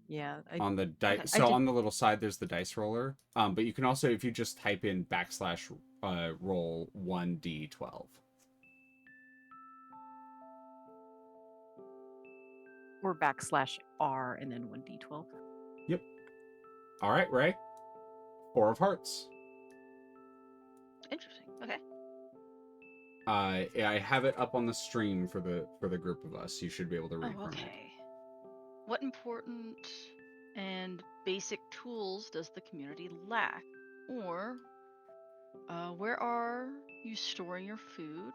Yeah. On the dice, Okay. so on the little side, there's the dice roller. But you can also, if you just type in / roll 1d12. Or /R and then 1d12. Yep. All right, Ray. 4 of hearts. Interesting. Okay. I have it up on the stream for the group of us. You should be able to read Oh, from it. okay. What important and basic tools does the community lack? Or, where are you storing your food?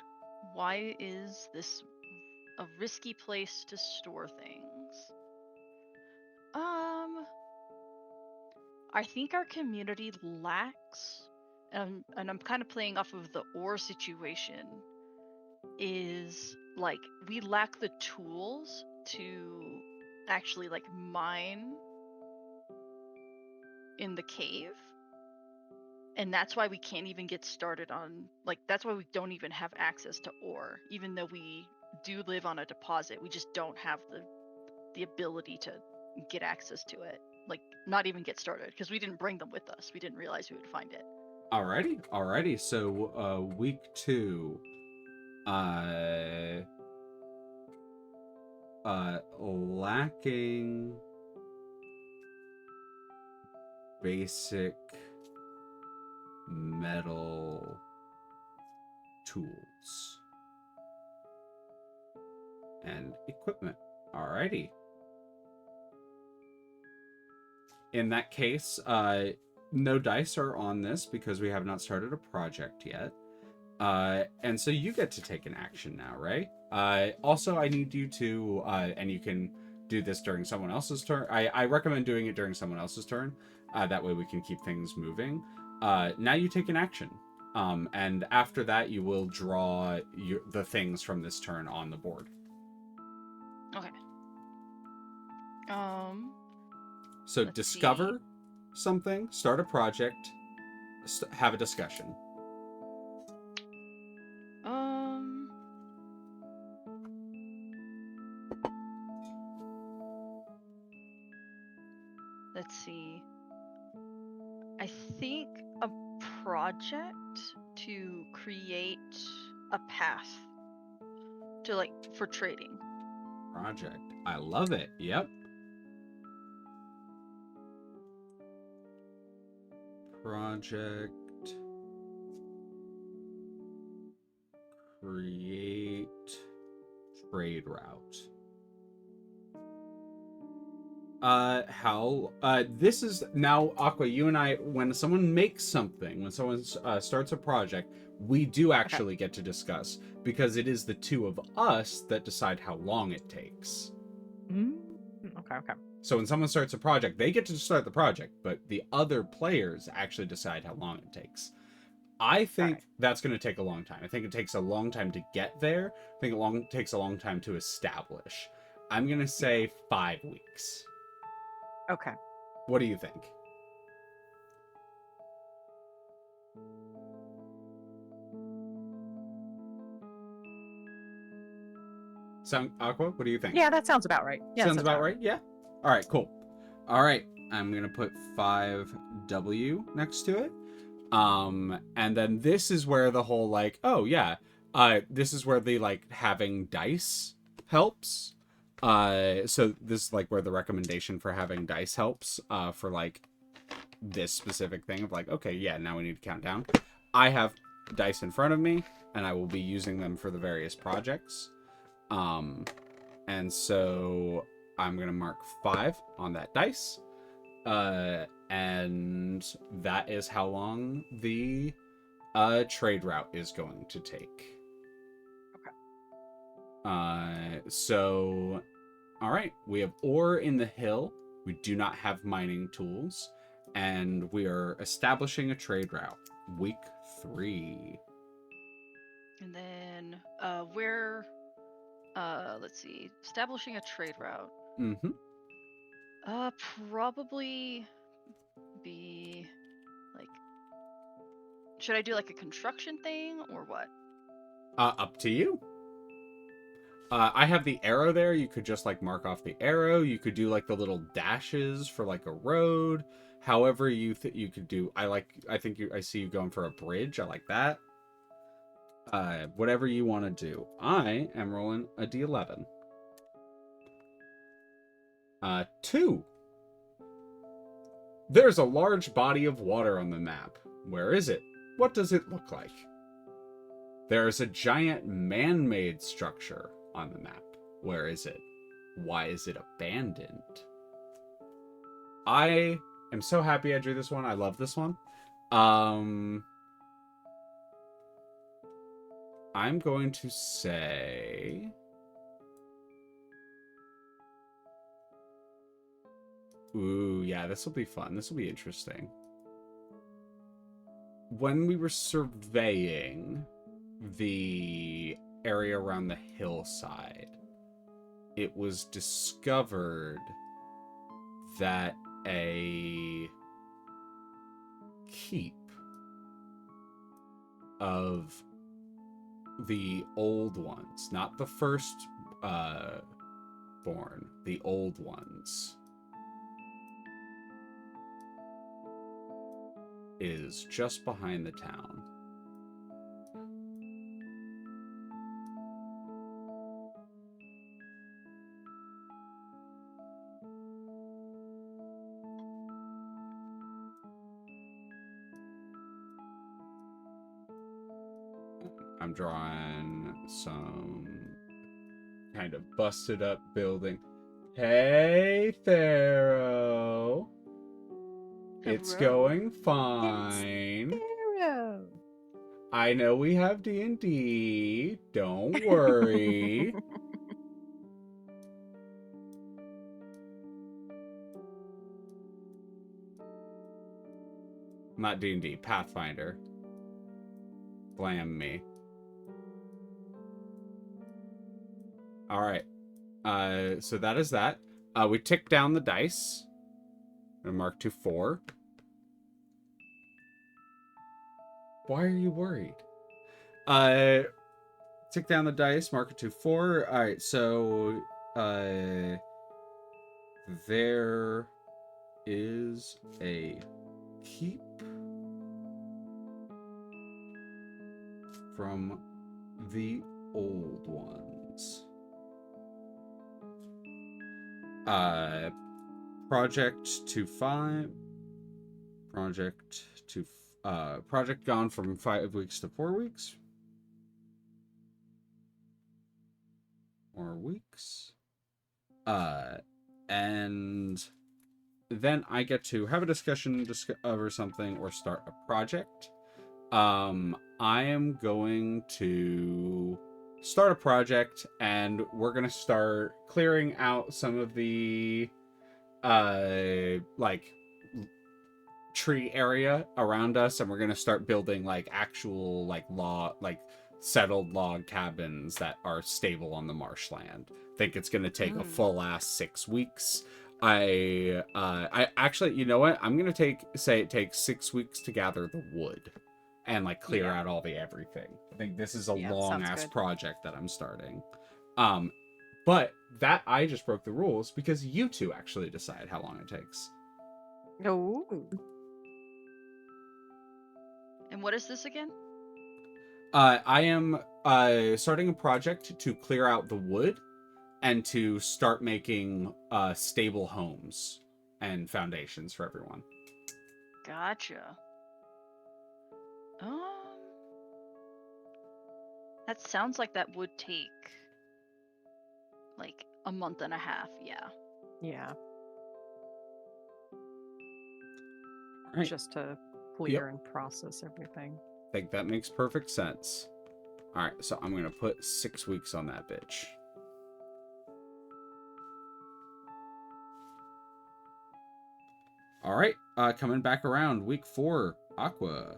Why is this a risky place to store things? I think our community lacks, and I'm kind of playing off of the ore situation, is like we lack the tools to actually like mine in the cave, and that's why we can't even get started on, like, that's why we don't even have access to ore, even though we do live on a deposit. We just don't have the ability to get access to it, like not even get started, because we didn't bring them with us. We didn't realize we would find it. Alrighty. So week 2, lacking basic metal tools and equipment. Alrighty. In that case, no dice are on this because we have not started a project yet. And so you get to take an action now, Ray. Also, I need you to, and you can do this during someone else's turn. I recommend doing it during someone else's turn. That way we can keep things moving. Now you take an action. And after that, you will draw the things from this turn on the board. Okay. So Let's discover something, start a project, have a discussion. Let's see. I think a project to create a path to, like, for trading. Project. I love it. Yep. Project. Create trade route. This is now, Aqua, you and I, when someone makes something, when someone starts a project, we do actually get to discuss, because it is the two of us that decide how long it takes. Okay. Okay. So when someone starts a project, they get to start the project, but the other players actually decide how long it takes. I think Right. that's going to take a long time. I think it takes a long time to get there. I think it takes a long time to establish. I'm going to say 5 weeks. Okay. What do you think? Sound Aqua? What do you think? Yeah, that sounds about right. Yeah, that Sounds about right? Yeah. All right, cool. All right, I'm going to put 5W next to it. And then this is where the whole like, oh yeah, this is where the like having dice helps. So this is like where the recommendation for having dice helps, for like this specific thing of like, okay, yeah, now we need to count down. I have dice in front of me, and I will be using them for the various projects. And so I'm gonna mark 5 on that dice. And that is how long the trade route is going to take. Okay. So, all right, we have ore in the hill. We do not have mining tools, and we are establishing a trade route. Week 3. And then let's see, establishing a trade route. Mm-hmm. Probably be like, should I do like a construction thing or what? Up to you. I have the arrow there. You could just like mark off the arrow. You could do like the little dashes for like a road. However you could do. I see you going for a bridge. I like that. Whatever you want to do. I am rolling a D11. 2. There's a large body of water on the map. Where is it? What does it look like? There is a giant man-made structure on the map. Where is it? Why is it abandoned? I am so happy I drew this one. I love this one. I'm going to say... Ooh, yeah, this will be fun. This will be interesting. When we were surveying the area around the hillside, it was discovered that a keep of the old ones, not the first born, the old ones, is just behind the town. I'm drawing some kind of busted up building. Hey, Pharaoh. It's going fine. Pharaoh. I know we have D&D. Don't worry. Not D&D, Pathfinder. Blam me. All right. So that is that. We tick down the dice. And mark to 4. Why are you worried? Tick down the dice, mark it to 4. All right, so there is a keep from the old ones. Project to 5. Project gone from 5 weeks to 4 weeks. 4 weeks. And then I get to have a discussion, discover something, or start a project. I am going to start a project, and we're going to start clearing out some of the like tree area around us, and we're gonna start building like actual like settled log cabins that are stable on the marshland. I think it's gonna take a full ass 6 weeks. I actually, you know what? I'm gonna say it takes 6 weeks to gather the wood and like clear out all the everything. I think this is a long ass project that I'm starting. But that I just broke the rules because you two actually decide how long it takes. No. And what is this again? I am starting a project to clear out the wood and to start making stable homes and foundations for everyone. Gotcha. That sounds like that would take like a month and a half. Yeah. Yeah. Right. Just to clear and process everything. I think that makes perfect sense. All right, so I'm gonna put 6 weeks on that bitch. All right, coming back around, week 4, Aqua.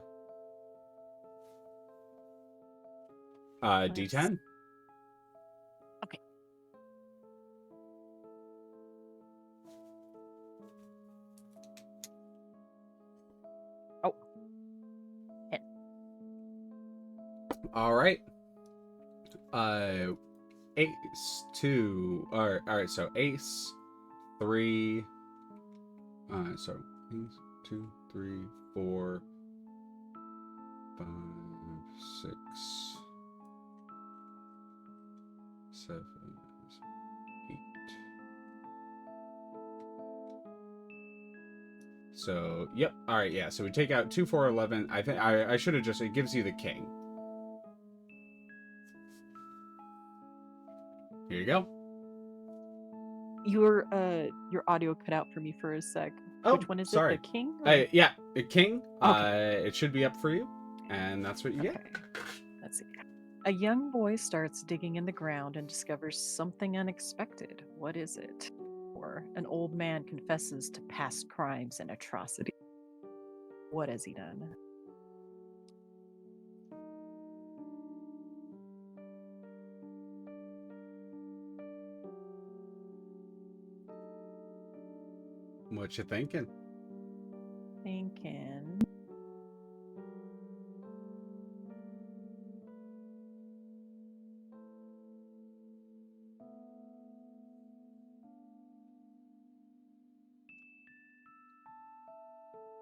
D10. Okay. Oh. Hit. All right. Ace 2. All right. So ace 3. So ace 2, 3, 4, 5, 6, 7, 8. So, yep. All right, yeah. So we take out 2, 4, 11. I think I should have just, it gives you the king. Here you go. Your audio cut out for me for a sec. Oh, which one is sorry. it? The king? Or... Yeah, the king. Okay. It should be up for you, and that's what you get. Let's see. A young boy starts digging in the ground and discovers something unexpected. What is it? Or an old man confesses to past crimes and atrocities. What has he done? What you thinking? Thinking.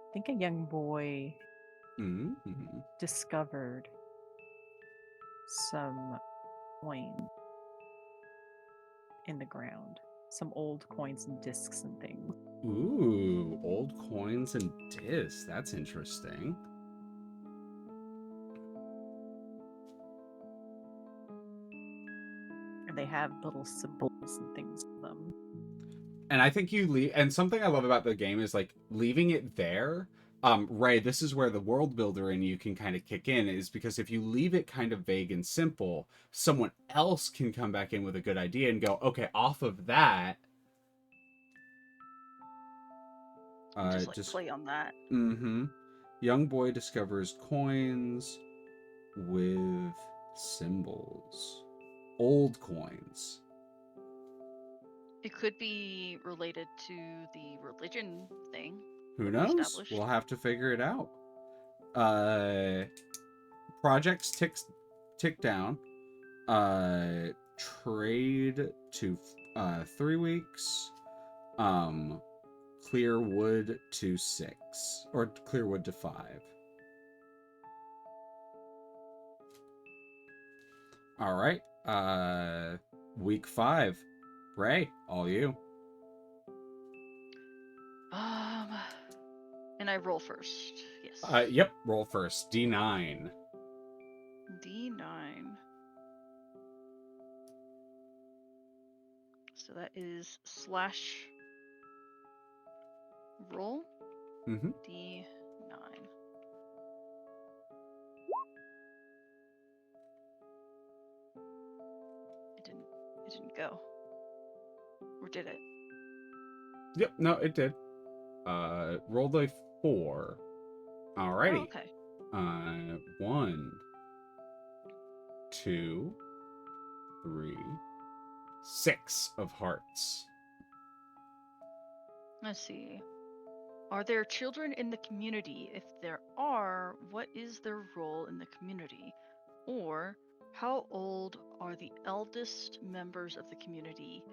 I think a young boy discovered some coin in the ground. Some old coins and discs and things. Ooh, old coins and discs. That's interesting. And they have little symbols and things on them. And I think you leave, and something I love about the game is like leaving it there. Ray, this is where the world builder in you can kind of kick in, is because if you leave it kind of vague and simple, someone else can come back in with a good idea and go, okay, off of that. Just play on that. Young boy discovers coins with symbols. Old coins. It could be related to the religion thing. Who knows? We'll have to figure it out. Projects tick down. Trade to 3 weeks. Clear wood to 6. Or clear wood to 5. All right. Week 5. Ray, all you. And I roll first. Yes. Yep. Roll first. D9. D9. So that is / roll. D9. It didn't go. Or did it? Yep, no, it did. Rolled a 4. Oh, Alrighty. okay. 1, 2, 3, 6 of hearts. Let's see. Are there children in the community? If there are, what is their role in the community? Or how old are the eldest members of the community?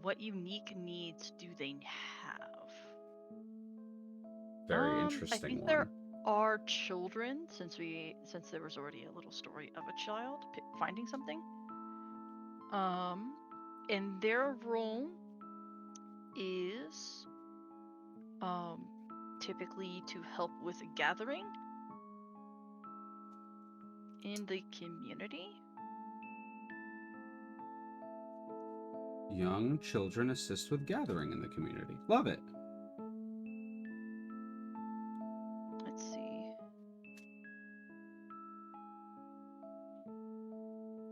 What unique needs do they have? Very I interesting think one. there are children since there was already a little story of a child finding something. And their role is typically to help with a gathering in the community. Young children assist with gathering in the community. Love it. Let's see.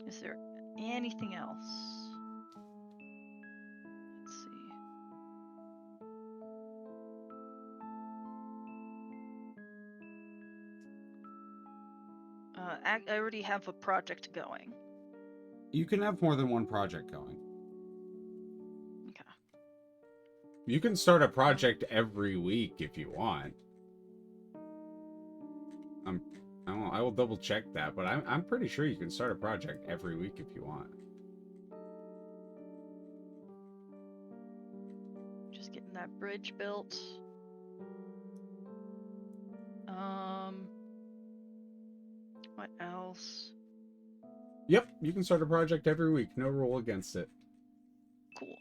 Is there anything else? Let's see. I already have a project going. You can have more than one project going. Okay. You can start a project every week if you want. I will double check that, but I'm pretty sure you can start a project every week if you want. Just getting that bridge built. What else? Yep, you can start a project every week. No rule against it. Cool.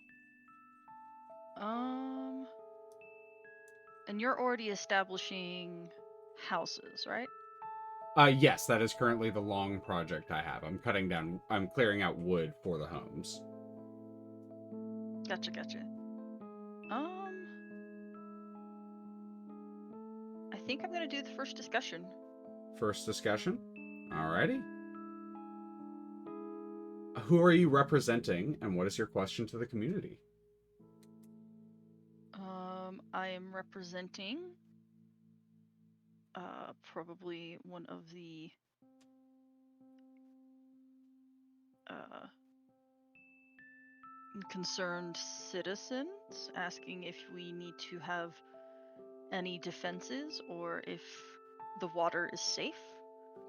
And you're already establishing houses, right? Yes, that is currently the long project I have. I'm clearing out wood for the homes. Gotcha. I think I'm gonna do the first discussion. First discussion? Alrighty. Who are you representing, and what is your question to the community? I am representing probably one of the concerned citizens, asking if we need to have any defenses or if the water is safe,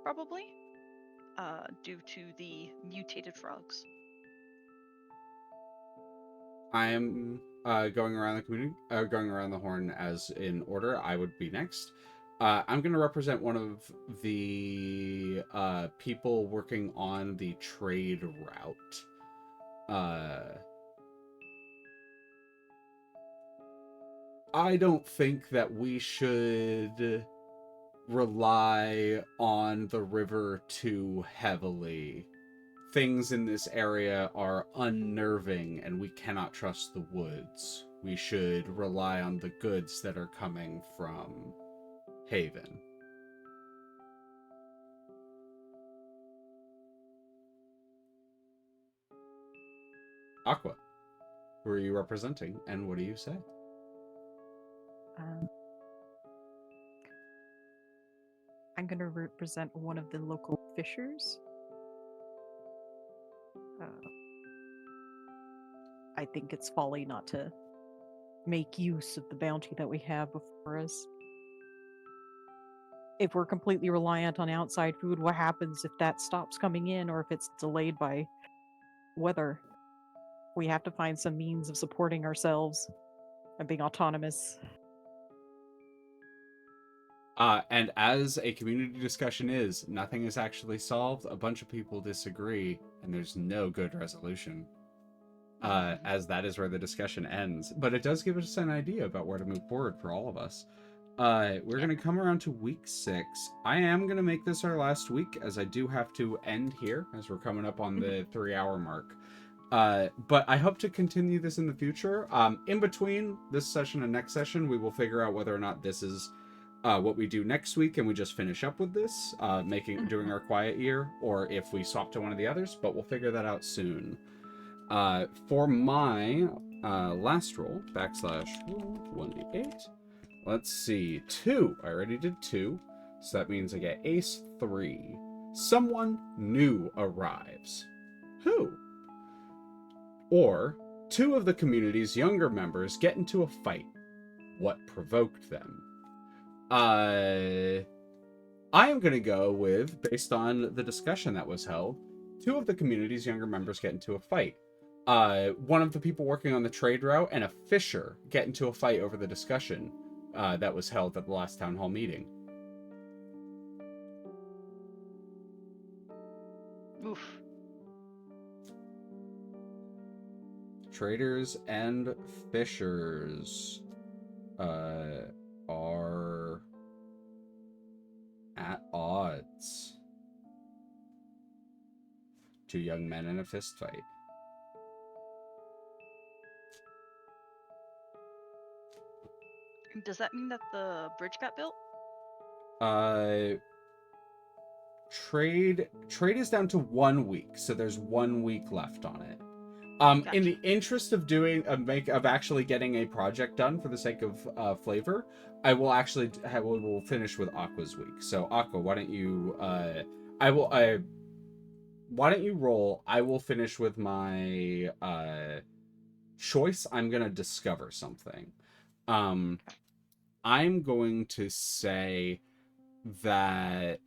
probably, due to the mutated frogs. I am going around the community, going around the horn as in order. I would be next. I'm going to represent one of the people working on the trade route. I don't think that we should rely on the river too heavily. Things in this area are unnerving and we cannot trust the woods. We should rely on the goods that are coming from Haven. Aqua, who are you representing and what do you say? I'm going to represent one of the local fishers. I think it's folly not to make use of the bounty that we have before us. If we're completely reliant on outside food, what happens if that stops coming in or if it's delayed by weather? We have to find some means of supporting ourselves and being autonomous. And as a community discussion is, nothing is actually solved, a bunch of people disagree, and there's no good resolution. As that is where the discussion ends. But it does give us an idea about where to move forward for all of us. We're going to come around to week 6. I am going to make this our last week, as I do have to end here, as we're coming up on the 3-hour mark. But I hope to continue this in the future. In between this session and next session, we will figure out whether or not this is what we do next week and we just finish up with this, doing our quiet year, or if we swap to one of the others, but we'll figure that out soon. For my Last roll, /roll 1d8. Let's see, 2. I already did 2, so that means I get ace 3. Someone new arrives. Who? Or 2 of the community's younger members get into a fight. What provoked them? I am going to go with, based on the discussion that was held, 2 of the community's younger members get into a fight. One of the people working on the trade route and a fisher get into a fight over the discussion that was held at the last town hall meeting. Oof. Traders and fishers are at odds. 2 young men in a fist fight. Does that mean that the bridge got built? Trade is down to 1 week, so there's 1 week left on it. Gotcha. In the interest of doing of actually getting a project done for the sake of flavor, I will actually we'll finish with Aqua's week. So Aqua, why don't you why don't you roll? I will finish with my choice. I'm gonna discover something. I'm going to say that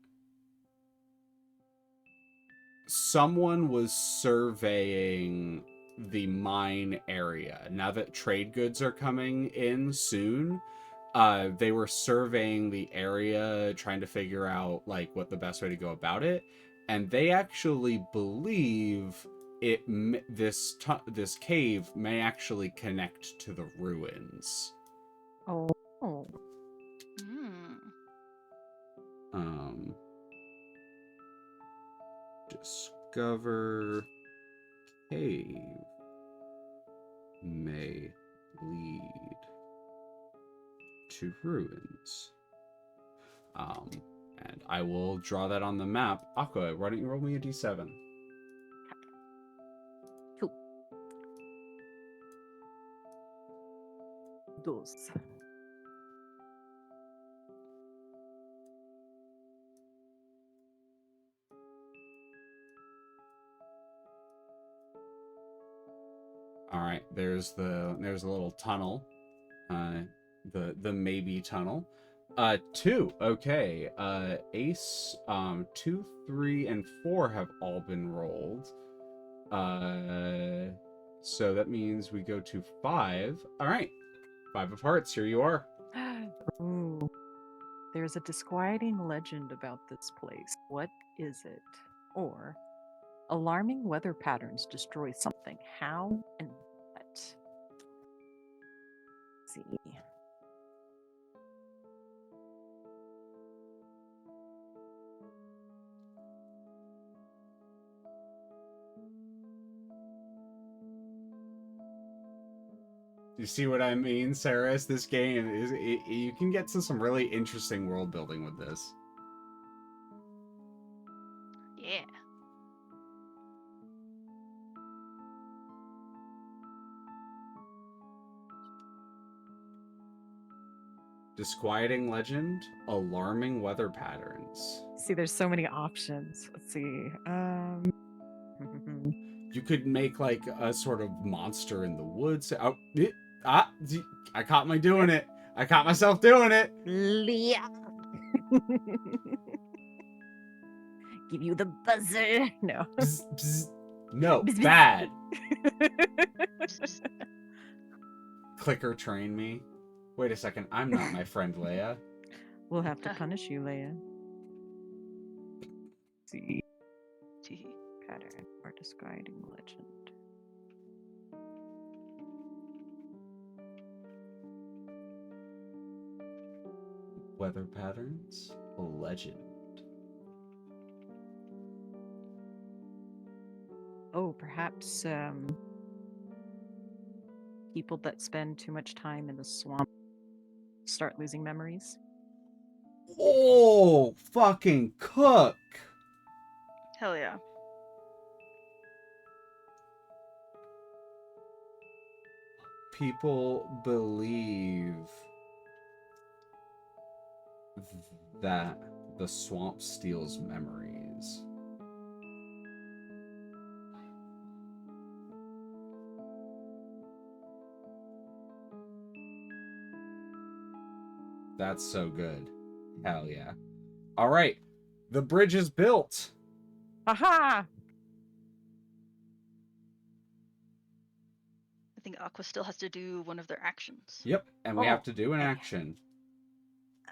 someone was surveying the mine area. Now that trade goods are coming in soon, they were surveying the area, trying to figure out like what the best way to go about it, and they actually believe this cave may actually connect to the ruins. Oh. Hmm. Discover cave may lead to ruins. And I will draw that on the map. Aqua, why don't you roll me a d7? Cool. Dos. All right, there's a little tunnel, the maybe tunnel. 2, okay. Ace, 2, 3, and 4 have all been rolled. So that means we go to 5. All right, 5 of hearts. Here you are. Ooh. There's a disquieting legend about this place. What is it? Or alarming weather patterns destroy something. How and what? Let's see. You see what I mean, Saris? This game you can get to some really interesting world building with this. Yeah. Disquieting legend, alarming weather patterns. See, there's so many options. Let's see. You could make like a sort of monster in the woods. I caught me doing it. I caught myself doing it. Leah. Give you the buzzer. No. Bzz, bzz. No, bad. Clicker train me. Wait a second. I'm not my friend Leia. We'll have to punish you, Leia. See. Pattern or disquieting legend. Weather patterns, a legend. Oh, perhaps people that spend too much time in the swamp start losing memories. Oh, fucking cook. Hell yeah. people believe that the swamp steals memories. That's so good. Hell yeah. All right. The bridge is built. Aha! I think Aqua still has to do one of their actions. Yep. And we have to do an action.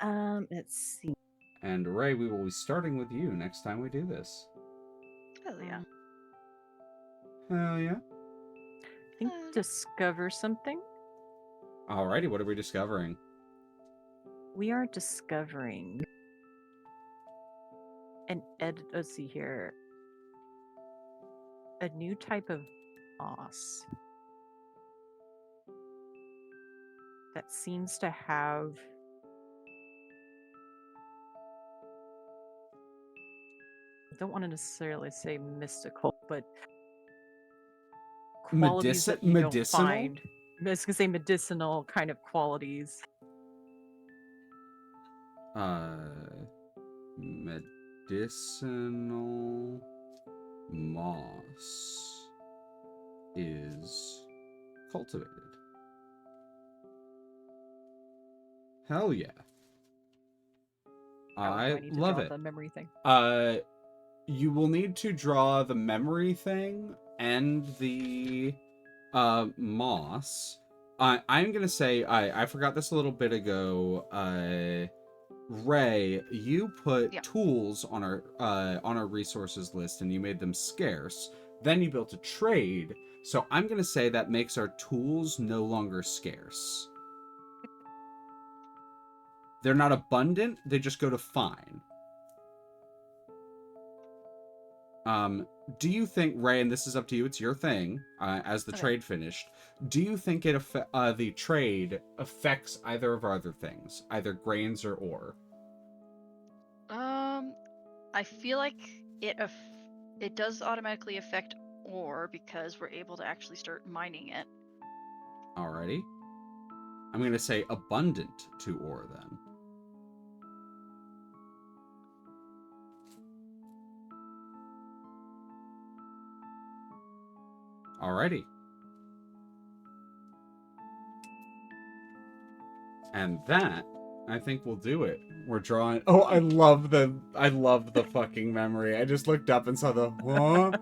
Let's see. And Ray, we will be starting with you next time we do this. Hell yeah. Hell yeah. I think discover something. Alrighty, what are we discovering? We are discovering let's see here. A new type of moss that seems to have I don't want to necessarily say mystical, but qualities that you don't find. I was gonna say medicinal kind of qualities. Medicinal moss is cultivated. Hell yeah. I need to love draw it. The memory thing. You will need to draw the memory thing and the moss. I'm gonna say I forgot this a little bit ago. Ray, you put tools on our resources list and you made them scarce. Then you built a trade. So I'm gonna say that makes our tools no longer scarce. They're not abundant, they just go to fine. Do you think, Ray, and this is up to you, it's your thing, as the trade finished, do you think the trade affects either of our other things, either grains or ore? I feel like it does automatically affect ore because we're able to actually start mining it. Alrighty. I'm going to say abundant to ore then. Alrighty. And that, I think we'll do it. We're drawing. Oh, I love the fucking memory. I just looked up and saw the. Huh?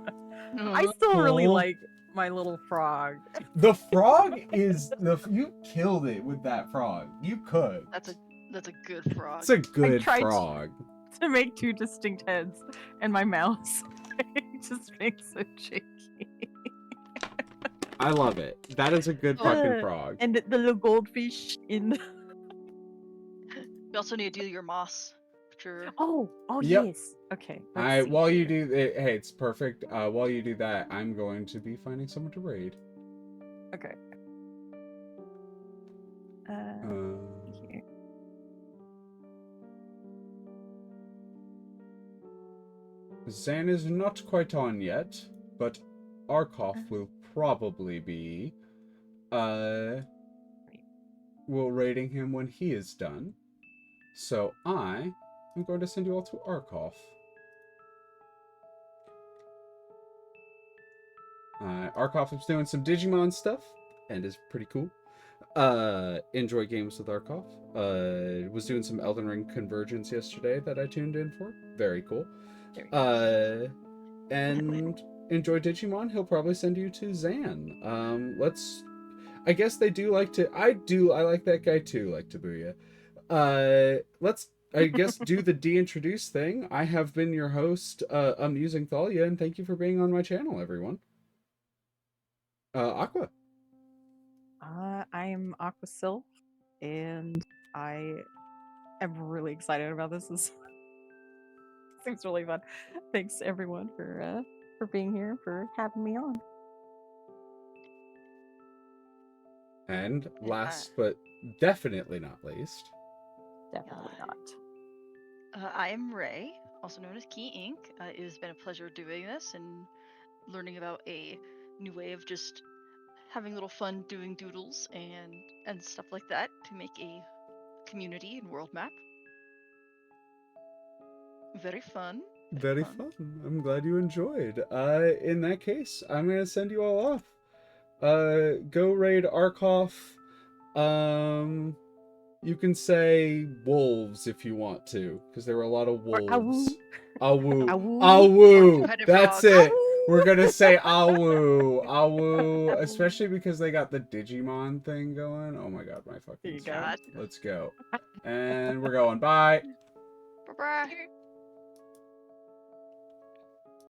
I still really like my little frog. The frog is you killed it with that frog. You could. That's a good frog. It's a good frog. To make two distinct heads, and my mouse just makes it shaky. I love it. That is a good fucking frog. And the little goldfish in the... You also need to do your moss. Sure. Oh, yep. Yes. Okay. While you do it, hey, it's perfect. While you do that, I'm going to be finding someone to raid. Okay. Here. Zan is not quite on yet, but Arkoff will probably be. We'll raiding him when he is done. So I am going to send you all to Arkoff. Arkoff is doing some Digimon stuff and is pretty cool. Enjoy games with Arkoff. Was doing some Elden Ring Convergence yesterday that I tuned in for. Very cool. And enjoy Digimon. He'll probably send you to Zan. I guess they do like to. I like that guy too, like Tabuya. Let's, I guess, do the de-introduce thing. I have been your host, Amusing Thalia, and thank you for being on my channel, everyone. Aqua. I am Aquasylph, and I am really excited about this. This seems really fun. Thanks everyone for being here, for having me on. And last but definitely not least. Definitely not. I am Ray, also known as Keyink. It has been a pleasure doing this and learning about a new way of just having a little fun doing doodles and stuff like that to make a community and world map. Very fun. Very fun. I'm glad you enjoyed. In that case, I'm gonna send you all off. Go raid Arkoff. You can say wolves if you want to, because there were a lot of wolves. Awu. Awu. Awu. Two-headed That's frog. it. We're gonna say Awu. Awu. Especially because they got the Digimon thing going. Oh my god, my There fucking you screen. go. God. Let's go. And we're going. Bye. Bye-bye.